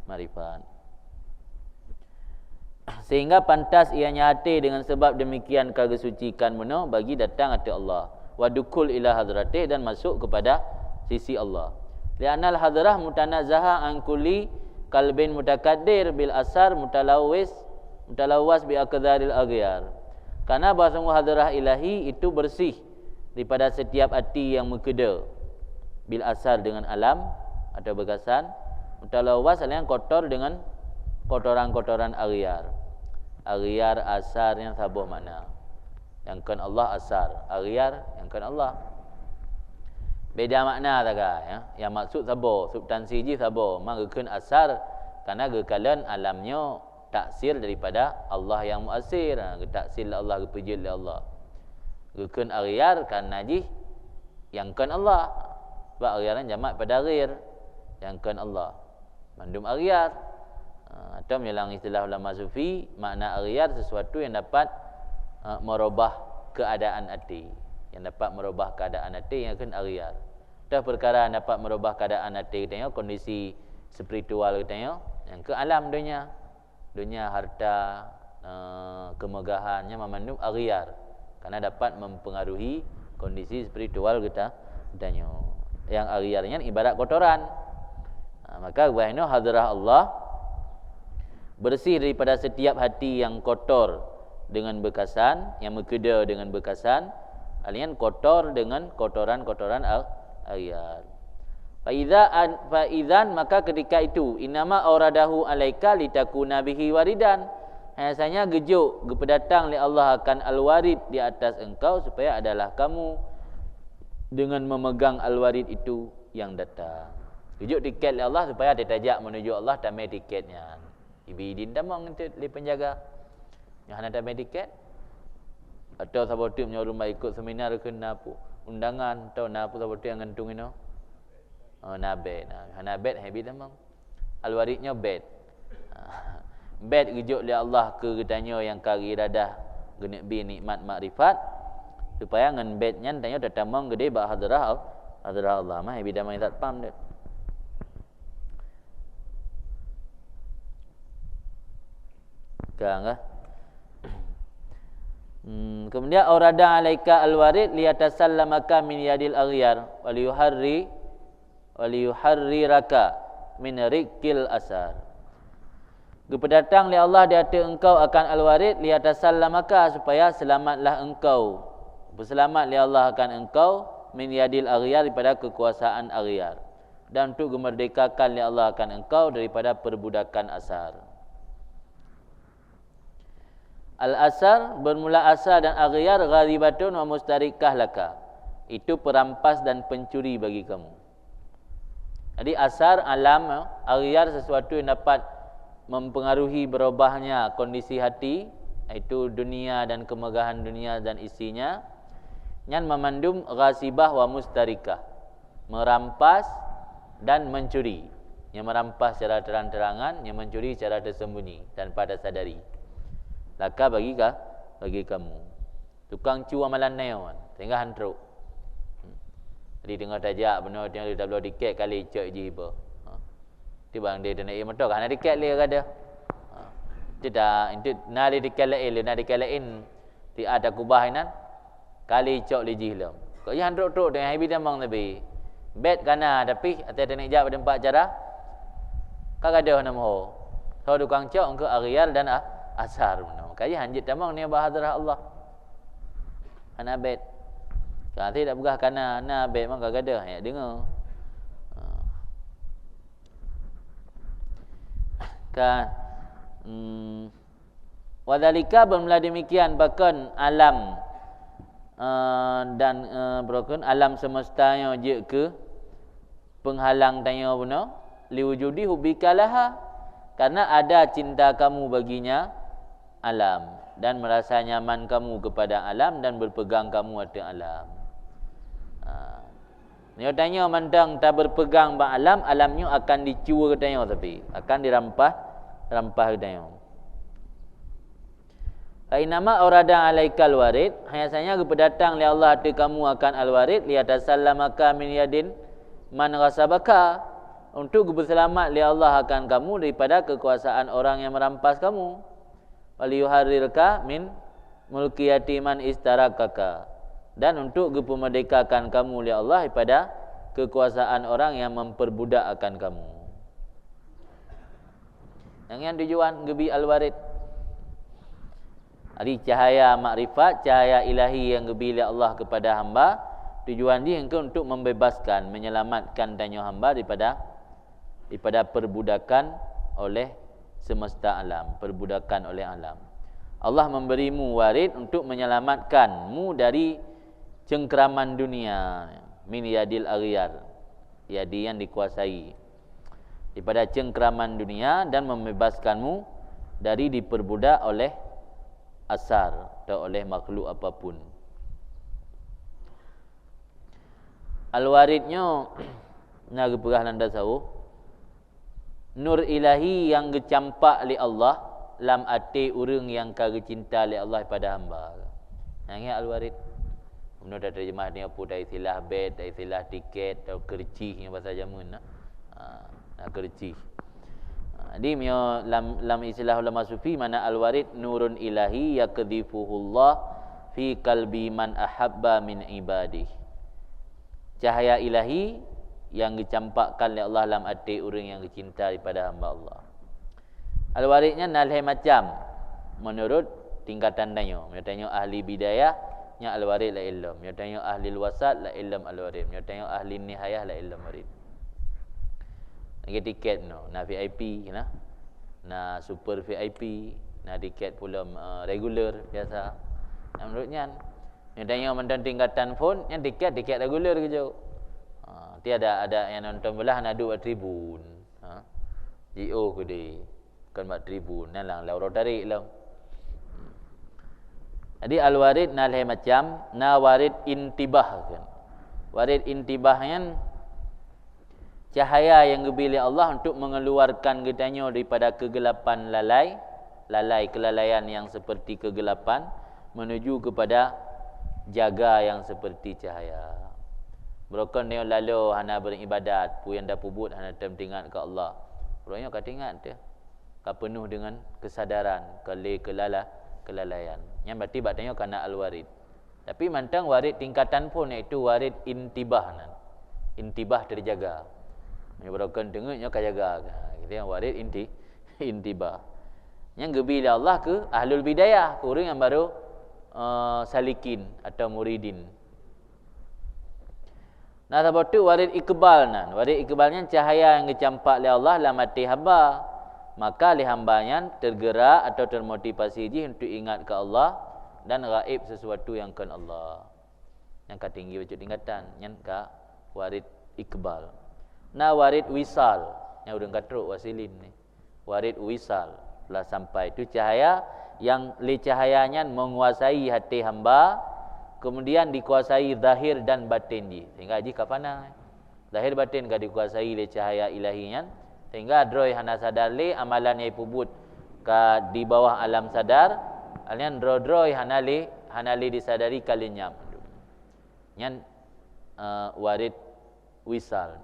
marifat. Sehingga pantas ia nyate dengan sebab demikian kesucikan meno bagi datang hati Allah. Wa dukul ila hadratih, dan masuk kepada sisi Allah. Li'anal hadrah mutanazzaha an kulli qalbin mutakaddir bil asar mutalawwas bi aqdaril aghyar. Karena bahasa hadrah ilahi itu bersih daripada setiap hati yang mengkeda bil asar dengan alam atau bekasan, mutalawwas yang kotor dengan kotoran-kotoran aghyar. Aghyar asar yang sabuh mana? Yang kan Allah asar, aghyar yang kan Allah. Beda makna tak ya? Yang maksud sabuh, substansi ji sabuh, maka kan asar karena gekalan alamnya taksir daripada Allah yang muasir, taksir Allah kepejil Allah. Gekan aghyar karena ji yang kan Allah. Sebab aghyaran jamak pada ghair, yang kan Allah. Mandum aghyar. Atau menyelang istilah ulama sufi, makna aghyar sesuatu yang dapat merubah keadaan hati, yang dapat merubah keadaan hati yang kan aghyar. Dah perkara yang dapat merubah keadaan hati kita, kondisi spiritual kita, yang ke alam dunia harta, kemegahannya memandung aghyar karena dapat mempengaruhi kondisi spiritual kita. Yang aghyarnya ibarat kotoran. Maka wahno hadrah Allah bersih daripada setiap hati yang kotor dengan bekasan, yang mengkeda dengan bekasan, alian kotor dengan kotoran-kotoran aghyar. Faizan maka ketika itu inama auradahu alaika litakuna bihi waridan. Biasanya gejuk gepedatang li Allah akan al-warid di atas engkau supaya adalah kamu dengan memegang al-warid itu yang datang. Gejuk tiket li Allah supaya ditajak menuju Allah tamai tiketnya. Ibidin damang untuk li penjaga. Yang hendak tamai tiket atau sahabat menyoruh ikut seminar ke napu undangan atau napu sahabat yang ngantung ini. Nabed. Nabed habi damang. Al-waridnya bed. Bed gejuk li Allah ke getanya yang kari iradah genekbi nikmat makrifat supaya ngan bednya tanya datamang gede ba hadrah Allah mah habi damang tak pam det. Kan? Kemudian aurada alaika alwarid liyatasallamaka min yadil aghyar waliyuharriraka min riqil asar. Kepedatang li Allah di hati engkau akan alwarid liyatasallamaka supaya selamatlah engkau. Berselamat li Allah akan engkau min yadil aghyar daripada kekuasaan aghyar, dan untuk gemerdekakan li Allah akan engkau daripada perbudakan asar. Al-asar bermula asar dan aghyar gharibatun wa mustarikah laka. Itu perampas dan pencuri bagi kamu. Jadi asar alam, aghyar sesuatu yang dapat mempengaruhi berubahnya kondisi hati, iaitu dunia dan kemegahan dunia dan isinya. Yang memandum ghasibah wa mustarikah, merampas dan mencuri. Yang merampas secara terang-terangan, yang mencuri secara tersembunyi dan pada sadari. Laka bagi kamu. Tukang cu amalan neon sehingga hantruk. Jadi dengar tajak benar dia dah belum tiket kali cek je iba. Tiba dia nak motor kan ada tiket dia ada. Tidak itu nak tiket lain nak tiket lain ti ada kubahinan kali cek lejih lam. Kau yang hantruk dengan habi damang nabi. Bet kana tapi atas nak jak pada empat cara. Kagak ada nama ho. Kau tukang cek engkau aghyar dan asar benar. Kaya hanjit tamang ni bahadrah Allah. Ana bet. Kalau tidak begah kana na bet maka gadah ya dengar. Kan wadalika bermula demikian bahkan alam dan berokun alam semestanya je ke penghalang tanya benar liwujudi hubikalaha karena ada cinta kamu baginya alam dan merasa nyaman kamu kepada alam dan berpegang kamu atas alam. Dia tanya mandang tak berpegang bang alam, alamnya akan dicua ke tanya tapi akan rampas ke tanya. Ainama orada alaikal warid, hayasanya kepedatang li Allah hati kamu akan al-warid liatasallamaka min yadin man ghasabaka, untuk berselamat li Allah akan kamu daripada kekuasaan orang yang merampas kamu. Waliyuharrirka min mulki yatiman istarakaka, dan untuk memerdekakan kamu li Allah daripada kekuasaan orang yang memperbudak akan kamu. Yang tujuan gebi al-warid ari cahaya makrifat, cahaya ilahi yang gebi li Allah kepada hamba. Tujuan dia engkau untuk membebaskan, menyelamatkan danyo hamba daripada perbudakan oleh semesta alam, perbudakan oleh alam. Allah memberimu warid untuk menyelamatkanmu dari cengkeraman dunia, min yadil aghyar, yadi yang dikuasai, daripada cengkeraman dunia, dan membebaskanmu dari diperbudak oleh asar atau oleh makhluk apapun. Al-waridnya nak perah nanda sawu nur ilahi yang gecampak li Allah lam ati urang yang kagak cinta li Allah pada hamba. Yang al-warid menurut terjemah ni apa, dari istilah bed, dari istilah tiket atau kerci yang bahasa jamun kerci. Jadi lam istilah ulama sufi mana al-warid nurun ilahi yakdhifuhullah fi qalbi man ahabba min ibadih. Cahaya ilahi yang dicampakkan oleh Allah dalam hati orang yang dicinta daripada hamba Allah. Al-waridnya nalai macam menurut tingkatan danyo. Tanya ahli bidayah nya al-warid la ilm. Tanya ahli wasat la ilm al-warid. Tanya ahli nihayah la ilm warid. Lagi tiket no, na VIP na super VIP, na tiket pula regular biasa. Menurutnya yang tanya mantan tingkatan phone, yang tiket regular ke jauh. Tiada ada yang nonton belah nak duduk tribun. GO ke dia. Kan mak tribun. Nalang lauro tarik lah. Jadi al-warid nalai macam na warid intibah kan. Warid intibah kan cahaya yang diberi Allah untuk mengeluarkan gedanya daripada kegelapan kelalaian yang seperti kegelapan menuju kepada jaga yang seperti cahaya. Berokon dia lalu hana beribadat, pu yang dah pubut hana teringat ke Allah. Orangnya kata ingat dia. Ka penuh dengan kesadaran, kelalaian. Yang berarti batanya kana al-warid. Tapi mantang warid tingkatan pun iaitu warid intibah nan. Intibah terjaga. Yang berokon dengarnya ka jaga. Kita yang warid intibah. Yang gebila Allah ke ahlul bidayah, ke orang yang baru salikin atau muridin. Nah, sebab tu warid iqbal nan. Warid iqbalnya cahaya yang dicampak oleh Allah dalam hati hamba. Maka li hambanya tergerak atau termotivasi untuk ingat ke Allah dan gaib sesuatu yang kan Allah. Yang ka tinggi wujud tingkatan, yang ka warid iqbal. Nah, warid wisal, yang udah katruk wasilin ni. Warid wisal telah sampai tu cahaya yang li cahayanya menguasai hati hamba. Kemudian dikuasai zahir dan batin dia. Sehingga jika pandang zahir batin ka dikuasai oleh cahaya ilahinya, sehingga droi hana sadar le amalan yang pubut ka di bawah alam sadar, alian droi hana le disadari kalinyam. Nyan warid wisal.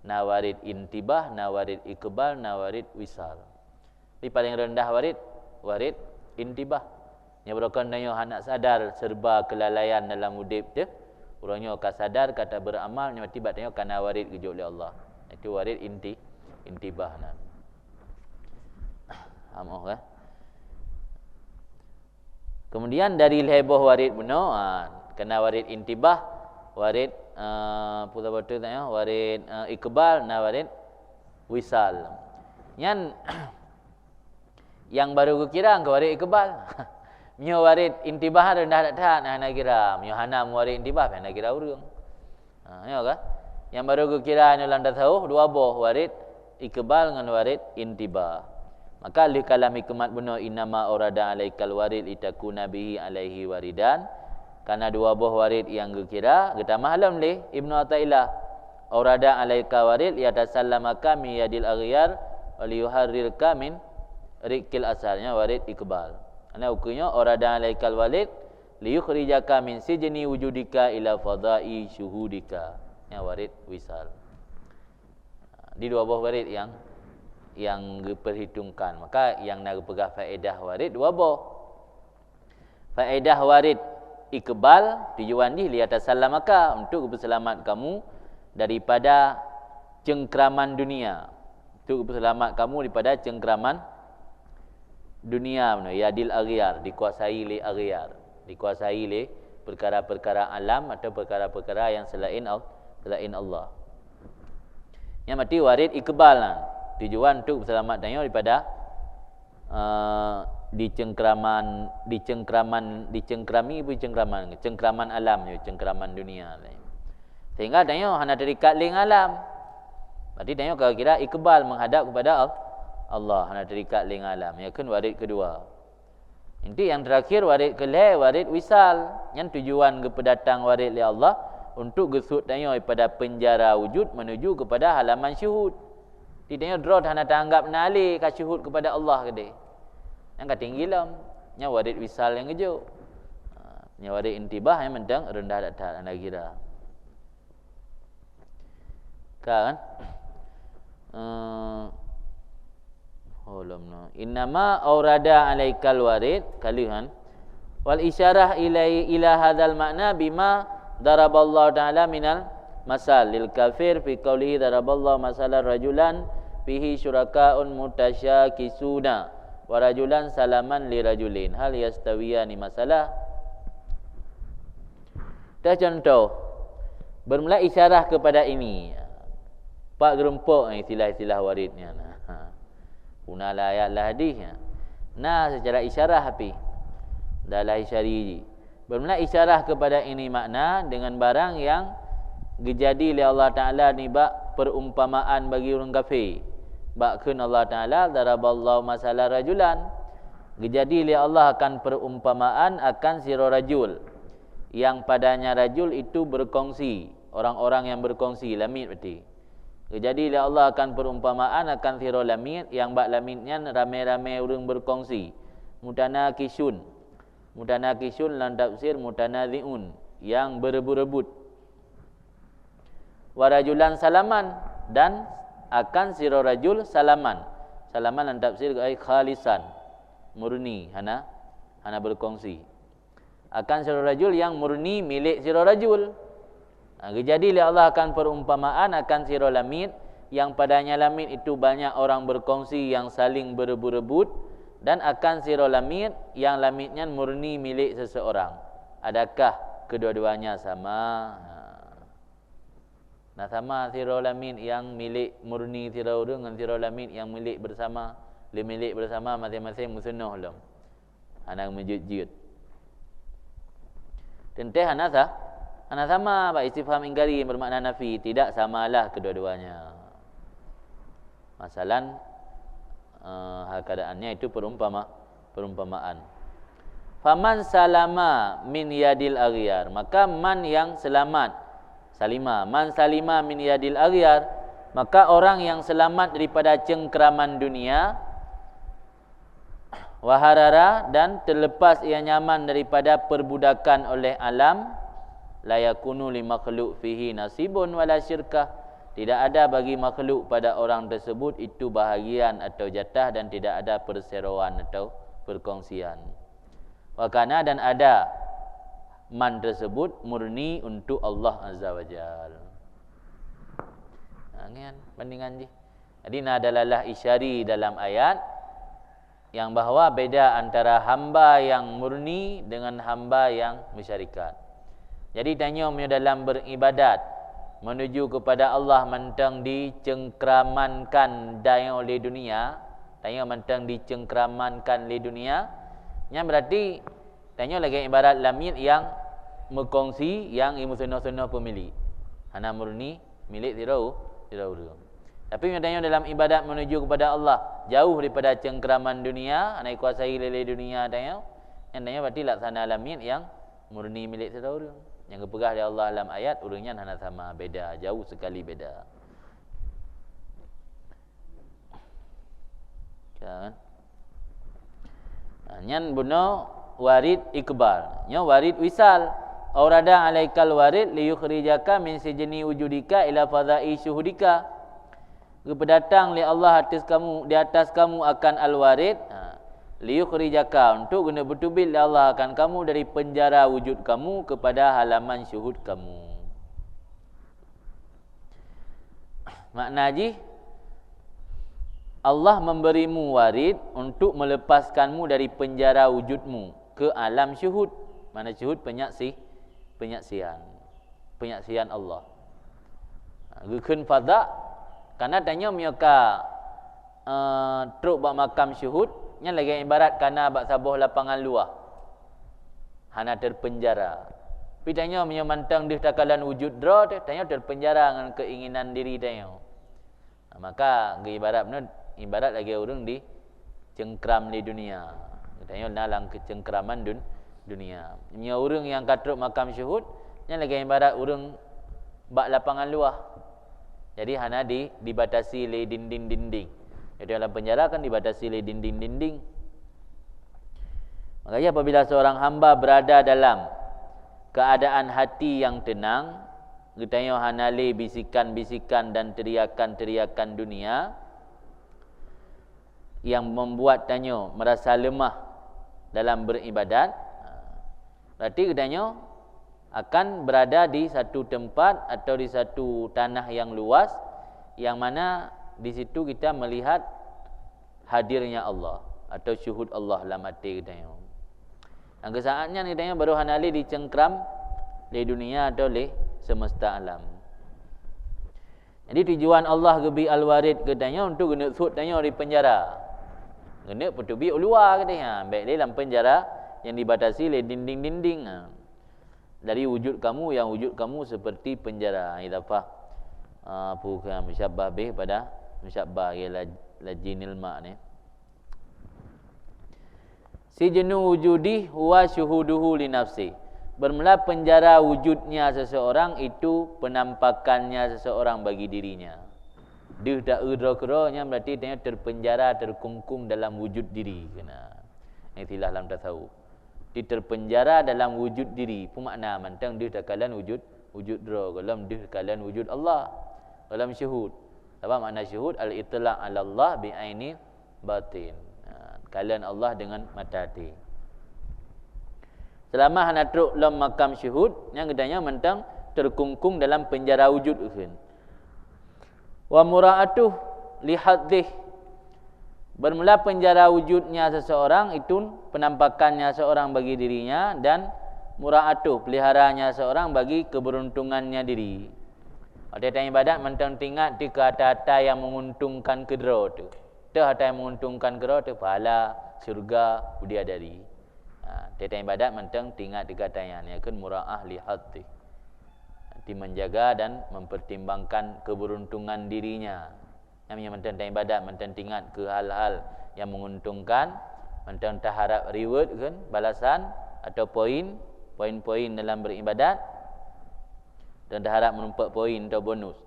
Na warid intibah, na warid iqbal, na warid wisal. Di paling rendah warid intibah. Yang berokon danyo anak sadar serba kelalaian dalam hidup dia. Orangnya ka sadar kata beramal nya tiba danyo kana warid kejuk oleh Allah. Itu warid intibah nan. Amoh kan. Kemudian dari heboh warid beno kena warid intibah, warid pula betul danyo warid iqbal, na warid wisal. Yang baru kira ke warid iqbal. Mio warid intibah rendah dak nak kira. Mio hana warid intibah nak kira urang. Ya kan? Yang baru kira ni landa tahu dua boh warid iqbal dengan warid intibah. Maka li kalam hikmat benar innama urada alaikal warid litakuna bihi alaihi waridan. Karena dua buah warid yang kira kita mahlum leh Ibnu Athaillah aurada alaika warid yatasallamaka min yadil aghyar wa liyuharrirka min riqil asalnya warid iqbal. Ana ukunya aurada alaikal walid liyukhrijaka min sijni wujudika ila fadai syuhudika. Ya warid wisal. Di dua buah warid yang diperhitungkan. Maka yang nak pegang faedah warid dua buah. Faedah warid iqbal tujuan di liatasallamaka untuk berselamat kamu daripada cengkraman dunia. Untuk berselamat kamu daripada cengkraman dunia, yadil aghyar, dikuasai oleh aghyar, dikuasai oleh perkara-perkara alam atau perkara-perkara yang selain Allah. Yang mati warid iqbal lah. Tujuan untuk berselamat daripada cengkraman alam, cengkraman dunia. Sehingga tanya hana terikat ling alam. Berarti tanya kalau kira iqbal menghadap kepada Allah, hana terikat ling alam. Ya kan warid kedua. Nanti yang terakhir warid kelih, warid wisal. Yang tujuan kepedatang warid li Allah untuk gesut tanya daripada penjara wujud menuju kepada halaman syuhud. Tidaknya drot hana tanggap nali ka syuhud kepada Allah ke dia. Yang katinggilam nya warid wisal yang kejo. Nya warid intibah yang mendang rendah datar anda kira. Kan? Innama aurada alaikal warid kalihan wal isyarah ila hadzal makna bima daraballahu taala minal masal lil kafir fi qoulihi daraballahu masalan rajulan fihi syuraka'un mutasyakisuna wa rajulan salaman li rajulin hal yastawiyani masalah. Dah contoh bermula isyarah kepada ini. Pak gerempok istilah-istilah waridnya. Una la ayat la hadisnya. Nah secara isyarah api. Dalah isyari. Bermula isyarah kepada ini makna dengan barang yang dijadi oleh Allah Taala ni bak perumpamaan bagi orang kafir. Bakun Allah Taala daraballahu masalah rajulan. Dijadi oleh Allah akan perumpamaan akan sira rajul yang padanya rajul itu berkongsi, orang-orang yang berkongsi lamit berarti. Jadi Allah akan perumpamaan akan sira lamit yang bak lamitnya ramai-ramai orang berkongsi. Mutanakisun. Mutanakisun lan tafsir mutanaziun yang berebut-rebut. Warajulan salaman dan akan sira rajul salaman. Salaman lan tafsir ai khalisan. Murni hana berkongsi. Akan sira rajul yang murni milik sira rajul. Jadi Allah akan perumpamaan akan sira lamit yang padanya lamit itu banyak orang berkongsi yang saling berebut-rebut dan akan sira lamit yang lamitnya murni milik seseorang. Adakah kedua-duanya sama? Nah sama sira lamit yang milik murni sira urang dengan sira lamit yang milik bersama, milik bersama masing-masing musnah belum. Anak menjujut. Tenteh anasa ana sama pak istifham ingkari bermakna nafi, tidak samalah kedua-duanya. Masalan hal keadaannya itu perumpamaan. Faman salama min yadil aghyar, maka man yang selamat salima, man salima min yadil aghyar, maka orang yang selamat daripada cengkraman dunia, waharara dan terlepas ia nyaman daripada perbudakan oleh alam, la yakunu li makhluk fihi nasibun wala syirkah, tidak ada bagi makhluk pada orang tersebut itu bahagian atau jatah dan tidak ada perseroan atau perkongsian. Wakana dan ada man tersebut murni untuk Allah Azza wa Jalla. Angan bandingan je. Jadi nadalalah isyari dalam ayat yang bahawa beda antara hamba yang murni dengan hamba yang musyarikat. Jadi tanya dalam beribadat menuju kepada Allah mentang dicengkramankan daya oleh dunia, tanya mentang dicengkramankan oleh dunia, yang berarti tanya lagi ibarat lamit yang mengkongsi yang ilmu sunnah-sunnah pemilik. Hana murni milik tirau. Tapi tanya dalam ibadat menuju kepada Allah jauh daripada cengkraman dunia, anak kuasai oleh dunia tanya. Yang tanya berarti laksana lamit yang murni milik satu orang. Yang kepegah oleh Allah dalam ayat urangnya hana sama, beda, jauh sekali beda. Kan? Nyan buno warid ikbal. Nya warid wisal. Aurada alaikal warid liyukhrijaka min sijni wujudika ila fadha'i syuhudika. Kepedatang li Allah atas kamu, di atas kamu akan al-warid. Liyukhrijaka, untuk guna bertubit Allah akan kamu dari penjara wujud kamu kepada halaman syuhud kamu. Makna haji, Allah memberimu warid untuk melepaskanmu dari penjara wujudmu ke alam syuhud. Mana syuhud penyaksian Allah. Gukun fadha, karena tanya mioka truk bak makam syuhud, nya lagi ibarat kana bak sabuh lapangan luar. Hana terpenjara. Pi tanya menyamantang di takalan wujud dra tu, tanya terpenjara dengan keinginan diri tanya. Maka ibarat benar, ibarat lagi orang di cengkram di dunia. Tanya nalang kecengkraman dunia. Nya orang yang katruk makam syuhud, nya lagi ibarat orang bak lapangan luar. Jadi hana dibatasi oleh dinding-dinding. Jadi dalam penjara kan dibatasi oleh dinding-dinding. Makanya apabila seorang hamba berada dalam keadaan hati yang tenang, getanya hanale bisikan-bisikan dan teriakan-teriakan dunia yang membuat tanya merasa lemah dalam beribadat, berarti getanya akan berada di satu tempat atau di satu tanah yang luas, yang mana di situ kita melihat hadirnya Allah atau syuhud Allah dalam hati kita. Yang kesaatnya kita baru hanali dicengkram di dunia atau di semesta alam. Jadi tujuan Allah gebi al-warid katanya untuk guna sud tanya di penjara. Guna petubi luar katanya. Baik di dalam penjara yang dibatasi oleh dinding-dinding. Dari wujud kamu yang wujud kamu seperti penjara. Idafah bukan musyabbah bih pada musyabbah ialah lajinil ma' ni. Sijnu wujudi huwa syuhuduhu li nafsi. Bermula penjara wujudnya seseorang itu penampakannya seseorang bagi dirinya. Dia tak udra-keranya berarti dia terpenjara, terkungkung dalam wujud diri. Kena itilah dalam tasawuf. Dia terpenjara dalam wujud diri. Pemakna mantang dia tak kalan wujud dra, dalam dia kalan wujud Allah, dalam syuhud. Apa makna syuhud? Al-itla' 'ala Allah bi'aini batin. Kalian Allah dengan mata hati. Selama hana truk dalam makam syuhud, yang gedanya mentang terkungkung dalam penjara wujud kan. Wa mura'atuh li haddih. Bermula penjara wujudnya seseorang itu penampakannya seorang bagi dirinya, dan mura'atuh peliharanya seorang bagi keberuntungannya diri. Ada yang ibadat mentang tingkat di kata-kata yang menguntungkan kedera tu. Kata yang menguntungkan kedera tu pahala, syurga, bidadari. Ada yang ibadat mentang tingkat di katanya ni akan mura'ah li haddi. Nanti menjaga dan mempertimbangkan keberuntungan dirinya. Namanya mentang ibadat, mentang tingkat ke hal-hal yang menguntungkan, mentang tak harap reward kan, balasan atau poin-poin dalam beribadat. Dan dah harap menumpak poin atau bonus.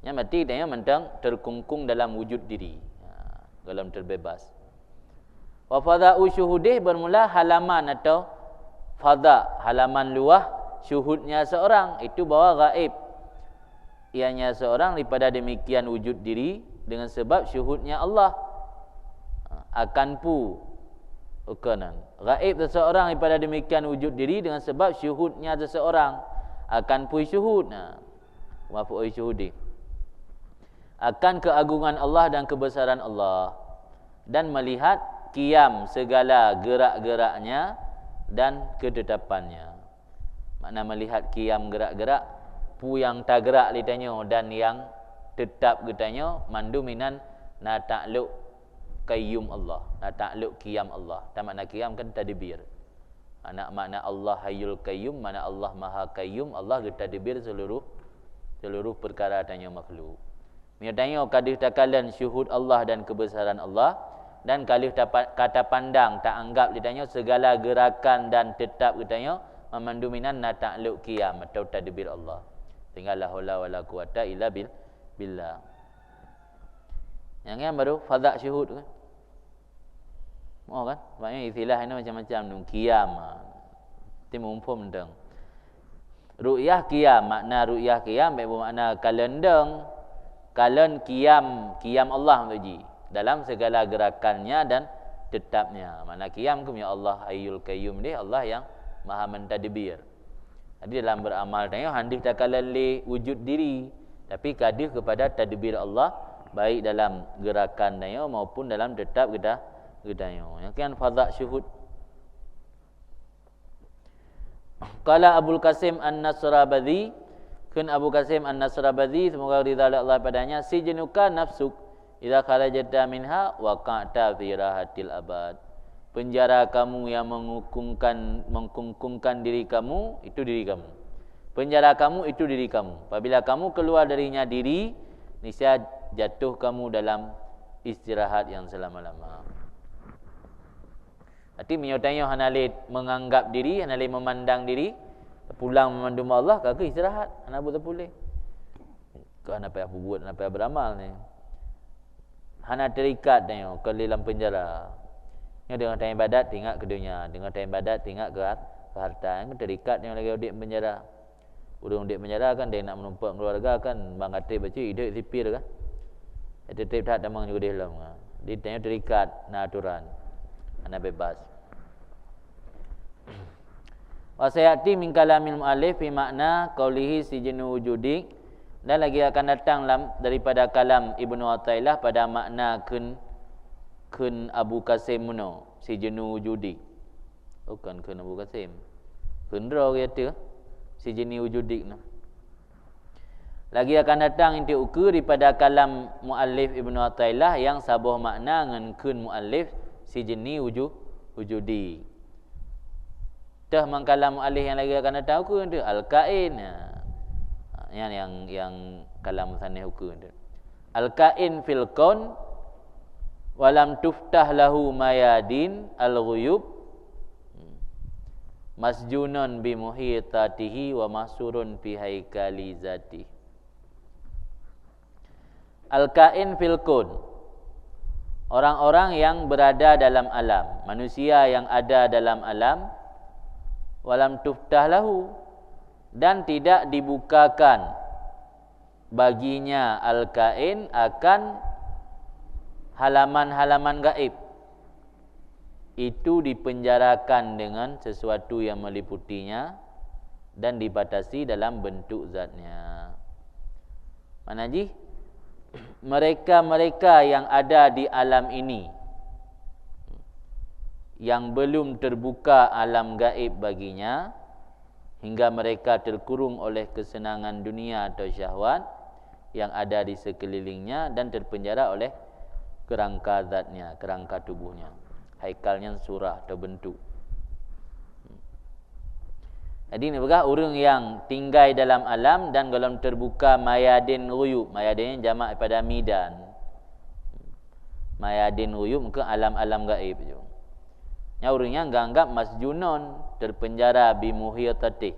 Yang mati dia mentang terkungkung dalam wujud diri. Dalam terbebas. Wa fadha'u syuhudih bermula halaman atau fadha', halaman luah syuhudnya seorang itu bawa gaib. Ianya seorang daripada demikian wujud diri dengan sebab syuhudnya Allah. Akan pu ukanan. Gaib seseorang daripada demikian wujud diri dengan sebab syuhudnya seseorang. Akan pui syuhud. Wafu'i syuhudi. Akan keagungan Allah dan kebesaran Allah. Dan melihat qiyam segala gerak-geraknya dan ketetapannya. Makna melihat qiyam gerak-gerak, pu yang tak gerak ditanya dan yang tetap ditanya, mandu minan na ta'luq qayyum Allah, na ta'luq qiyam Allah. Dan makna qiyam kan tadbir. Makna Allah Hayyul Qayyum, mana Allah Maha Qayyum, Allah getadbir seluruh perkara tanya makhluk. Dia tanya kadih takalan syuhud Allah dan kebesaran Allah, dan kalih kata pandang tak anggap ditanya segala gerakan dan tetap ditanya memanduminan na ta'alluq qiyam atau tadbir Allah. Tinggal la haula wala quwata illa billah. Yang baru fadha' syuhud kan. Oh kan? Maknanya istilah ini macam-macam tu. Qiyam. Timu umpum deng. Ru'yah qiyam, makna ru'yah qiyam baik bermakna kalendeng, kalen qiyam Allah tuji dalam segala gerakannya dan tetapnya. Makna qiyam tu ya Allah Hayyul Qayyum dia, Allah yang Maha mentadbir. Jadi dalam beramal tanya handis tak kala li wujud diri, tapi kadih kepada tadbir Allah baik dalam gerakan tanya maupun dalam tetap gedanya. Yang kan fadha' syuhud. Qala Abul Qasim An-Nasrabadhi, kun Abu Qasim An-Nasrabadhi semoga ridha Allah padanya, sijnuka nafsuk idza kharajta minha waqa'ta fi rahatil abad. Penjara kamu yang mengkungkungkan diri kamu, itu diri kamu. Penjara kamu itu diri kamu. Apabila kamu keluar darinya diri, niscaya jatuh kamu dalam istirahat yang selama-lama. Arti menyotanya hanale menganggap diri, hanale memandang diri, pulang memandum Allah, kagak istirahat, hana buat boleh. Kau hana payah buat, hana payah beramal ni. Hana terikat tanya ke dalam penjara. Yang dengan tanya ibadat tinggal ke dunia, dengan tanya ibadat tinggal ke harta. Yang terikat yang lagi di penjara. Urang di penjara kan dia nak menumpak keluarga kan, bang kata baca hidup sipir kan. Itu tak damang juga di dalam. Dia tanya terikat na aturan. Hana bebas. Wa sayati min kalamil muallif fi makna qaulihi sijnu wujudik, dan lagi akan datang daripada kalam Ibnu Athaillah pada makna kun Abu Qasim muno sijnu wujudik. Bukan kun Abu Qasim. Kun ro kata sijnu wujudik no. Lagi akan datang inti ukur daripada kalam muallif Ibnu Athaillah yang sabuh makna ngan kun muallif sijni wujudi. Dah mangkalam muallif yang lagi akan datang ukur tu al-kain. Yang kalam musannif ukur tu. Al-kain fil kaun walam tuftah lahu mayadin al-ghuyub masjunun bi muhitatihi wa mahsurun fi haikali zati. Al-kain fil kaun, orang-orang yang berada dalam alam, manusia yang ada dalam alam, walam tuftah lahu, dan tidak dibukakan baginya al-kain akan halaman-halaman gaib. Itu dipenjarakan dengan sesuatu yang meliputinya dan dibatasi dalam bentuk zatnya. Mana ji? Mereka-mereka yang ada di alam ini, yang belum terbuka alam gaib baginya, hingga mereka terkurung oleh kesenangan dunia atau syahwat yang ada di sekelilingnya dan terpenjara oleh kerangka zatnya, kerangka tubuhnya, haikalnya surah atau bentuk. Jadi ni berkah orang yang tinggal dalam alam dan dalam terbuka mayadin ghuyub. Mayadin jamak daripada midan. Mayadin ghuyub mungkin alam-alam gaib je. Yang orang yang anggap masjunun, terpenjara bi muhitatih,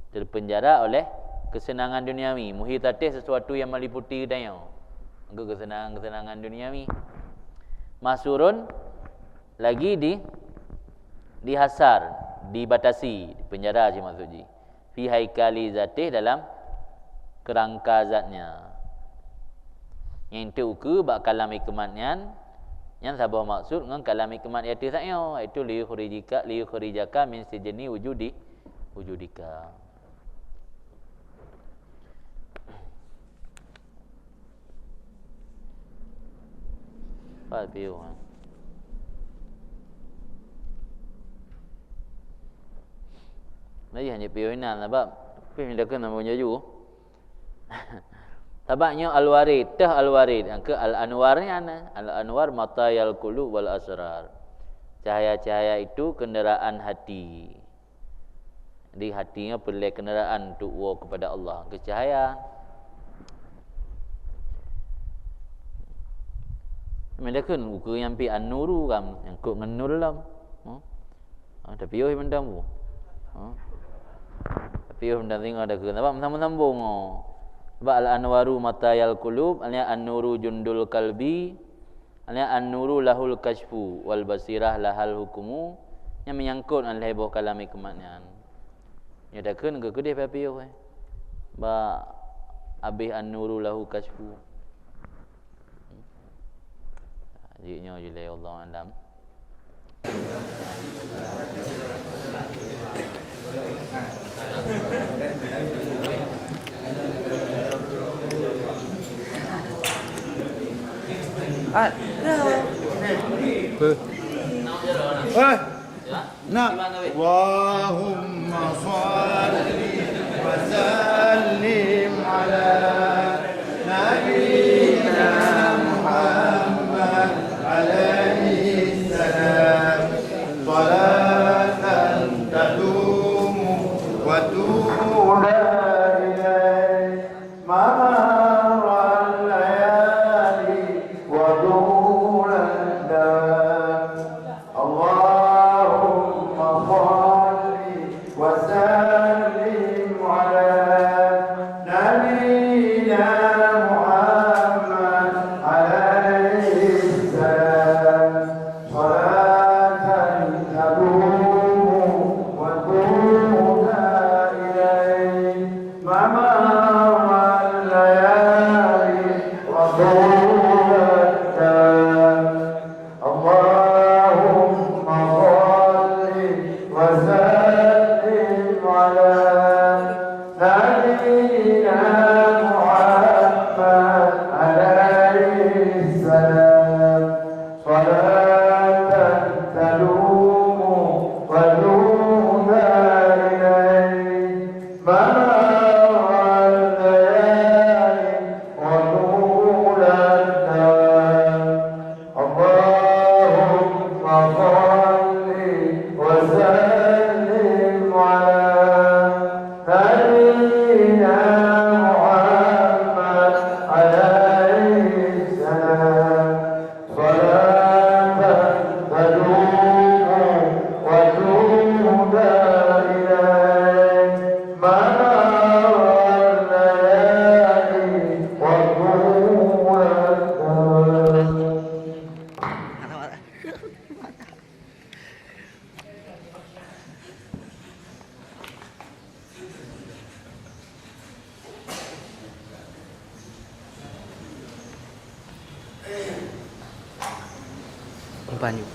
terpenjara oleh kesenangan duniawi. Muhitatih sesuatu yang meliputi dia. Anggo kesenangan duniawi. Masurun lagi dihasar, dibatasi, dipenjara je maksudnya. Fi haikali zatih, dalam kerangka zatnya. Yang itu uku bak kalam hikmatnya, yang sabah maksud dengan kalam hikmat yati saya, itu li khurijaka min sijni wujudika. Pak piu. Nãy hanya pioinan lah bab. Tapi minda kan namanya ju. Tabaknya al-warid, tah al-warid. Yang ke al-anwar ni ana. Al-anwar matayal qulub wal asrar. Cahaya-cahaya itu kenderaan hati. Jadi hatinya perlu kenderaan untuk wa kepada Allah. Kecahayaan. Minda kan ukur yang pi an-nuru kam, yang kok ngenul lam. Tapi yo mendam bu. Tapi hendak tengok ada ke. Nampak sambung-sambung oh. Sebab al-anwaru matayal qulub, artinya an-nuru jundul qalbi, artinya an-nuru lahul kashfu wal basirah lahal hukumu, yang menyangkut dengan leboh kalami kemaknaan. Ya takkan ke kedih papiyo eh. Ba abih an-nuru lahu kashfu. Jiknya je la Allah alam. Allahumma shalli wa sallim ala nabiyyina Muhammad alaihi salam salatan tadumu wa tula ilaihi ma'al layali wa dulan dam. Allahumma shalli wa sallim ala nabiyyina Muhammad alaihi salam salatan tadumu wa tula ilaihi ma'al layali wa dulan dam. Allahumma shalli wa sallim ala nabiyyina Muhammad alaihi salam salatan tadumu wa tula ilaihi ma'al layali wa dulan dam. Allahumma shalli wa sallim ala nabiyyina Muhammad alaihi salam salatan tadumu wa tula ilaihi ma'al layali wa dulan dam. Umpan yuk.